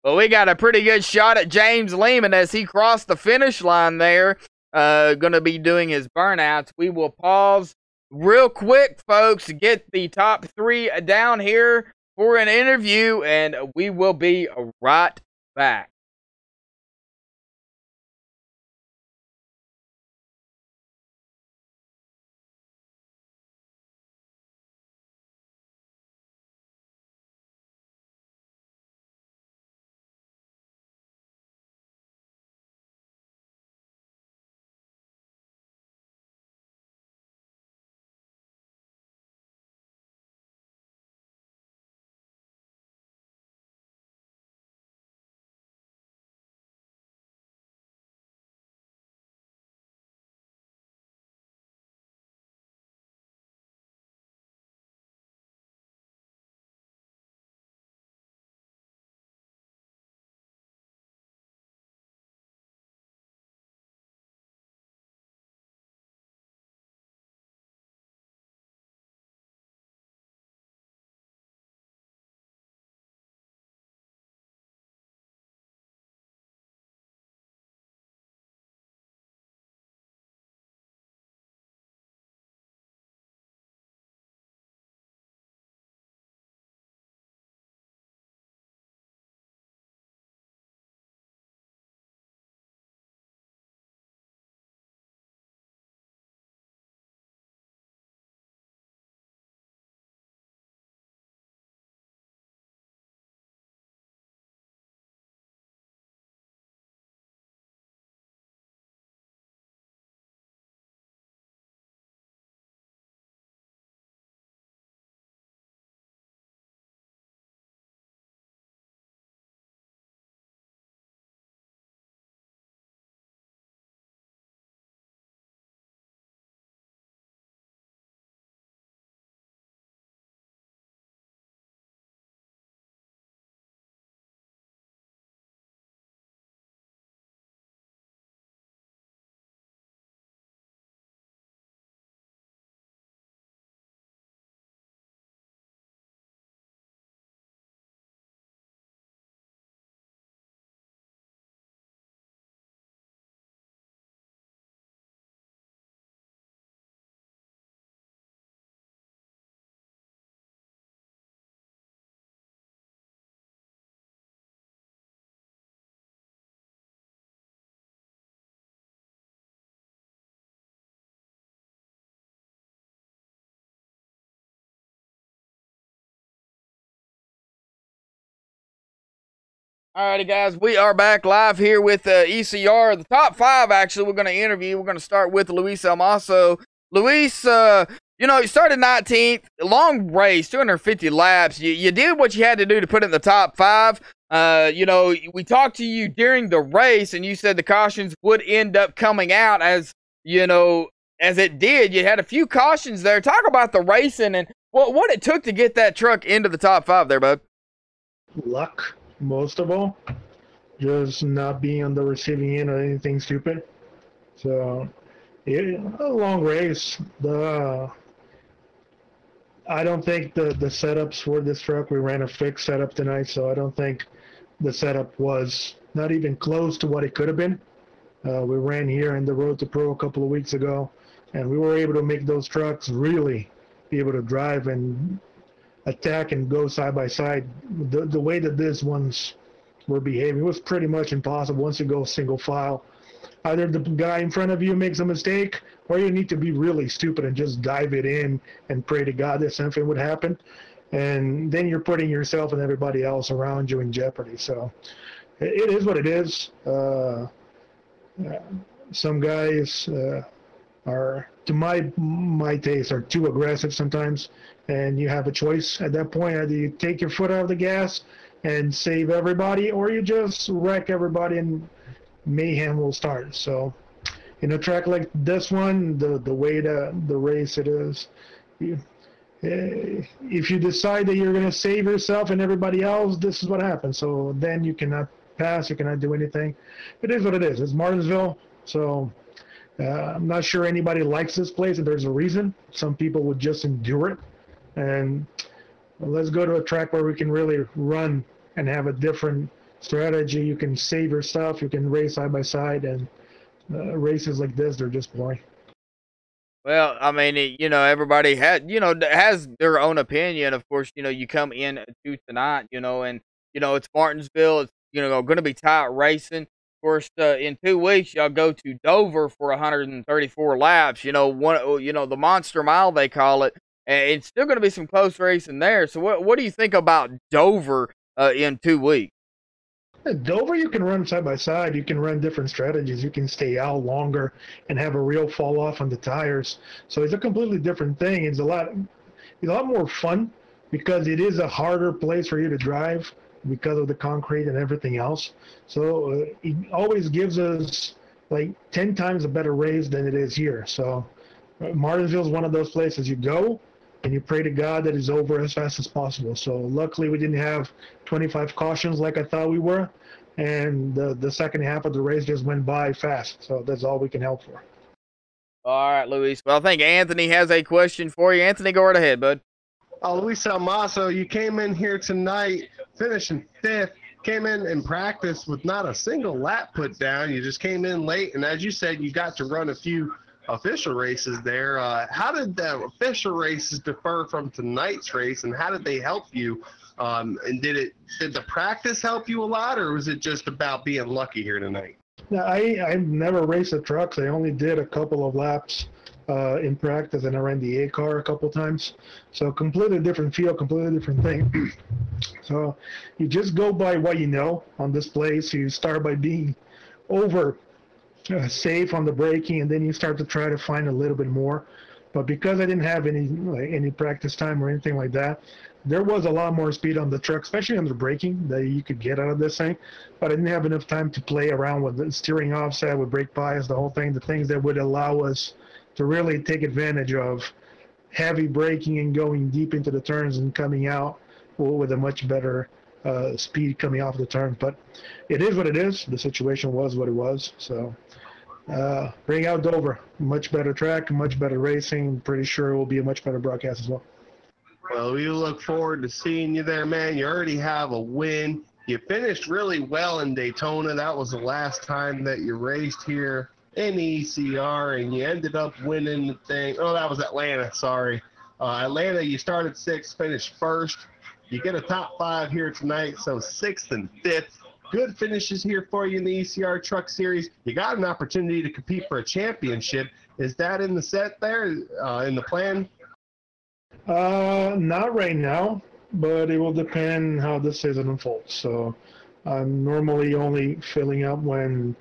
Speaker 4: Well, we got a pretty good shot at James Lehman as he crossed the finish line there. Going to be doing his burnouts. We will pause real quick, folks, to get the top 3 down here for an interview, and we will be right back. Alrighty, guys, we are back live here with ECR. The top 5, actually, we're going to interview. We're going to start with Luis Almaso. Luis, you know, you started 19th, long race, 250 laps. You did what you had to do to put it in the top 5. You know, we talked to you during the race, and you said the cautions would end up coming out as, you know, as it did. You had a few cautions there. Talk about the racing and what it took to get that truck into the top 5 there, bud.
Speaker 10: luck most of all, just not being on the receiving end of anything stupid. So, a long race. I don't think the setups for this truck, we ran a fixed setup tonight, so I don't think the setup was not even close to what it could have been. We ran here in the Road to Pro a couple of weeks ago, and we were able to make those trucks really be able to drive and attack and go side by side. The way that these ones were behaving was pretty much impossible once you go single file. Either the guy in front of you makes a mistake, or you need to be really stupid and just dive it in and pray to God that something would happen. And then you're putting yourself and everybody else around you in jeopardy. So it is what it is. Some guys are, to my taste, are too aggressive sometimes, and you have a choice at that point. Either you take your foot out of the gas and save everybody, or you just wreck everybody and mayhem will start. So in a track like this one, the way the race it is, if you decide that you're going to save yourself and everybody else, this is what happens. So then you cannot pass, you cannot do anything. It is what it is. It's Martinsville, so I'm not sure anybody likes this place, and there's a reason. Some people would just endure it. And let's go to a track where we can really run and have a different strategy. You can save your stuff, you can race side by side, and races like this, they're just boring.
Speaker 4: Well, I mean, everybody has their own opinion. Of course, you come in to tonight, and it's Martinsville. It's going to be tight racing. Of course, in 2 weeks, y'all go to Dover for 134 laps. The Monster Mile they call it, and it's still going to be some close racing there. So, what do you think about Dover in 2 weeks?
Speaker 10: At Dover, you can run side by side. You can run different strategies. You can stay out longer and have a real fall off on the tires. So it's a completely different thing. It's a lot more fun because it is a harder place for you to drive because of the concrete and everything else. So it always gives us like 10 times a better race than it is here. So Martinsville is one of those places you go and you pray to God that it's over as fast as possible. So luckily we didn't have 25 cautions like I thought we were, and the second half of the race just went by fast. So that's all we can help for.
Speaker 4: All right, Luis. Well, I think Anthony has a question for you. Anthony, go right ahead, bud.
Speaker 6: Luis Almaso, you came in here tonight finishing 5th, came in practice with not a single lap put down. You just came in late, and as you said, you got to run a few official races there. How did the official races differ from tonight's race, and how did they help you? And did the practice help you a lot, or was it just about being lucky here tonight?
Speaker 10: Now, I've never raced the trucks. I only did a couple of laps in practice, and I ran the A car a couple times. So completely different feel, completely different thing. So you just go by what you know on this place. You start by being over safe on the braking, and then you start to try to find a little bit more. But because I didn't have any practice time or anything like that, there was a lot more speed on the truck, especially on the braking, that you could get out of this thing. But I didn't have enough time to play around with the steering offset, with brake bias, the whole thing, the things that would allow us to really take advantage of heavy braking and going deep into the turns and coming out with a much better speed coming off the turn. But it is what it is. The situation was what it was. So bring out Dover. Much better track, much better racing. Pretty sure it will be a much better broadcast as well.
Speaker 6: Well, we look forward to seeing you there, man. You already have a win. You finished really well in Daytona. That was the last time that you raced here in ECR, and you ended up winning the thing. Oh, that was Atlanta, sorry. Atlanta, you started 6th, finished 1st. You get a top 5 here tonight, so 6th and 5th. Good finishes here for you in the ECR Truck Series. You got an opportunity to compete for a championship. Is that in the set there, in the plan?
Speaker 10: Not right now, but it will depend how the season unfolds. So I'm normally only filling up when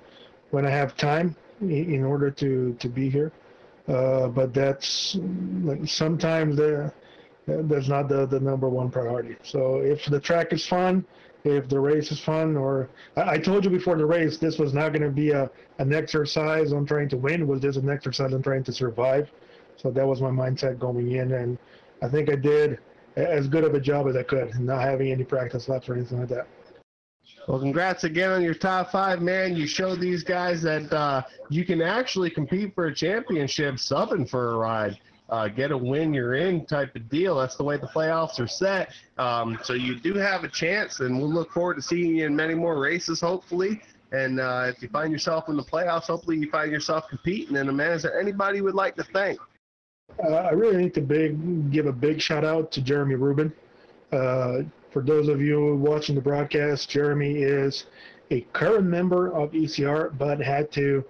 Speaker 10: I have time in order to be here. But that's like sometimes that's not the number one priority. So if the track is fun, if the race is fun, or I told you before the race, this was not going to be an exercise on trying to win. It was just an exercise on trying to survive. So that was my mindset going in, and I think I did as good of a job as I could, not having any practice laps or anything like that.
Speaker 6: Well, congrats again on your top 5, man. You showed these guys that you can actually compete for a championship subbing for a ride. Get a win, you're in type of deal. That's the way the playoffs are set. So you do have a chance, and we'll look forward to seeing you in many more races, hopefully. And if you find yourself in the playoffs, hopefully you find yourself competing. And, man, is there anybody you would like to thank?
Speaker 10: I really need to give a big shout out to Jeremy Rubin. For those of you watching the broadcast, Jeremy is a current member of ECR, but had to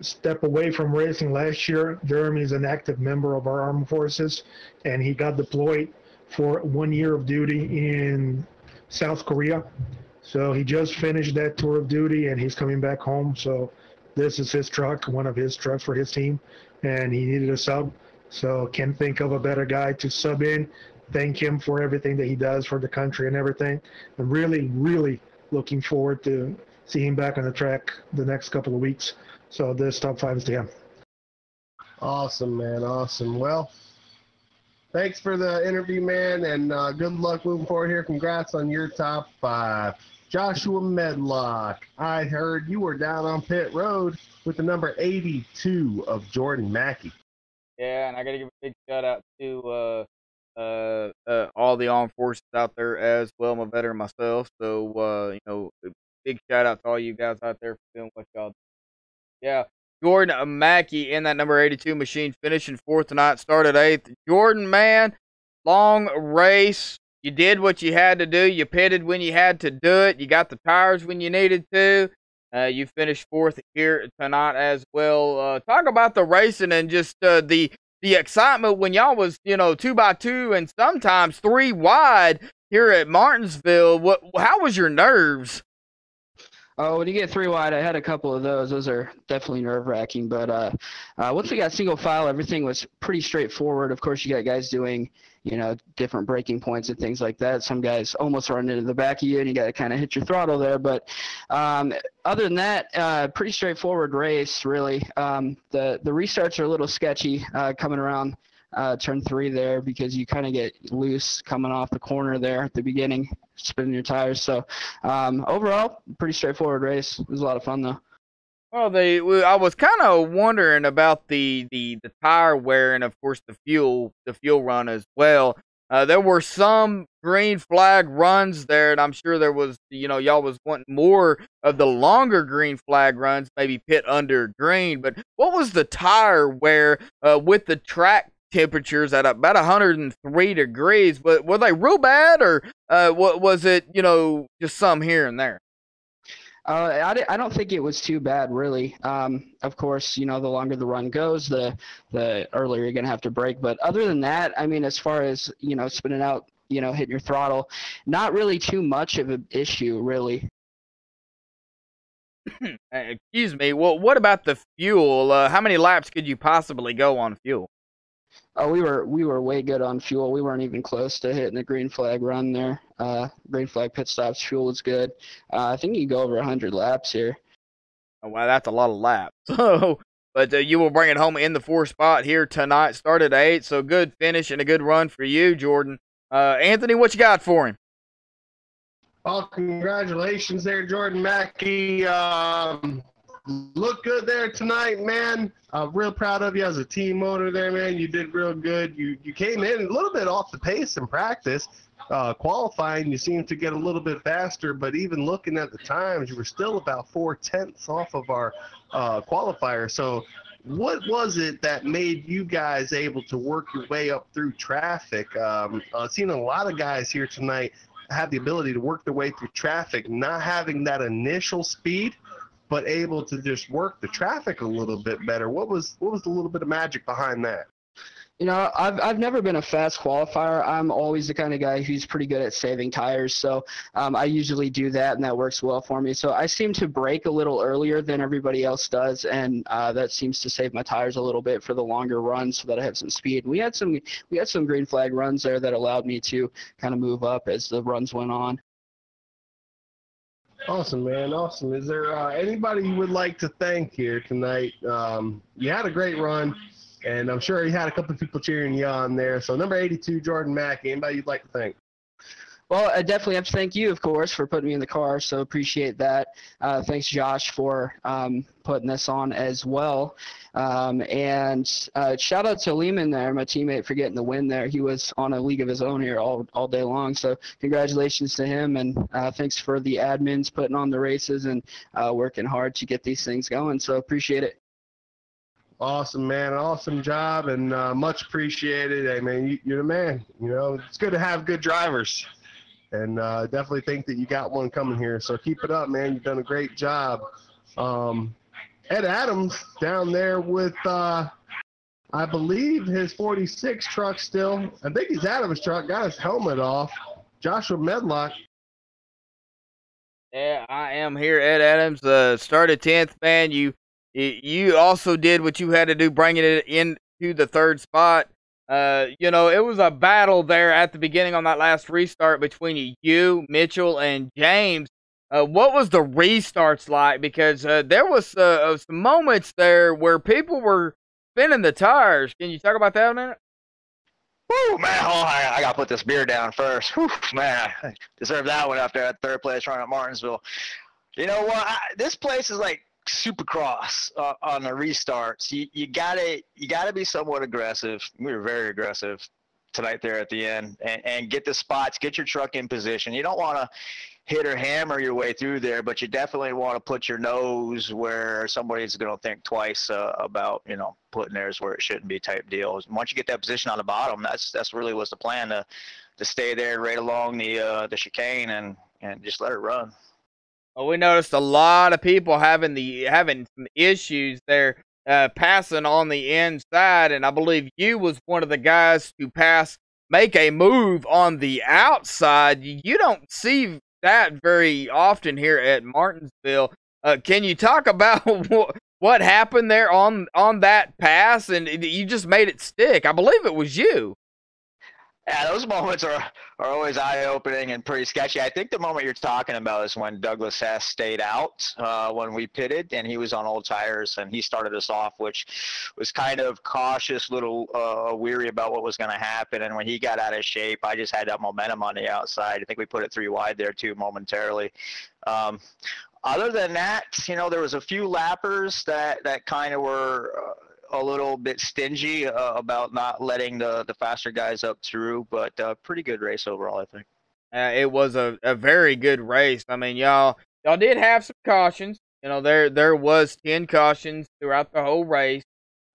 Speaker 10: step away from racing last year. Jeremy is an active member of our armed forces, and he got deployed for 1 year of duty in South Korea. So he just finished that tour of duty, and he's coming back home. So this is his truck, one of his trucks for his team, and he needed a sub. So can't think of a better guy to sub in. Thank him for everything that he does for the country and everything. I'm really, really looking forward to seeing him back on the track the next couple of weeks. So this top 5 is to him.
Speaker 6: Awesome, man. Awesome. Well, thanks for the interview, man, and good luck moving forward here. Congrats on your top 5. Joshua Medlock, I heard you were down on pit road with the number 82 of Jordan Mackey.
Speaker 4: Yeah, and I got to give a big shout out to all the armed forces out there as well. I'm a veteran myself, so big shout out to all you guys out there for doing what y'all do. Yeah, Jordan Mackey in that number 82 machine, finishing 4th tonight, started 8th. Jordan, man, long race. You did what you had to do. You pitted when you had to do it. You got the tires when you needed to. You finished 4th here tonight as well. Talk about the racing and just the excitement when y'all was 2x2 and sometimes 3 wide here at Martinsville. How was your nerves?
Speaker 11: Oh, when you get 3 wide, I had a couple of those. Those are definitely nerve-wracking. But once we got single file, everything was pretty straightforward. Of course, you got guys doing, different braking points and things like that. Some guys almost run into the back of you, and you got to kind of hit your throttle there. But other than that, pretty straightforward race, really. The restarts are a little sketchy coming around turn 3 there, because you kind of get loose coming off the corner there at the beginning, spinning your tires. So overall, pretty straightforward race. It was a lot of fun though.
Speaker 4: Well, I was kind of wondering about the tire wear and of course the fuel run as well. There were some green flag runs there, and I'm sure there was, y'all was wanting more of the longer green flag runs, maybe pit under green. But what was the tire wear with the track temperatures at about 103 degrees? Were they real bad, or what was it, just some here and there?
Speaker 11: I don't think it was too bad, really. Of course, the longer the run goes, the earlier you're going to have to brake. But other than that, I mean, as far as, spinning out, hitting your throttle, not really too much of an issue, really.
Speaker 4: Excuse me. Well, what about the fuel? How many laps could you possibly go on fuel?
Speaker 11: Oh, we were way good on fuel. We weren't even close to hitting the green flag run there. Green flag pit stops, fuel was good. I think you can go over 100 laps here.
Speaker 4: Oh, wow, that's a lot of laps. But you will bring it home in the 4th spot here tonight. Started 8, so good finish and a good run for you, Jordan. Anthony, what you got for him?
Speaker 6: Well, congratulations there, Jordan Mackey. Look good there tonight, man. Real proud of you as a team owner there, man. You did real good. You came in a little bit off the pace in practice. Qualifying, you seemed to get a little bit faster, but even looking at the times, you were still about 4/10 off of our qualifier. So what was it that made you guys able to work your way up through traffic? I've seen a lot of guys here tonight have the ability to work their way through traffic, not having that initial speed, but able to just work the traffic a little bit better. What was the little bit of magic behind that?
Speaker 11: I've never been a fast qualifier. I'm always the kind of guy who's pretty good at saving tires, so I usually do that, and that works well for me. So I seem to brake a little earlier than everybody else does, and that seems to save my tires a little bit for the longer runs, so that I have some speed. We had some green flag runs there that allowed me to kind of move up as the runs went on.
Speaker 6: Awesome, man. Awesome. Is there anybody you would like to thank here tonight? You had a great run. And I'm sure he had a couple of people cheering you on there. So number 82, Jordan Mackey, anybody you'd like to thank?
Speaker 11: Well, I definitely have to thank you, of course, for putting me in the car, so appreciate that. Thanks, Josh, for putting this on as well. And shout out to Lehman there, my teammate, for getting the win there. He was on a league of his own here all day long, so congratulations to him, and thanks for the admins putting on the races and working hard to get these things going, so appreciate it.
Speaker 6: Awesome, man. Awesome job, and much appreciated. Hey, man, you're the man. You know, it's good to have good drivers. And definitely think that you got one coming here. So keep it up, man. You've done a great job. Ed Adams down there with, I believe, his 46 truck still. I think he's out of his truck, got his helmet off. Joshua Medlock.
Speaker 4: Yeah, I am here. Ed Adams started 10th, man. You also did what you had to do, bringing it into the third spot. You know, it was a battle there at the beginning on that last restart between you, Mitchell, and James. What was the restarts like? Because there was some moments there where people were spinning the tires. Can you talk about that a minute?
Speaker 12: Woo, man, I got to put this beer down first. Whew, man, I deserve that one after that third place run at Martinsville. You know what? This place is like Supercross on the restarts. You gotta be somewhat aggressive. We were very aggressive tonight there at the end, and get the spots, get your truck in position. You don't want to hit or hammer your way through there, but you definitely want to put your nose where somebody's going to think twice about, you know, putting theirs where it shouldn't be type deal. Once you get that position on the bottom, that's really was the plan, to stay there right along the chicane and just let it run.
Speaker 4: Well, we noticed a lot of people having some issues there, passing on the inside, and I believe you was one of the guys to make a move on the outside. You don't see that very often here at Martinsville. Can you talk about what happened there on that pass, and you just made it stick? I believe it was you.
Speaker 12: Yeah, those moments are always eye-opening and pretty sketchy. I think the moment you're talking about is when Douglas Hess stayed out when we pitted, and he was on old tires, and he started us off, which was kind of cautious, little weary about what was going to happen. And when he got out of shape, I just had that momentum on the outside. I think we put it 3 wide there, too, momentarily. Other than that, you know, there was a few lappers that kind of were a little bit stingy about not letting the faster guys up through, but pretty good race overall, I think.
Speaker 4: It was a very good race. I mean, y'all did have some cautions. You know, there was 10 cautions throughout the whole race,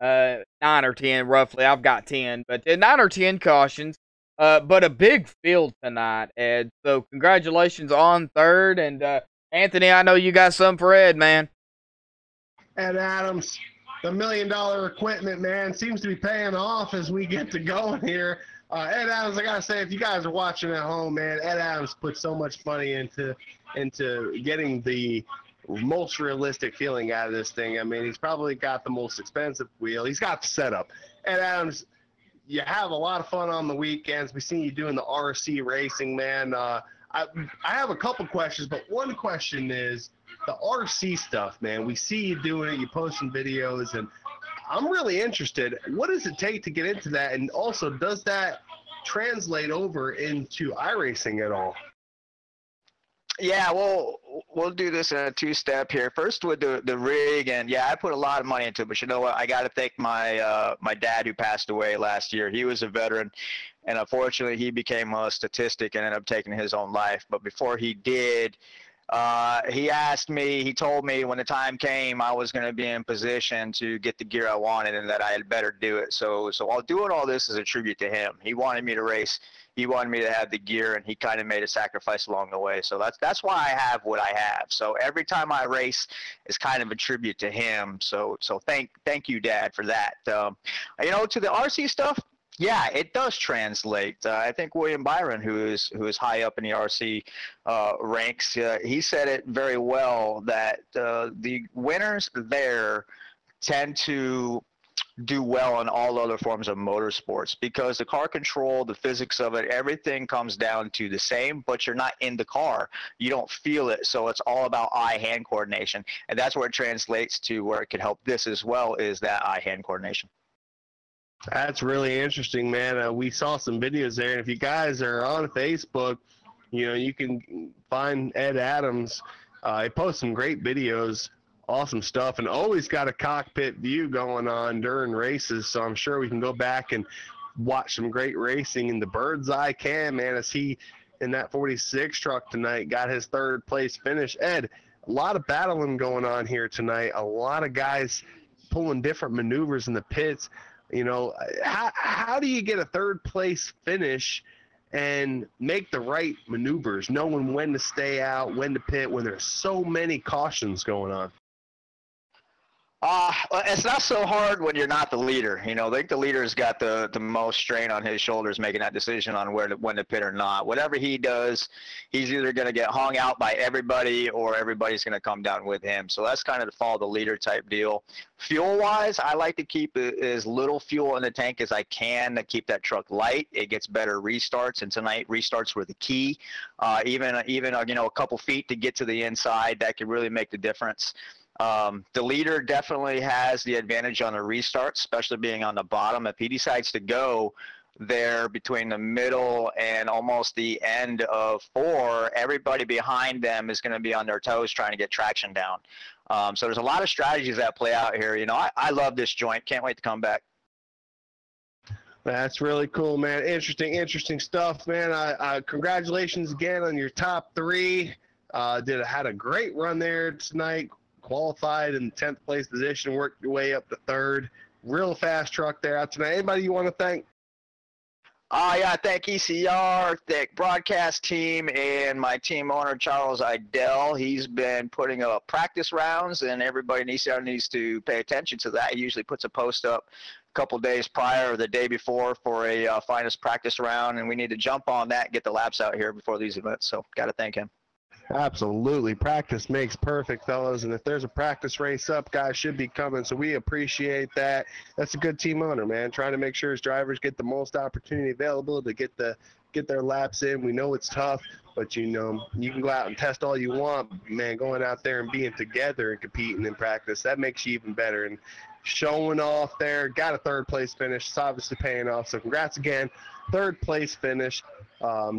Speaker 4: 9 or 10 roughly. I've got 10, but 9 or 10 cautions. But a big field tonight, Ed. So congratulations on third, and Anthony, I know you got some for Ed, man.
Speaker 6: Ed Adams. The $1 million equipment, man, seems to be paying off as we get to going here. Ed Adams, I gotta say, if you guys are watching at home, man, Ed Adams put so much money into getting the most realistic feeling out of this thing. I mean, he's probably got the most expensive wheel. He's got the setup. Ed Adams, you have a lot of fun on the weekends. We've seen you doing the RC racing, man. I have a couple questions, but one question is, the RC stuff, man, we see you doing it, you posting videos, and I'm really interested. What does it take to get into that? And also, does that translate over into iRacing at all?
Speaker 12: Yeah, we'll do this in a 2-step here. First with the rig, and yeah, I put a lot of money into it, but you know what? I got to thank my dad, who passed away last year. He was a veteran, and unfortunately, he became a statistic and ended up taking his own life. But before he did, he told me when the time came, I was going to be in position to get the gear I wanted, and that I had better do it. So while doing all this is a tribute to him. He wanted me to race. He wanted me to have the gear, and he kind of made a sacrifice along the way. So that's why I have what I have. So every time I race is kind of a tribute to him. So thank you, Dad, for that. You know, to the RC stuff, yeah, it does translate. I think William Byron, who is high up in the RC ranks, he said it very well, that the winners there tend to do well in all other forms of motorsports, because the car control, the physics of it, everything comes down to the same, but you're not in the car. You don't feel it, so it's all about eye-hand coordination, and that's where it translates to where it can help this as well, is that eye-hand coordination.
Speaker 6: That's really interesting, man. We saw some videos there, and if you guys are on Facebook, you know, you can find Ed Adams. He posts some great videos, awesome stuff, and always got a cockpit view going on during races, so I'm sure we can go back and watch some great racing in the bird's eye cam, man, as he, in that 46 truck tonight, got his third place finish. Ed, a lot of battling going on here tonight, a lot of guys pulling different maneuvers in the pits. You know, how do you get a third place finish and make the right maneuvers, knowing when to stay out, when to pit, when there's so many cautions going on?
Speaker 12: It's not so hard when you're not the leader. You know, I think the leader's got the most strain on his shoulders making that decision on when to pit or not. Whatever he does, he's either going to get hung out by everybody or everybody's going to come down with him. So that's kind of the follow the leader type deal. Fuel-wise, I like to keep as little fuel in the tank as I can to keep that truck light. It gets better restarts, and tonight restarts were the key. Even you know, a couple feet to get to the inside, that could really make the difference. The leader definitely has the advantage on the restart, especially being on the bottom. If he decides to go there between the middle and almost the end of 4, everybody behind them is going to be on their toes trying to get traction down. So there's a lot of strategies that play out here. You know, I love this joint. Can't wait to come back.
Speaker 6: That's really cool, man. Interesting stuff, man. Congratulations again on your top 3. Had a great run there tonight. Qualified in 10th place position, worked your way up to 3rd. Real fast truck there out tonight. Anybody you want to thank?
Speaker 12: Yeah, thank ECR, thank broadcast team, and my team owner, Charles Idell. He's been putting up practice rounds, and everybody in ECR needs to pay attention to that. He usually puts a post up a couple days prior or the day before for a finest practice round, and we need to jump on that and get the laps out here before these events, so got to thank him.
Speaker 6: Absolutely. Practice makes perfect, fellas. And if there's a practice race up, guys should be coming. So we appreciate that. That's a good team owner, man. Trying to make sure his drivers get the most opportunity available to get their laps in. We know it's tough, but you know, you can go out and test all you want, man. Going out there and being together and competing in practice, that makes you even better. And showing off there, got a 3rd place finish. It's obviously paying off. So congrats again. 3rd place finish.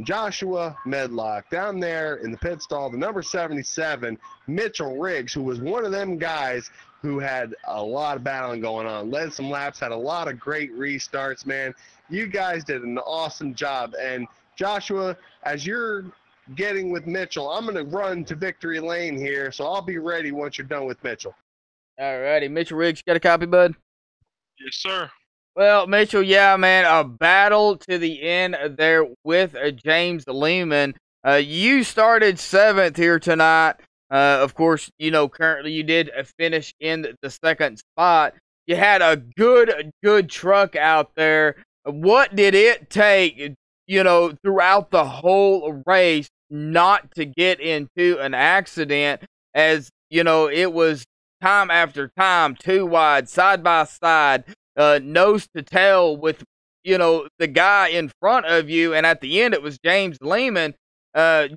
Speaker 6: Joshua Medlock down there in the pit stall, the number 77, Mitchell Riggs, who was one of them guys who had a lot of battling going on, led some laps, had a lot of great restarts, man. You guys did an awesome job. And Joshua, as you're getting with Mitchell, I'm going to run to victory lane here, so I'll be ready once you're done with Mitchell.
Speaker 4: All righty. Mitchell Riggs, you got a copy, bud?
Speaker 13: Yes, sir.
Speaker 4: Well, Mitchell, yeah, man, a battle to the end there with James Lehman. You started 7th here tonight. Of course, you know, currently you did finish in the 2nd spot. You had a good truck out there. What did it take, you know, throughout the whole race not to get into an accident? As, you know, it was time after time, 2 wide, side by side. Nose to tail with, you know, the guy in front of you, and at the end it was James Lehman.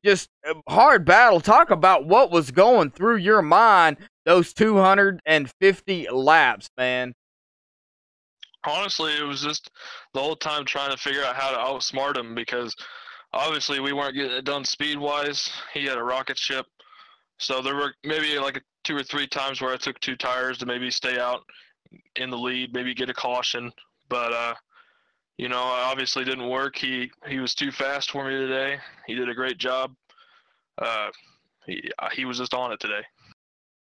Speaker 4: Just a hard battle. Talk about what was going through your mind those 250 laps, man.
Speaker 13: Honestly, it was just the whole time trying to figure out how to outsmart him, because obviously we weren't getting it done speed-wise. He had a rocket ship, so there were maybe like 2 or 3 times where I took 2 tires to maybe stay out in the lead, maybe get a caution, but you know, obviously didn't work. He was too fast for me today. He did a great job. He was just on it today.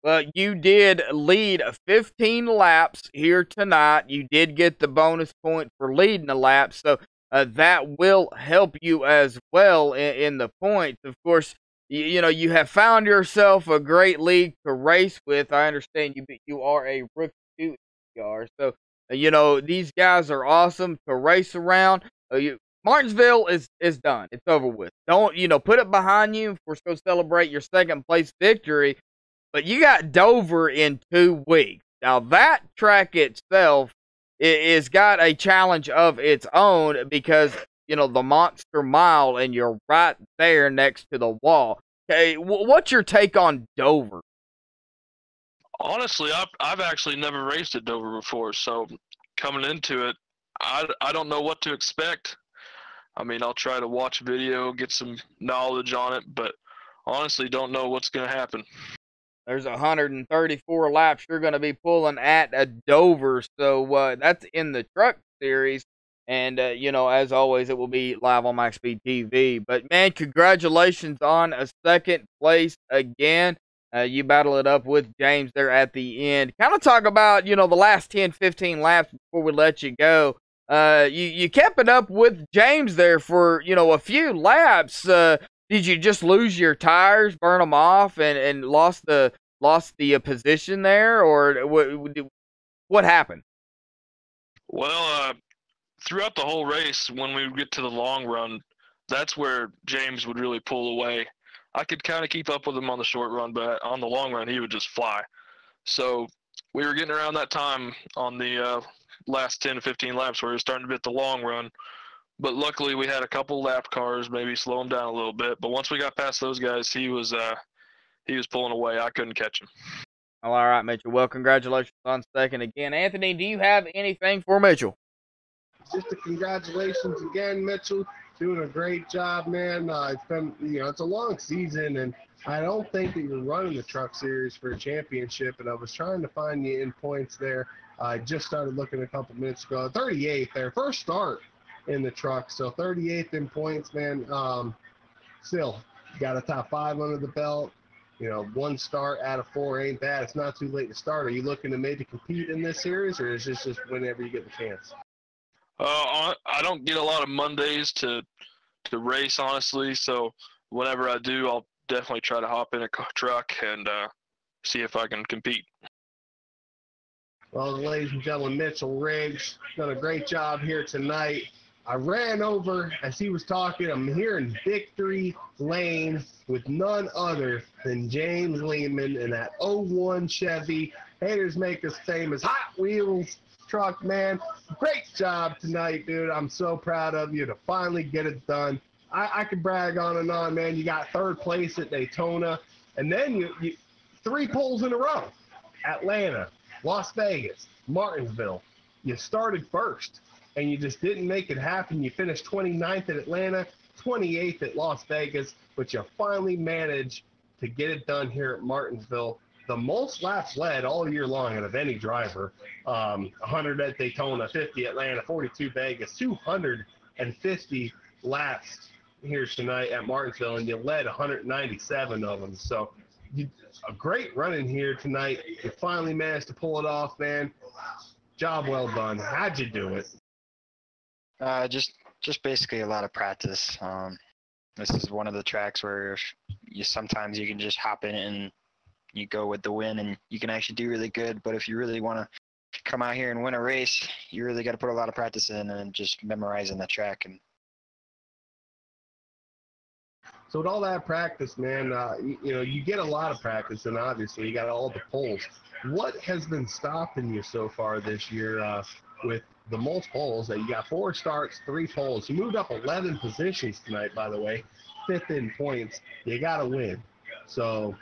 Speaker 4: Well, you did lead 15 laps here tonight. You did get the bonus point for leading the lap, so that will help you as well in the points. Of course, you know, you have found yourself a great league to race with. I understand you are a rookie too. So, you know, these guys are awesome to race around. Martinsville is done. It's over with. Don't, you know, put it behind you. We're supposed to celebrate your 2nd place victory, but you got Dover in 2 weeks. Now, that track itself is got a challenge of its own because, you know, the Monster Mile, and you're right there next to the wall. Okay, what's your take on Dover?
Speaker 13: Honestly, I've actually never raced at Dover before, so coming into it, I don't know what to expect. I mean, I'll try to watch video, get some knowledge on it, but honestly don't know what's going to happen.
Speaker 4: There's 134 laps you're going to be pulling at Dover, so that's in the truck series. And, as always, it will be live on MaxSpeedTV. But, man, congratulations on a second place again. You battle it up with James there at the end. Kind of talk about, the last 10, 15 laps before we let you go. You kept it up with James there for, a few laps. Did you just lose your tires, burn them off, and lost the position there, or what happened?
Speaker 13: Well, throughout the whole race, when we get to the long run, that's where James would really pull away. I could kind of keep up with him on the short run, but on the long run, he would just fly. So we were getting around that time on the last 10 to 15 laps where we were starting to hit the long run. But luckily, we had a couple lap cars, maybe slow him down a little bit. But once we got past those guys, he was pulling away. I couldn't catch him.
Speaker 4: All right, Mitchell. Well, congratulations on second again. Anthony, do you have anything for Mitchell?
Speaker 6: Just a congratulations again, Mitchell. Doing a great job, man. It's been, it's a long season, and I don't think that you're running the truck series for a championship, and I was trying to find you in points there. I just started looking a couple minutes ago. 38th there. First start in the truck, so 38th in points, man. Still, got a top 5 under the belt. 1 start out of 4 ain't bad. It's not too late to start. Are you looking to maybe compete in this series, or is this just whenever you get the chance?
Speaker 13: I don't get a lot of Mondays to race, honestly. So whenever I do, I'll definitely try to hop in a truck and see if I can compete.
Speaker 6: Well, ladies and gentlemen, Mitchell Riggs done a great job here tonight. I ran over as he was talking. I'm here in Victory Lane with none other than James Lehman in that 01 Chevy. Haters make us famous Hot Wheels truck, man. Great job tonight, dude. I'm so proud of you to finally get it done. I could brag on and on, man. You got 3rd place at Daytona, and then you 3 poles in a row. Atlanta, Las Vegas, Martinsville. You started first, and you just didn't make it happen. You finished 29th at Atlanta, 28th at Las Vegas, but you finally managed to get it done here at Martinsville. The most laps led all year long out of any driver. 100 at Daytona, 50 Atlanta, 42 Vegas, 250 laps here tonight at Martinsville, and you led 197 of them. So a great run in here tonight. You finally managed to pull it off, man. Job well done. How'd you do it?
Speaker 14: Just basically a lot of practice. This is one of the tracks where sometimes you can just hop in and you go with the win, and you can actually do really good. But if you really want to come out here and win a race, you really got to put a lot of practice in and just memorizing the track. And
Speaker 6: so with all that practice, man, you get a lot of practice, and obviously you got all the poles. What has been stopping you so far this year with the most poles? That you got 4 starts, 3 poles. You moved up 11 positions tonight, by the way, 5th in points. You got to win. So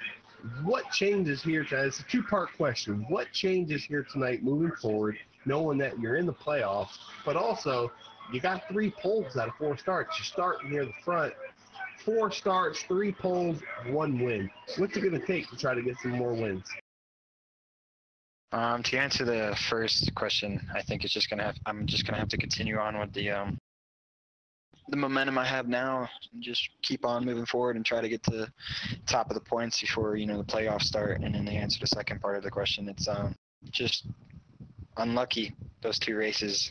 Speaker 6: what changes here tonight? It's a 2-part question. What changes here tonight moving forward, knowing that you're in the playoffs, but also you got 3 poles out of 4 starts. You're starting near the front. 4 starts, 3 poles, 1 win. What's it going to take to try to get some more wins?
Speaker 14: To answer the first question, I think I'm just gonna have to continue on with the momentum I have now, and just keep on moving forward and try to get to the top of the points before the playoffs start. And then to answer the second part of the question, it's just unlucky those 2 races,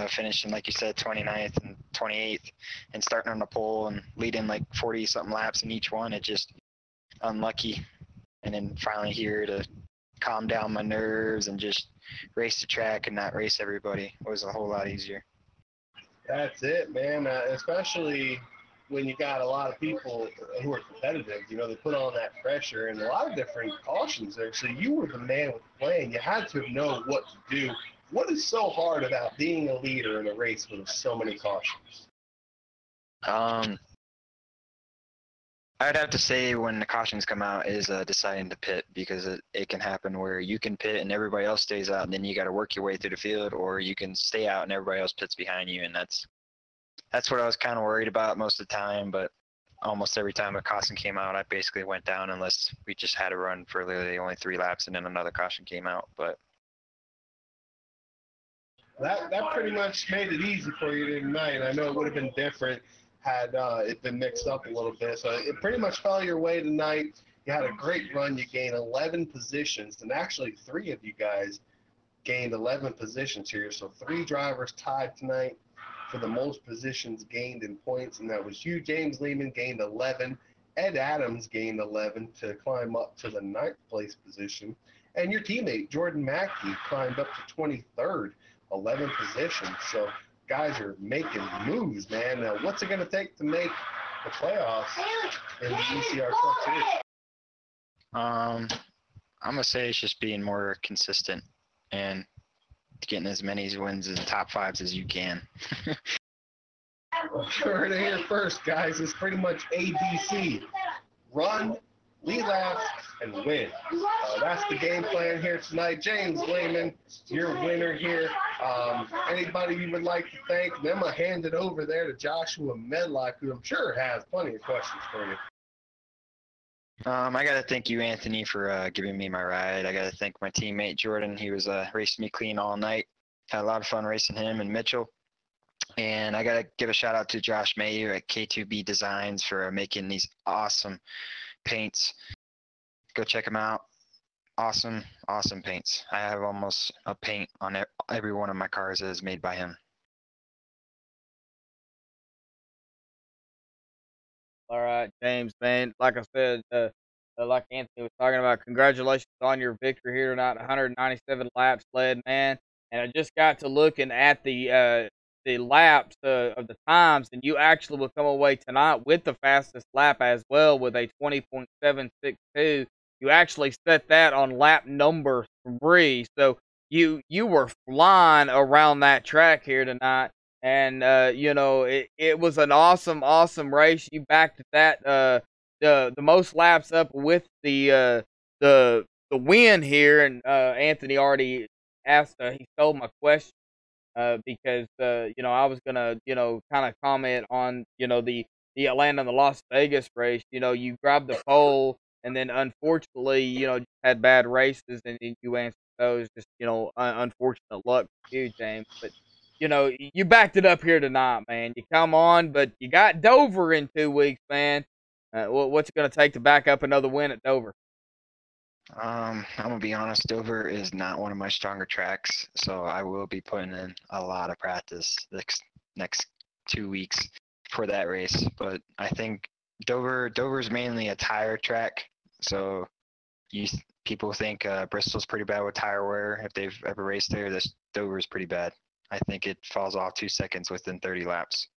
Speaker 14: finishing like you said 29th and 28th, and starting on the pole and leading like 40 something laps in each one. It just unlucky, and then finally here to calm down my nerves and just race the track and not race everybody. It was a whole lot easier.
Speaker 6: That's it, man. Especially when you got a lot of people who are competitive. They put on that pressure and a lot of different cautions there. So you were the man with the plan. You had to know what to do. What is so hard about being a leader in a race with so many cautions?
Speaker 14: I'd have to say when the cautions come out is deciding to pit, because it can happen where you can pit and everybody else stays out, and then you got to work your way through the field, or you can stay out and everybody else pits behind you, and that's what I was kind of worried about most of the time. But almost every time a caution came out, I basically went down unless we just had to run for literally only 3 laps and then another caution came out. But
Speaker 6: that pretty much made it easy for you tonight. I know it would have been different had it been mixed up a little bit. So it pretty much fell your way tonight. You had a great run. You gained 11 positions, and actually 3 of you guys gained 11 positions here. So 3 drivers tied tonight for the most positions gained in points, and that was you. James Lehman gained 11. Ed Adams gained 11 to climb up to the 9th place position. And your teammate, Jordan Mackey, climbed up to 23rd, 11 positions. So guys are making moves, man. Now, what's it going to take to make the playoffs in the ECR Truck Series?
Speaker 14: I'm gonna say it's just being more consistent and getting as many wins in the top 5s as you can.
Speaker 6: Heard it here first, guys. It's pretty much ABC. Run, lead laps, and win. That's the game plan here tonight. James Lehman, your winner here. Anybody you would like to thank? Then I'm going to hand it over there to Joshua Medlock, who I'm sure has plenty of questions for you.
Speaker 14: I got to thank you, Anthony, for giving me my ride. I got to thank my teammate, Jordan. He was racing me clean all night. Had a lot of fun racing him and Mitchell. And I got to give a shout out to Josh Mayer at K2B Designs for making these awesome paints. Go check them out. Awesome, awesome paints. I have almost a paint on every one of my cars that is made by him.
Speaker 4: All right, James, man. Like I said, like Anthony was talking about, congratulations on your victory here tonight. 197 laps led, man. And I just got to looking at the laps of the times, and you actually will come away tonight with the fastest lap as well with a 20.762. You actually set that on lap number 3, so you were flying around that track here tonight. And you know, it was an awesome race. You backed that the most laps up with the win here. And Anthony already asked. He stole my question because you know, I was gonna, you know, kind of comment on, you know, the Atlanta and the Las Vegas race. You know, you grabbed the pole, and then unfortunately, you know, just had bad races, and you answered those. Just, you know, unfortunate luck for you, James. But you know, you backed it up here tonight, man. You come on, but you got Dover in 2 weeks, man. What's it going to take to back up another win at Dover?
Speaker 14: I'm going to be honest, Dover is not one of my stronger tracks, so I will be putting in a lot of practice next 2 weeks for that race. But I think Dover's mainly a tire track, so people think Bristol's pretty bad with tire wear. If they've ever raced there, Dover's pretty bad. I think it falls off 2 seconds within 30 laps.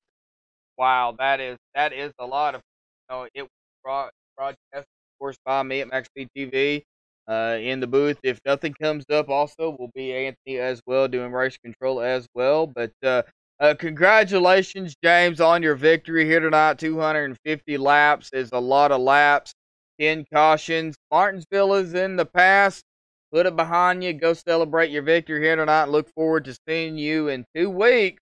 Speaker 4: Wow, that is a lot of. You know, it was broadcast, of course, by me at MaxSpeedTV in the booth. If nothing comes up, also will be Anthony as well doing race control as well. But congratulations, James, on your victory here tonight. 250 laps is a lot of laps. 10 cautions. Martinsville is in the past. Put it behind you. Go celebrate your victory here tonight. Look forward to seeing you in 2 weeks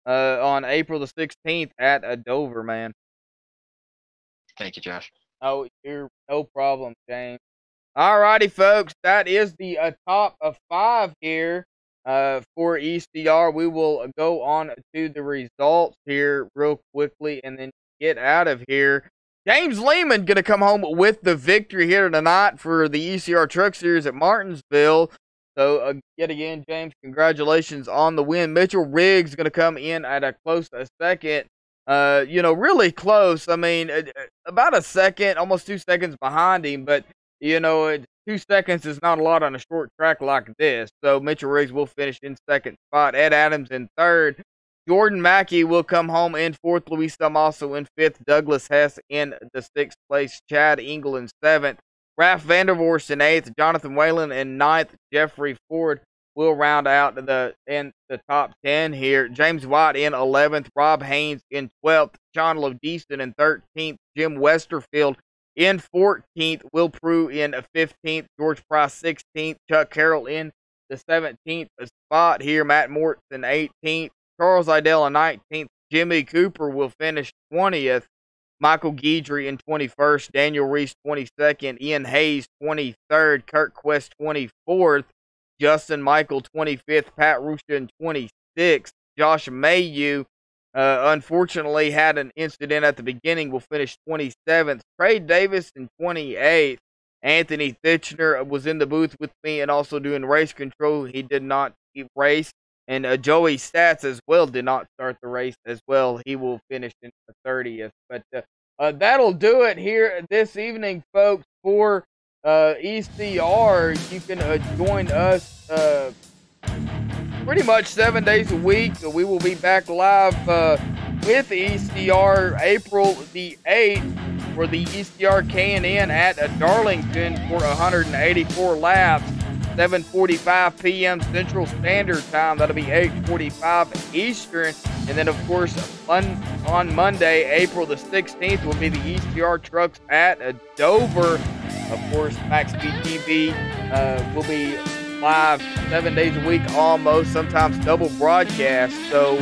Speaker 4: on April the 16th at Dover, man.
Speaker 14: Thank you, Josh.
Speaker 4: Oh, you're no problem, James. All righty, folks. That is the top of 5 here for ECR. We will go on to the results here real quickly and then get out of here. James Lehman going to come home with the victory here tonight for the ECR Truck Series at Martinsville. So, yet again, James, congratulations on the win. Mitchell Riggs going to come in at a close second. You know, really close. I mean, about a second, almost 2 seconds behind him. But, you know, 2 seconds is not a lot on a short track like this. So, Mitchell Riggs will finish in second spot. Ed Adams in third. Jordan Mackey will come home in 4th. Luis Damaso in 5th. Douglas Hess in the 6th place. Chad Engel in 7th. Ralph Vandervorst in 8th. Jonathan Whalen in 9th. Jeffrey Ford will round out the top 10 here. James White in 11th, Rob Haynes in 12th, Sean Lodeson in 13th, Jim Westerfield in 14th, Will Prue in 15th, George Price 16th, Chuck Carroll in the 17th spot here, Matt Mortz in 18th, Charles Idell in 19th, Jimmy Cooper will finish 20th, Michael Guidry in 21st, Daniel Reese 22nd, Ian Hayes 23rd, Kurt Quest 24th, Justin Michael 25th, Pat Rusha in 26th, Josh Mayu unfortunately had an incident at the beginning, will finish 27th, Trey Davis in 28th, Anthony Thitchner was in the booth with me and also doing race control. He did not race. And Joey Stats as well did not start the race as well. He will finish in the 30th. But that'll do it here this evening, folks, for ECR. You can join us pretty much 7 days a week. We will be back live with ECR April the 8th for the ECR K&N at Darlington for 184 laps. 7:45 p.m. Central Standard Time. That'll be 8:45 Eastern. And then, of course, on Monday, April the 16th, will be the ECR Trucks at Dover. Of course, MaxSpeedTV will be live 7 days a week almost, sometimes double broadcast. So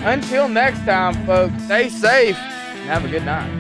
Speaker 4: until next time, folks, stay safe and have a good night.